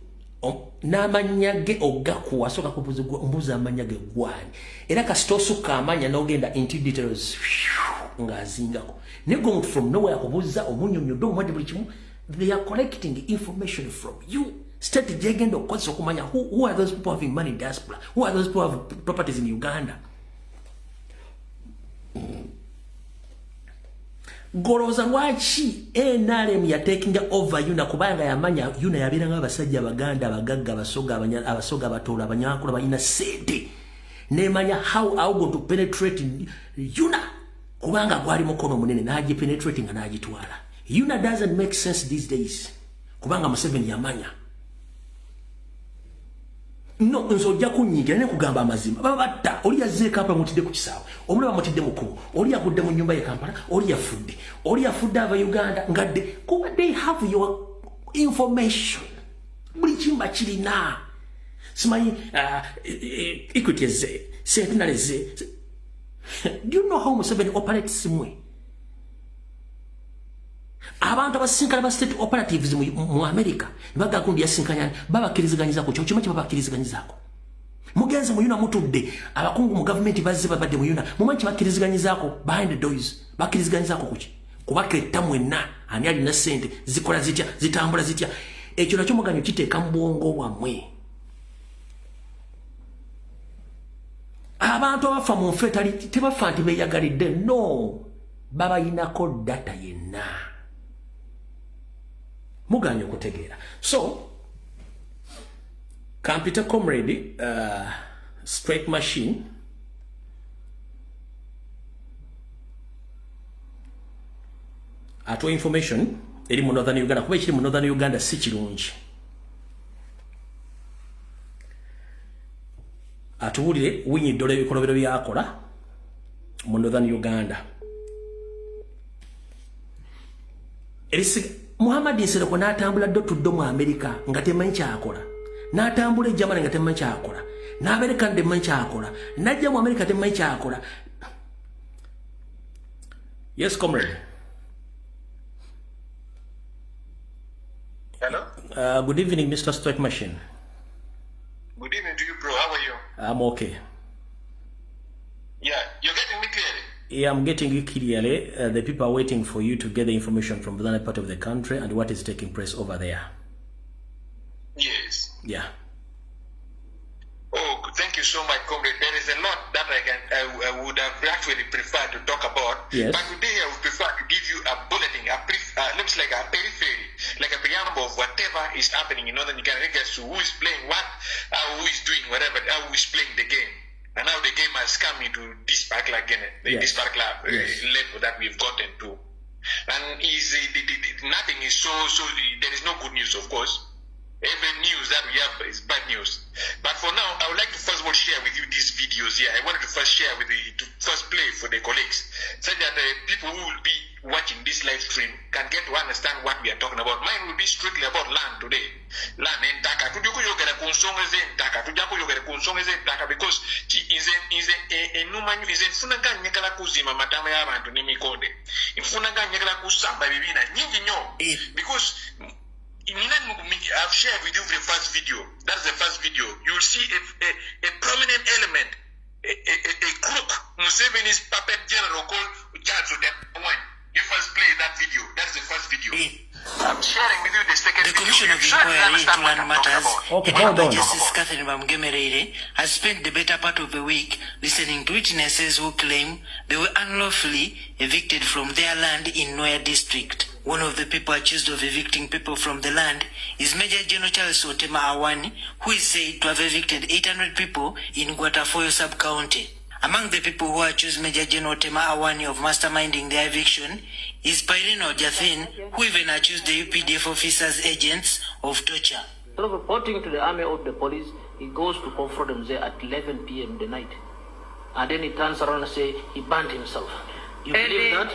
n'amanya ge ogakuwa asooka kubuuza amanya ge gwani era kasita osukka amanya n'ogenda into details ng'azingako naye gwe omuntu from nowhere akubuuza omunyonyodde omuwadde buli kimu they are collecting information from you state gyegenda okukozesa okumanya who are those people having money in diaspora who are those people who have properties in Uganda golooza lwaki NRM yatekinga over yuna kubanga yamanya yuna yabeeranga abasajja Abaganda abagagga abasoga abatoolo abanyakula balina sente nemanya how going to penetrate yuna kubanga gwali mukono munene n'agipenetrate nga n'agitwala yuna doesn't make sense these days kubanga Museveni yamanya no nzo ojja kunyigira ne kugamba amazima baba batta oli yazze Kampala mutidde ku kisaawe omulaba mutidde mukumu oli yagudde mu nyumba ye Kampala oli yafudde ava Uganda ngadde kuba they have your information buli kimba kirina simanyi equity ze sentinel ze do you know how Museveni operates simwe abantu abasinkana ba state operatives mu America nibaga kundi yasinkanya babakiriziganyizaako kyo kimachi babakiriziganyizaako mugenze mu yuna mutudde abakungu mu government bazze babadde mu yuna mumanchi bakiriziganyizaako behind the doors bakiriziganyizaako kuki kubaketta mwenna ani ali na sente zikola zitya zitambula zitya ekyo nakyo muganyo kiteeka mu bwongo bwammwe abantu abafa mu nfeetali tebafa nti beeyagalidde no babayinako data yenna muganye okutegeera so computer comrade strike machine atuwa information eri mu Northern Uganda kuba ekiri mu Northern Uganda si kirungi atuwulire winyiddola ebikolobero byakola mu Northern Uganda Muhammad Nsereko n'atambula dotuddo mu America nga temanyi kyakola n'atambula Germany nga temanyi kyakola n'Amerika temanyi kyakola n'ajja mu America temanyi kyakola. Yes, comrade. Hello? Good evening, Mr. Strike Machine. Good evening to you, bro. How are you? I'm okay. Yeah, you're getting me clearly? Yeah, I'm getting you clearly. The people are waiting for you to get the information from the other part of the country and what is taking place over there. Yes. Yeah. Oh, thank you so much, comrade. There is a lot that I would have actually preferred to talk about. Yes. But today I would prefer to give you a bulletin, looks like a periphery, like a preamble of whatever is happening in Northern Uganda, regards to who is playing what, who is doing whatever, who is playing the game. And now the game has come into this particular this particular level that we've gotten to. And nothing is so there is no good news, of course. Every news that we have is bad news. But for now, I would like to first of all share with you these videos here. I wanted to first share with you, to first play for the colleagues, so that people who will be watching this live stream can get to understand what we are talking about. Mine will be strictly about land today. Land and taka. Because I've shared with you the first video. That's the first video. You'll see a prominent element, a crook, Museveni's puppet general called Charles Odemoy. You first play that video. That's the first video. I'm sharing with you the second video. The Commission of Inquiry into Land Matters, okay, hold on. Justice Catherine Bamgemerere, has spent the better part of the week listening to witnesses who claim they were unlawfully evicted from their land in Noya district. One of the people accused of evicting people from the land is Major General Charles Otema Awani, who is said to have evicted 800 people in Guatafoyo sub-county. Among the people who accused Major General Otema Awani of masterminding their eviction is Pyreno Jathin, who even accused the UPDF officers' agents of torture. Instead of reporting to the army or the police, he goes to confront them there at 11 p.m. the night. And then he turns around and says he burned himself. You believe that?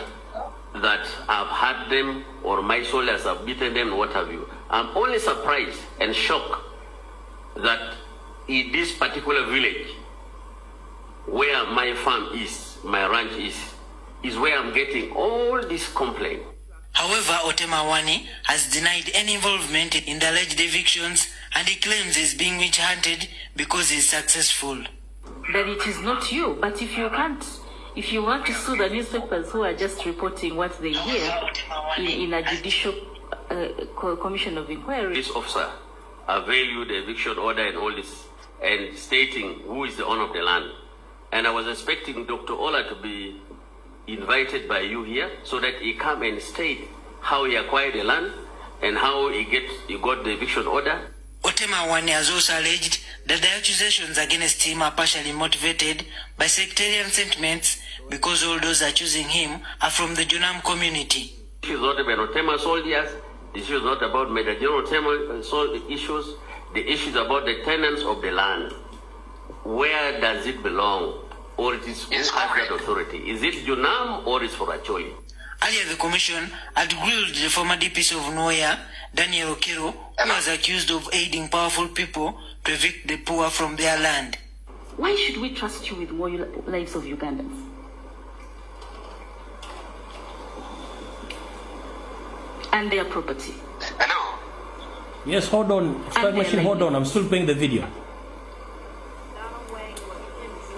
That I've had them or my soldiers have beaten them, what have you. I'm only surprised and shocked that in this particular village, where my farm is, my ranch is where I'm getting all this complaint. However, Otema Awani has denied any involvement in the alleged evictions, and he claims he's being witch-hunted because he's successful. That it is not you, but if you want to sue the newspapers who are just reporting what they hear in a judicial commission of inquiry. This officer availed the eviction order and all this, and stating who is the owner of the land. And I was expecting Dr. Ola to be invited by you here so that he come and state how he acquired the land and how he got the eviction order. Otema Awani has also alleged that the accusations against him are partially motivated by sectarian sentiments because all those accusing him are from the Junam community. This is not about Otema soldiers. This is not about Major General Otema issues. The issue is about the tenants of the land. Where does it belong? Or it is who has that authority? Is it Junam or is for Acholi? Earlier, the commission had grilled the former DPC of Noya, Daniel Okero, who was accused of aiding powerful people to evict the poor from their land. Why should we trust you with more lives of Ugandans? And their property. Hello? Yes, hold on. Strike machine, hold on. I'm still playing the video.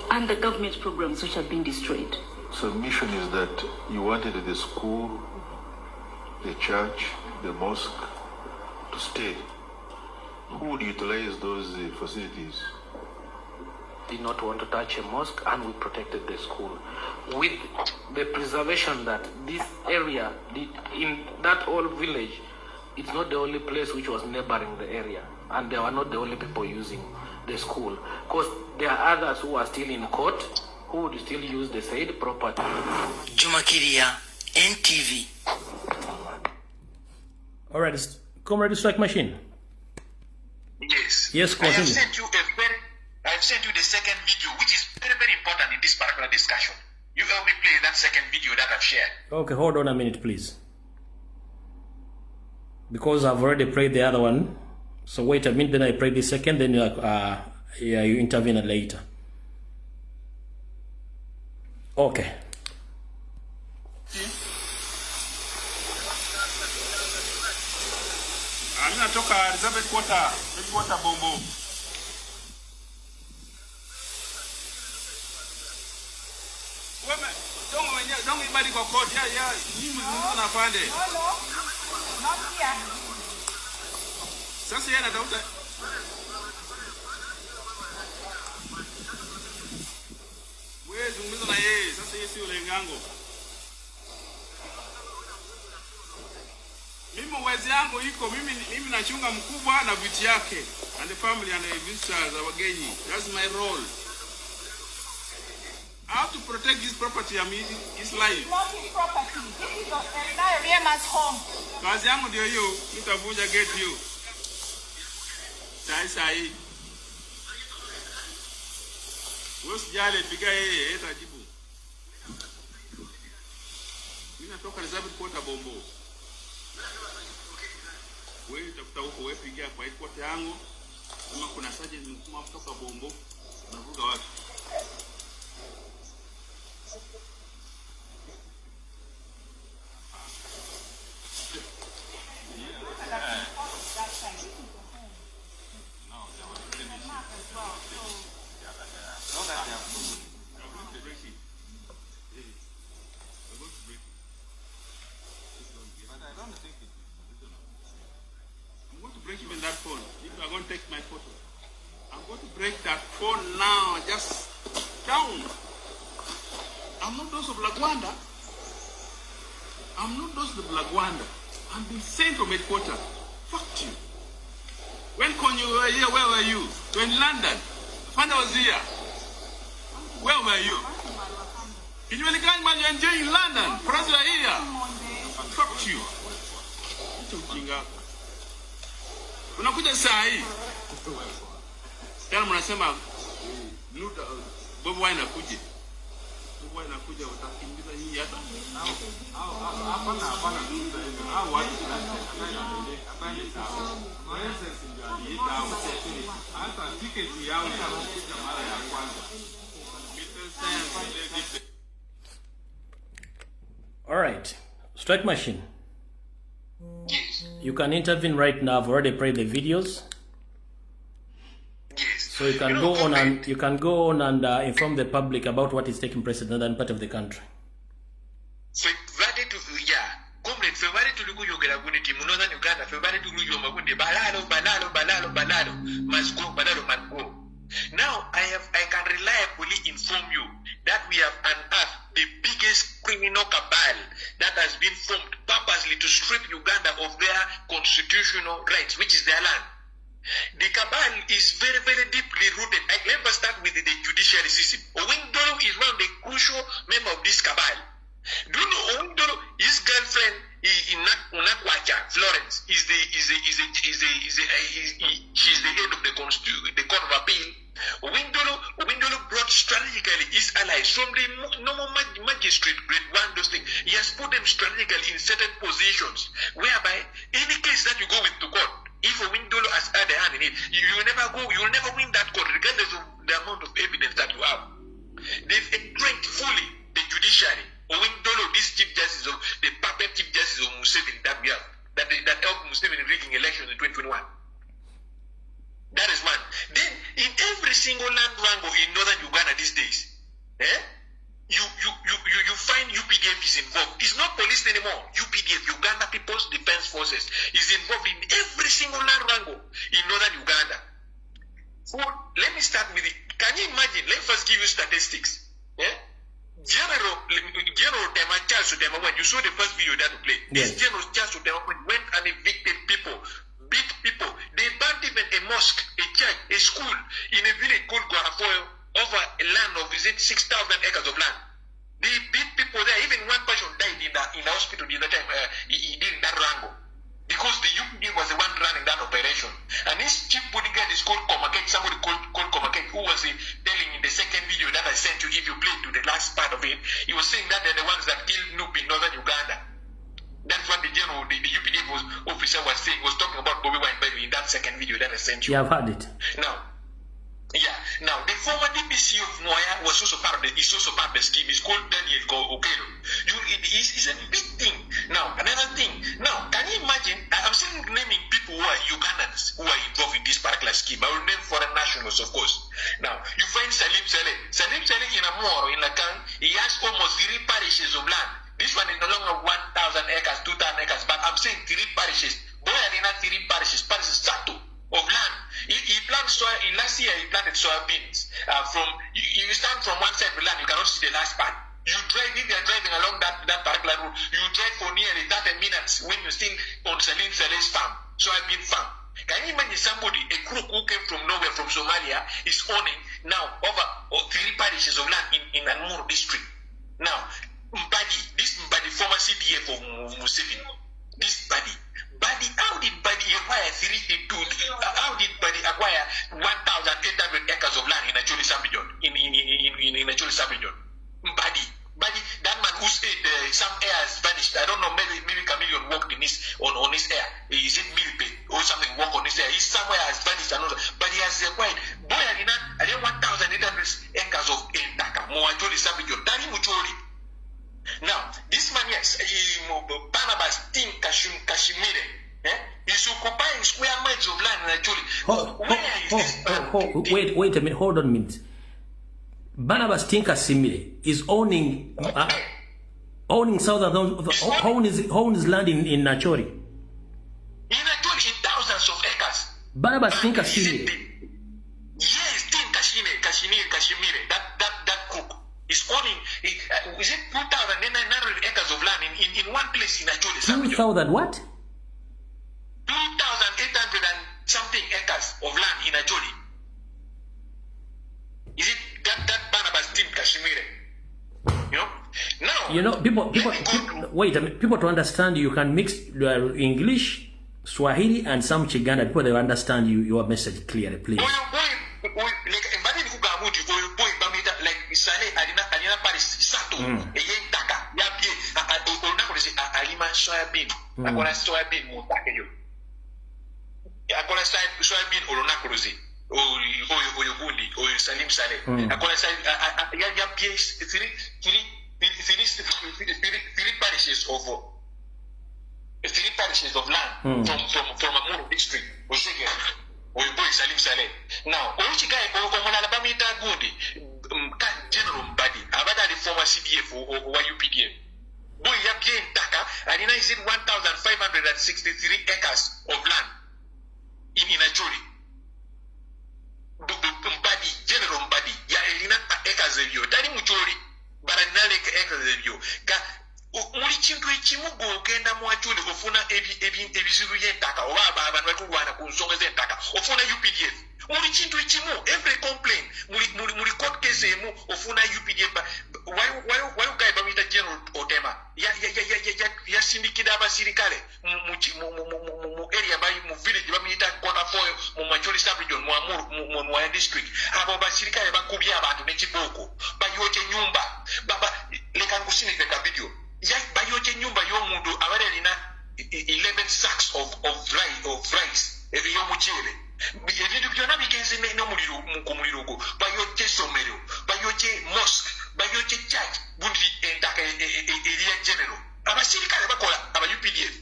And the government programs which have been destroyed. Submission is that you wanted the school, the church, the mosque to stay. Who would utilize those facilities? Did not want to touch a mosque, and we protected the school with the preservation that this area, in that old village, it's not the only place which was neighboring the area, and they were not the only people using the school, because there are others who are still in court who would still use the said property. Juma Kiria, NTV. All right, Comrade Strike Machine. Yes. Yes, continue. I have sent you the second video, which is very, very important in this particular discussion. You help me play that second video that I've shared. Okay, hold on a minute, please. Because I've already played the other one. So wait a minute, then I play the second, then you intervene later. Okay. I'm not talking Elizabeth Water Bombo. Don't anybody go court. Yeah. You must find it. No, not here. Sasa yana dauta. Wewe zungumza na yeye, sasa yeye sio lengango. Mimi uwezo yangu iko mimi nachunga mkubwa na viti yake and the family and the visitors wageni. That's my role. I have to protect his property, his life. Not his property. This is Rieman's home. Kazi yangu ndio hiyo, nitavunja gate hiyo. Sai. Usijali, piga yeye, atajibu. Mimi natoka Elizabeth Water Bombo. Wewe tafuta huko, wewe piga kwa headquarter yangu. Kama kuna sergeant mkuu kutoka Bombo, unavuga wapi? I'm not those of Lagwanda. I'm not those of Lagwanda. I've been sent from headquarters. Fuck you. When you were here, where were you? You were in London. Fanda was here. Where were you? You were in London. Friends were here. Fuck you. Unakuja saa hii. Tena mnasema Bobi Wine akuje. Bobi Wine akuja utakimbiza nyinyi hata. Hapana. Hao watu hapana sawa. Princess ndio aliita hata tiketi yao ya mara ya kwanza. All right. Strike Machine. You can intervene right now. I've already played the videos. So you can go on and inform the public about what is taking place in another part of the country. February to comrade February to Luguyogera Gunity, Northern Uganda, February to Luyomagundi, Balalo, must go. Now I can reliably inform you that we have unearthed the biggest criminal cabal that has been formed purposely to strip Uganda of their constitutional rights, which is their land. The cabal is very, very deeply rooted. Let us start with the judiciary system. Owindolo is one of the crucial members of this cabal. Do you know Owindolo, his girlfriend in Unakwacha, Florence, she's the head of the Court of Appeal. Owindolo brought strategically his allies from the normal magistrate grade 1, those things. He has put them strategically in certain positions, whereby any case that you go with to court, if Owindolo has had a hand in it, you will never win that court, regardless of the amount of evidence that you have. They've entrenched fully the judiciary. Owindolo, this chief justice of the puppet chief justice of Museveni that we have, that helped Museveni rigging elections in 2021. That is one. Then in every single land wrangle in northern Uganda these days, you find UPDF is involved. It's not police anymore. UPDF, Uganda People's Defense Forces, is involved in every single land wrangle in northern Uganda. So let me start with it. Can you imagine? Let me first give you statistics. General Tema Charles Otema, when you saw the first video that we played, yes. This General Charles Otema went and evicted people, beat people. They burned even a mosque, a church, a school in a village called Guarafoyo over a land of 6,000 acres of land. They beat people there. Even one person died in the hospital the other time. He did that wrangle because the UPD was the one running that operation. And his chief bodyguard is called Komakek. Somebody called Komakek, who was telling in the second video that I sent you, if you played to the last part of it, he was saying that they're the ones that killed Noop in northern Uganda. That's what the UPD officer was saying, was talking about Bobi Wine in that second video that I sent you. Yeah, I've heard it. Now the former DPC of Moya was also part of the scheme. It's called Daniel Okedo. It's a big thing. Now, another thing. Now, can you imagine? I'm still naming people who are Ugandans who are involved in this particular scheme. I will name foreign nationals, of course. Now, you find Salim Saleh. Salim Saleh in Amoro, in Lakan, he has almost 3 parishes of land. This one is no longer 1,000 acres, 2,000 acres, but I'm saying 3 parishes. Boyadina 3 parishes, parishes Sato of land. He planted soy. In last year, he planted soybeans. You stand from one side of the land, you cannot see the last part. You drive, if you're driving along that particular route, you drive for nearly 30 minutes when you're still on Salim Saleh's farm, soybean farm. Can you imagine somebody, a crook who came from nowhere, from Somalia, is owning now over 3 parishes of land in Amur district? Now, Mbadi, former CDF of Museveni, this Mbadi, how did Mbadi acquire 1,800 acres of land in Acholi Sub-region? In Acholi Sub-region, Mbadi, that man whose some air has vanished. I don't know, maybe Chameleon walked on his air. Is it Milpe or something walk on his air? He's somewhere has vanished, but he has acquired 1,800 acres of Ndaka, Moacholi Sub-region. Dari Mucholi. Now, this man, yes, Barnabas Tim Kashimire, is occupying square miles of land in Acholi. Wait a minute, hold on a minute. Barnabas Tinka Simile is owning owns land in Nachori. In Acholi, in thousands of acres. Barnabas Tinka Simile. Yes, Tim Kashimire, that cook is owning is it 2,900 acres of land in one place in Acholi? 2,000 what? 2,800 and something acres of land in Acholi. Is it that Barnabas team Kashmir? You know? Now, you know, people wait a minute. People to understand you can mix English, Swahili, and some Chiganda. People they understand your message clearly, please. Salim Saleh. Three parishes of land from Amuru district. Salim Saleh. Now, General Mbadi, Abada the former CDF or UPDF. Boy Yabie Taka, and is it 1,563 acres of land in Acholi. Mbadi, General Mbadi, ya elina acres of you, Daddy Muchori, but another acres of you. Muri chintu echimu gogenda mu Acholi ofuna ebizibu yentaka oba abantu bakulwana ku nsonga z'entaka ofuna UPDF. Muri chintu echimu every complaint muri court case emu ofuna UPDF. Why guy bamita General Otema ya sindikida abasirikale mu area bayi mu village bamita kota foyo mu Macholi sub-region mu Amuru mu Nwaya district abo basirikale bakubya abantu n'ekiboko bayote nyumba baba leka kusini veka video ya bayote nyumba y'omuntu abarelina 11 sacks of rice yo muchele ebintu byonna bigenze n'omuliro mu muliro bayote somero bayote mosque bayote church bundi entaka area general abasirikale bakola aba UPDF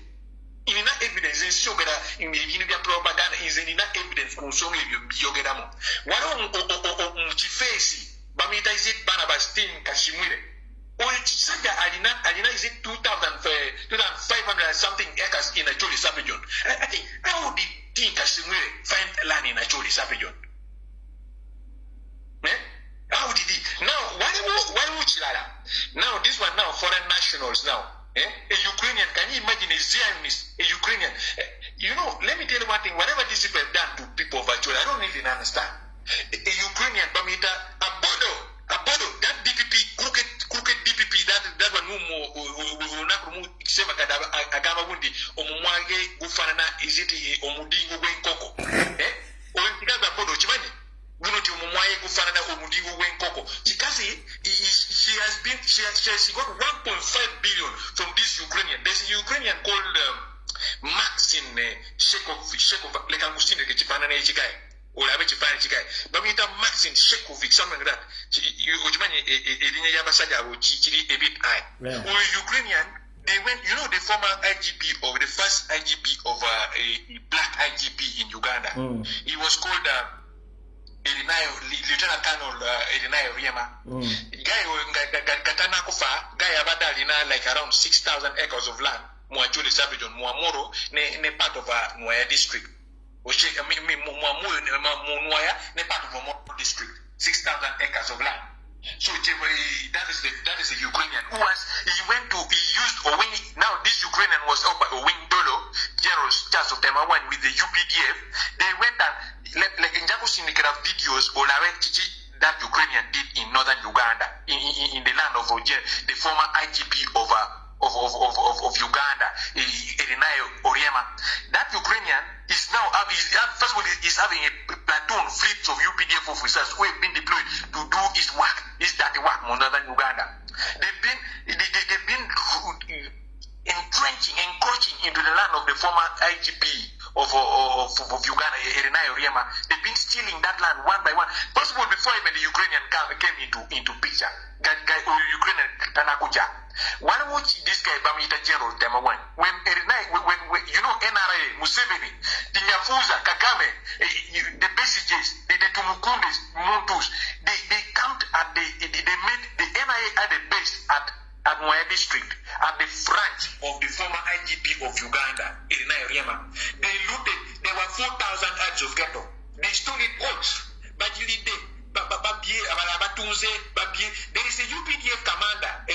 inina evidence nsogera ibintu bya propaganda inina evidence ku nsonga ebyo byogeramu waliwo mu kifeesi bamita izit Barnabas team Kashimwire Oya alina is it 2,500 and something acres in Acholi sub-region. I think how did Team Kashmir find land in Acholi sub-region? How did he? Now why would Chilala? Now this one now foreign nationals now. A Ukrainian, can you imagine a Zionist, a Ukrainian? You know, let me tell you one thing. Whatever these people have done to people of Acholi, I don't really understand. A Ukrainian, Bamita, Abodo, that DPP, crooked DPP, that one no sema kadaba agama wundi omumwage gufanana iziti omudingo gwenkoko oyingaza Abodo chimani guno ti omumwage gufanana omudingo gwenkoko chikazi she has got 1.5 billion from this Ukrainian. There's a Ukrainian called Maxim Shekov like Agustine ke chipana na chikai olabe chipana chikai bamita Maxim Shekovic something like that ujimanye elinya yabasajja abo chiri a bit high or Ukrainian. They went, you know, the former IGP or the first IGP of a black IGP in Uganda. He was called Lieutenant Colonel Elinayo Riema. Guy abadalina like around 6,000 acres of land. Mwachuli sub-region, Mwamoro, ne part of Nwaya district. Mwamoro, ne part of Mwamoro district. 6,000 acres of land. So that is the Ukrainian who he used Owini. Now this Ukrainian was out by Owini Dolo, General Charles of Temawan with the UPDF. They went and like in Jaco Syndicate videos or that Ukrainian did in northern Uganda, in the land of the former IGP of Uganda, Elinayo Oriema. That Ukrainian is now first of all is having a platoon fleets of UPDF officers who have been deployed to do his work, his dirty work in northern Uganda. They've been encroaching into the land of the former IGP of Uganda, Elinayo Oriema. They've been stealing that land one by one. First of all, before even the Ukrainian came into picture, Ukrainian Tanakuja. Why watch this guy Bamita General Temawan? When you know NRA, Museveni, Tinyafuza, Kagame, the Besiges, the Tumukundes, Montus, they camped at they made the NIA at the base at Nwaya district, at the branch of the former IGP of Uganda, Elinayo Oriema. They looted, there were 4,000 acres of ghetto. They stole it all. But you did there is a UPDF commander, a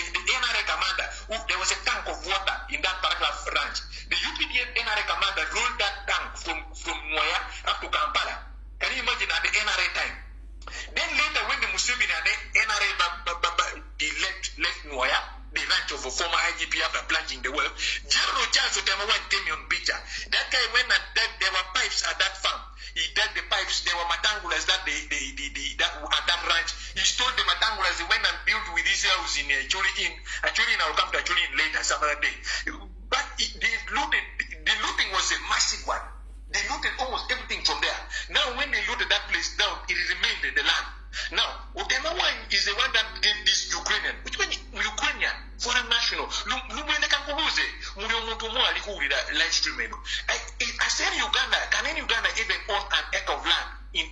plunging the well. General Charles Otemawa came on picture. That guy went and dug, there were pipes at that farm. He dug the pipes, there were matangulas that at that ranch. He stole the matangulas, he went and built with his house in Acholi Inn. Acholi Inn, I'll come to Acholi Inn later, some other day. But the looting was a massive one. They looted almost everything from there. Now, when they looted that place down, it remained the land. Now, Otemawa is the one that gave this Ukrainian, which one Ukrainian, foreign national. Live streaming. I said Uganda, can any Uganda even own an acre of land in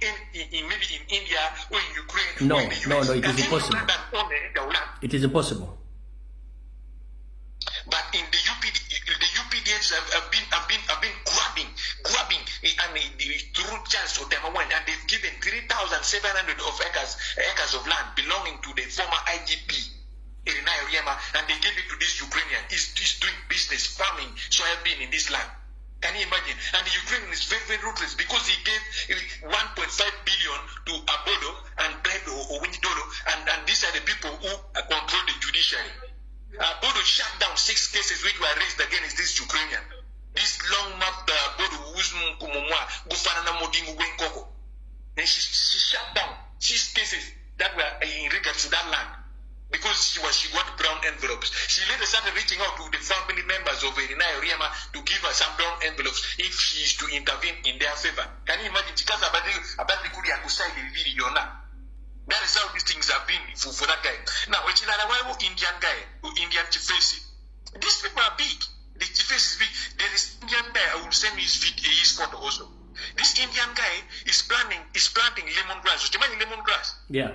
maybe in India or in Ukraine? No, or in the US? no, it is impossible. It is impossible. But in the UPDs have been grabbing and through Charles Otemawa, and they've given 3,700 of acres of land belonging to the former IGP Irina Oyema, and they gave it to this Ukrainian. He's doing business, farming, soybean in this land. Can you imagine? And the Ukrainian is very, very ruthless because he gave 1.5 billion to Abodo and Bledo or Windolo, and these are the people who control the judiciary. Abodo shut down 6 cases which were raised against this Ukrainian. This long map, Abodo Uzmu Kumumwa, Gufanana Modingu Wenkoko. And she shut down 6 cases that were in regards to that land. Because she got brown envelopes. She later started reaching out to the family members of Irina Oyema to give her some brown envelopes if she is to intervene in their favor. Can you imagine? That is how these things have been for that guy. Now, Indian guy, Indian Chifesi. These people are big. The Chifesi is big. There is Indian guy, I will send you his photo also. This Indian guy is planting lemongrass. Do you mind lemongrass? Yeah.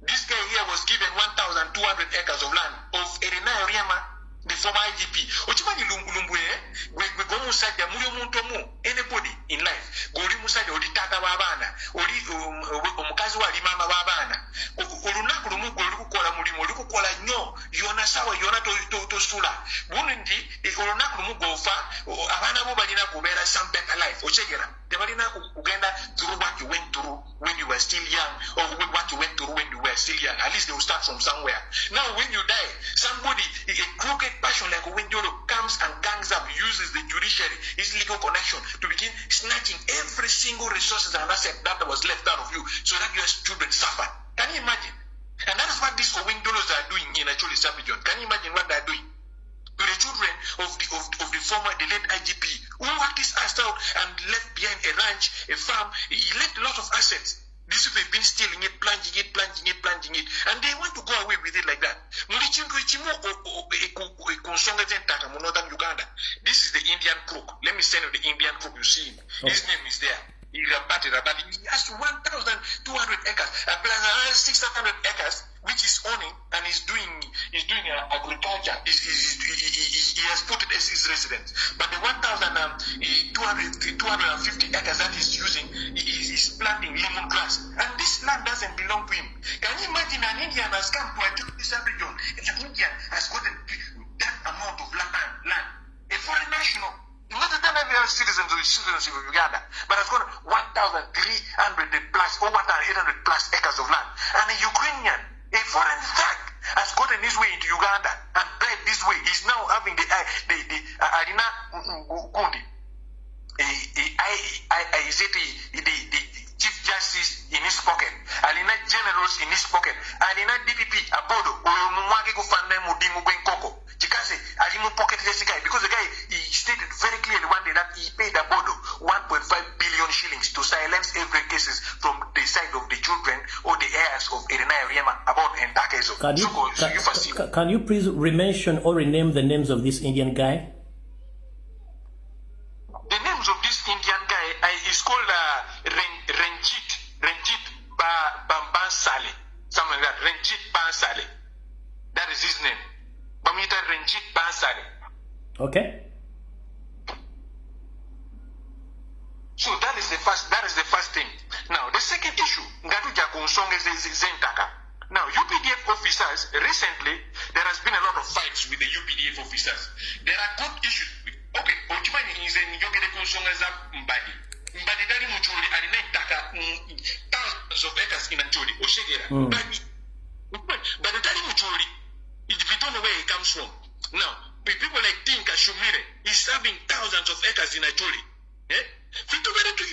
This guy here was given 1,200 acres of land of Irina Oyema, the former IGP. Ochimani lumbwe, we go musajja muri omuntu omu, anybody in life. Goli musajja oli tata w'abaana, oli omukazi wali mama w'abaana. Olunaku lumu gwe lukukola mulimu, lukukola nnyo, yona sawa yona tosula. Burundi olunaku lumu gofa, abaana bo balina kubeera some better life. Ochegera. Tebalina kugenda through what you went through when you were still young, or what you went through when you were still young. At least they will start from somewhere. Now, when you die, somebody, a crooked passion like Windolo comes and gangs up, uses the judiciary, his legal connection to begin snatching every single resources and asset that was left out of you, so that your children suffer. Can you imagine? And that is what these Windolos are doing in actually Sabijon. Can you imagine what they're doing? To the children of the former, the late IGP, who worked his ass out and left behind a ranch, a farm. He left a lot of assets. These people have been stealing it, plunging it, and they want to go away with it like that. This is the Indian crook. Let me send you the Indian crook. You see him. His name is there. He has 1,200 acres, plus 600 acres, which is owning, and he's doing agriculture. He has put it as his residence. But the 250 acres that he's using, he's planting lemongrass, and this land doesn't belong to him. Can you imagine an Indian has come to a this region, and an Indian has gotten that amount of land, a foreign national? Not the time we have citizens of Uganda, but has got 1,300 plus or 1,800 plus acres of land. And a Ukrainian, a foreign thug, has gotten his way into Uganda and bled this way. He's now having the Arina Gundi, the Chief Justice in his pocket, Alina Generals in his pocket, Alina DPP, Abodo, Mwagi Gufane Mudimu Benkoko. Because the guy, he stated very clearly one day that he paid Abodo 1.5 billion shillings to silence every cases from the side of the children or the heirs of Irina Oyema about Entakezo. Can you please mention or rename the names of this Indian guy? The names of this Indian guy is called Renjit Bansali. Something like that. Renjit Bansali. That is his name. Bamita Renjit Bansali. Okay. So that is the first thing. Now the second issue, Ngatuja Konsong is Zentaka. Now UPDF officers, recently there has been a lot of fights with the UPDF officers. There are good issues. Okay, Ochimani is in Yogede Konsong as a Mbadi. Mbadi Dari Muchuri and Nentaka thousands of acres in Acholi, Oshegera. But the Dari Muchuri, if you don't know where it comes from, Now, people like Tinka Shumire is having thousands of acres in Acholi. Fitubere to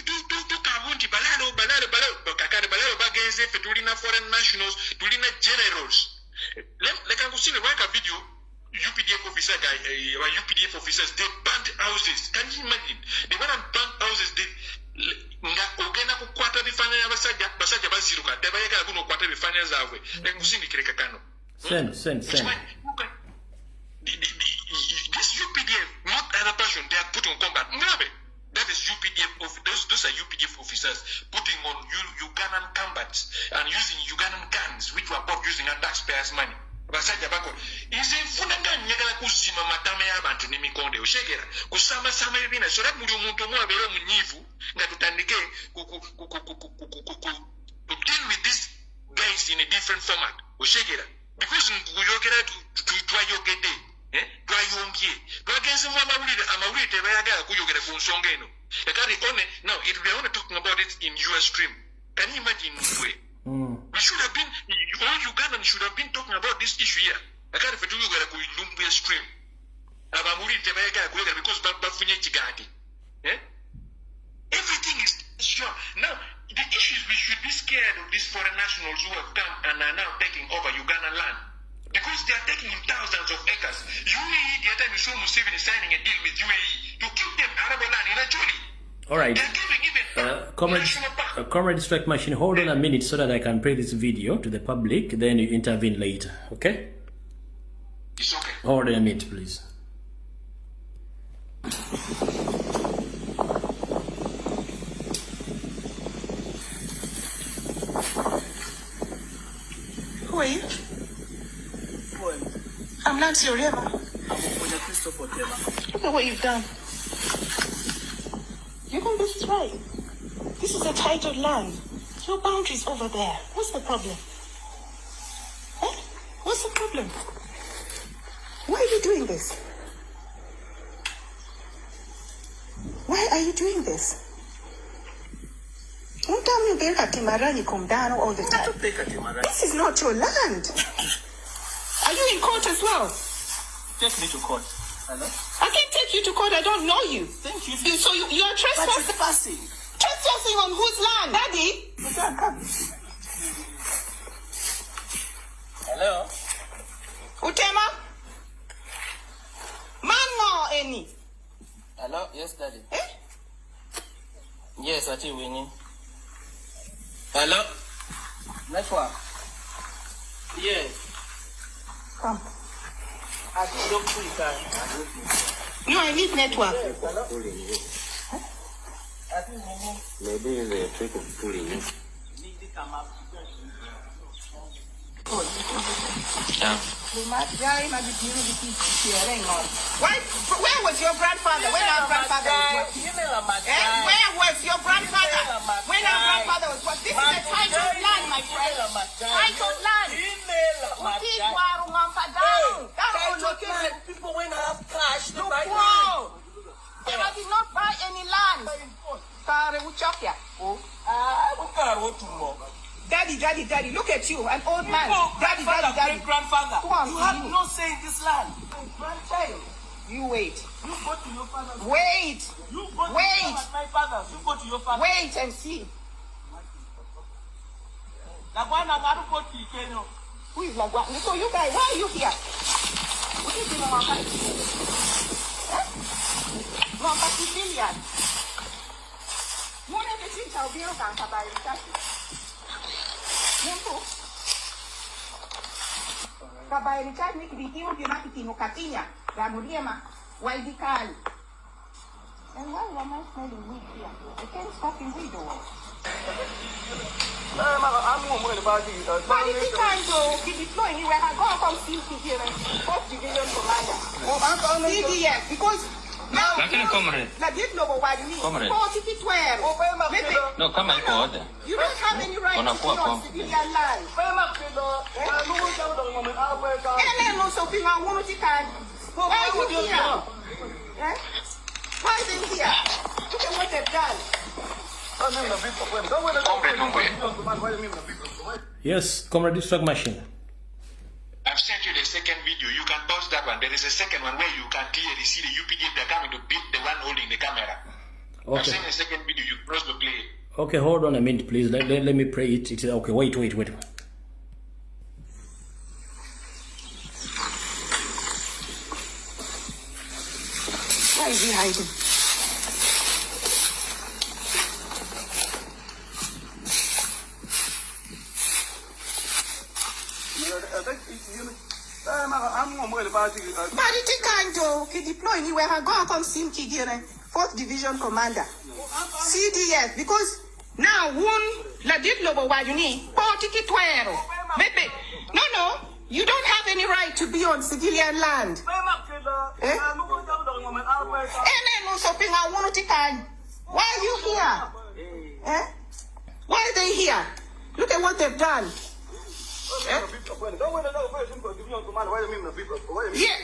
Kabundi, Balalo, Kakari, Balalo Bagenze, Fetulina foreign nationals, Tulina generals. Like I was seeing a video, UPDF officer guy, UPDF officers, they burnt houses. Can you imagine? They went and burnt houses. They ogenda kukwata bifanya basajja baziruka tebayagala kuno kukwata bifanya zaabwe nekusindikireka kano. Send. This UPDF, not other person, they are put on combat. That is UPDF. Those are UPDF officers putting on Ugandan combats and using Ugandan guns, which were bought using our taxpayers' money. Basajja bako ize mfunanga nyagala kuzima matama y'abantu n'emikonde oshegera kusama ebina sola buli omuntu omu abeera munyiivu nga tutandike to deal with these guys in a different format oshegera because nkuyogera twayogedde twayombye twagenzemu amawulire tebayagala kuyogera ku nsonga eno ekati now if we are only talking about it in your stream, can you imagine we should have been, all Ugandans should have been talking about this issue here. I can't even do a stream. Because everything is sure. Now, the issue is we should be scared of these foreign nationals who have come and are now taking over Ugandan land. Because they are taking in thousands of acres. UAE, the other time you saw Museveni signing a deal with UAE to keep them Arab land in Acholi. All right. Comrade Strike Machine, hold on a minute so that I can play this video to the public, then you intervene later, okay? It's okay. Hold on a minute, please. Who are you? I'm Nancy Orema. Look at what you've done. You know this is right. This is a titled land. Your boundary's over there. What's the problem? What's the problem? Why are you doing this? Why are you doing this? Don't tell me Timarani come down all the time. This is not your land. Are you in court as well? Take me to court. Hello? I can't take you to court. I don't know you. Thank you. So you're trespassing. Trespassing on whose land? Daddy? Hello? Utema? Mango any? Hello? Yes, Daddy. Yes, I think we need. Hello? Network? Yes. Come. No, I need network. Maybe it's a trick of pulling it. Yeah. Where was your grandfather? When our grandfather was working? Where was your grandfather? When our grandfather was working? This is a titled land, my friend. Titled land. People when I have cash, they buy land. I did not buy any land. Daddy, look at you, an old man. Daddy. Grandfather. You have no say in this land. Grandchild. You wait. You go to your father. Wait. You go to my father. You go to your father. Wait and see. Who is Lagwan? So you guys, why are you here? What is the Mama? Mama civilian. One of the things I'll be able to buy Kabaye Richard ni kibitimu kina kitino katinya ya Muriema waidikali. And why am I smelling weed here? I can't fucking read the word. But if you can't go, be deploying, you can go and come see here and post division commander. CDF, because now, comrade. Comrade. No, come and order. You don't have any right to be on civilian land. Why are you here? Why is it here? Look at what they've done. Yes, Comrade Strike Machine. I've sent you the second video. You can pause that one. There is a second one where you can clearly see the UPDF they're coming to beat the one holding the camera. Okay. I've seen the second video. You cross the play. Okay, hold on a minute, please. Let me play it. It's okay. Wait. Why is he hiding? But it can't deploy anywhere. I go and come see him, 4th Division Commander. CDF, because now la diplobo wa yuni politiki twero. Maybe no, you don't have any right to be on civilian land. Eh? Why are you here? Eh? Why are they here? Look at what they've done. Eh? Yeah.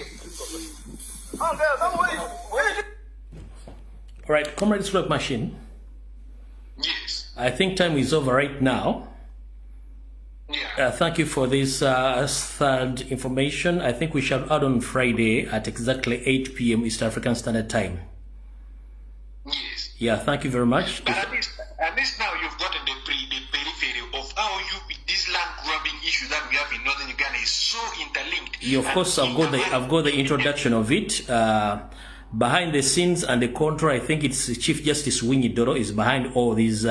All right, Comrade Smoke Machine. Yes. I think time is over right now. Yeah. Thank you for this third information. I think we shall add on Friday at exactly 8 p.m. East African Standard Time. Yes. Yeah, thank you very much. But at least now you've gotten the periphery of how this land grabbing issue that we have in northern Uganda is so interlinked. Yeah, of course, I've got the introduction of it. Behind the scenes and the control, I think it's Chief Justice Winnie Doro is behind all these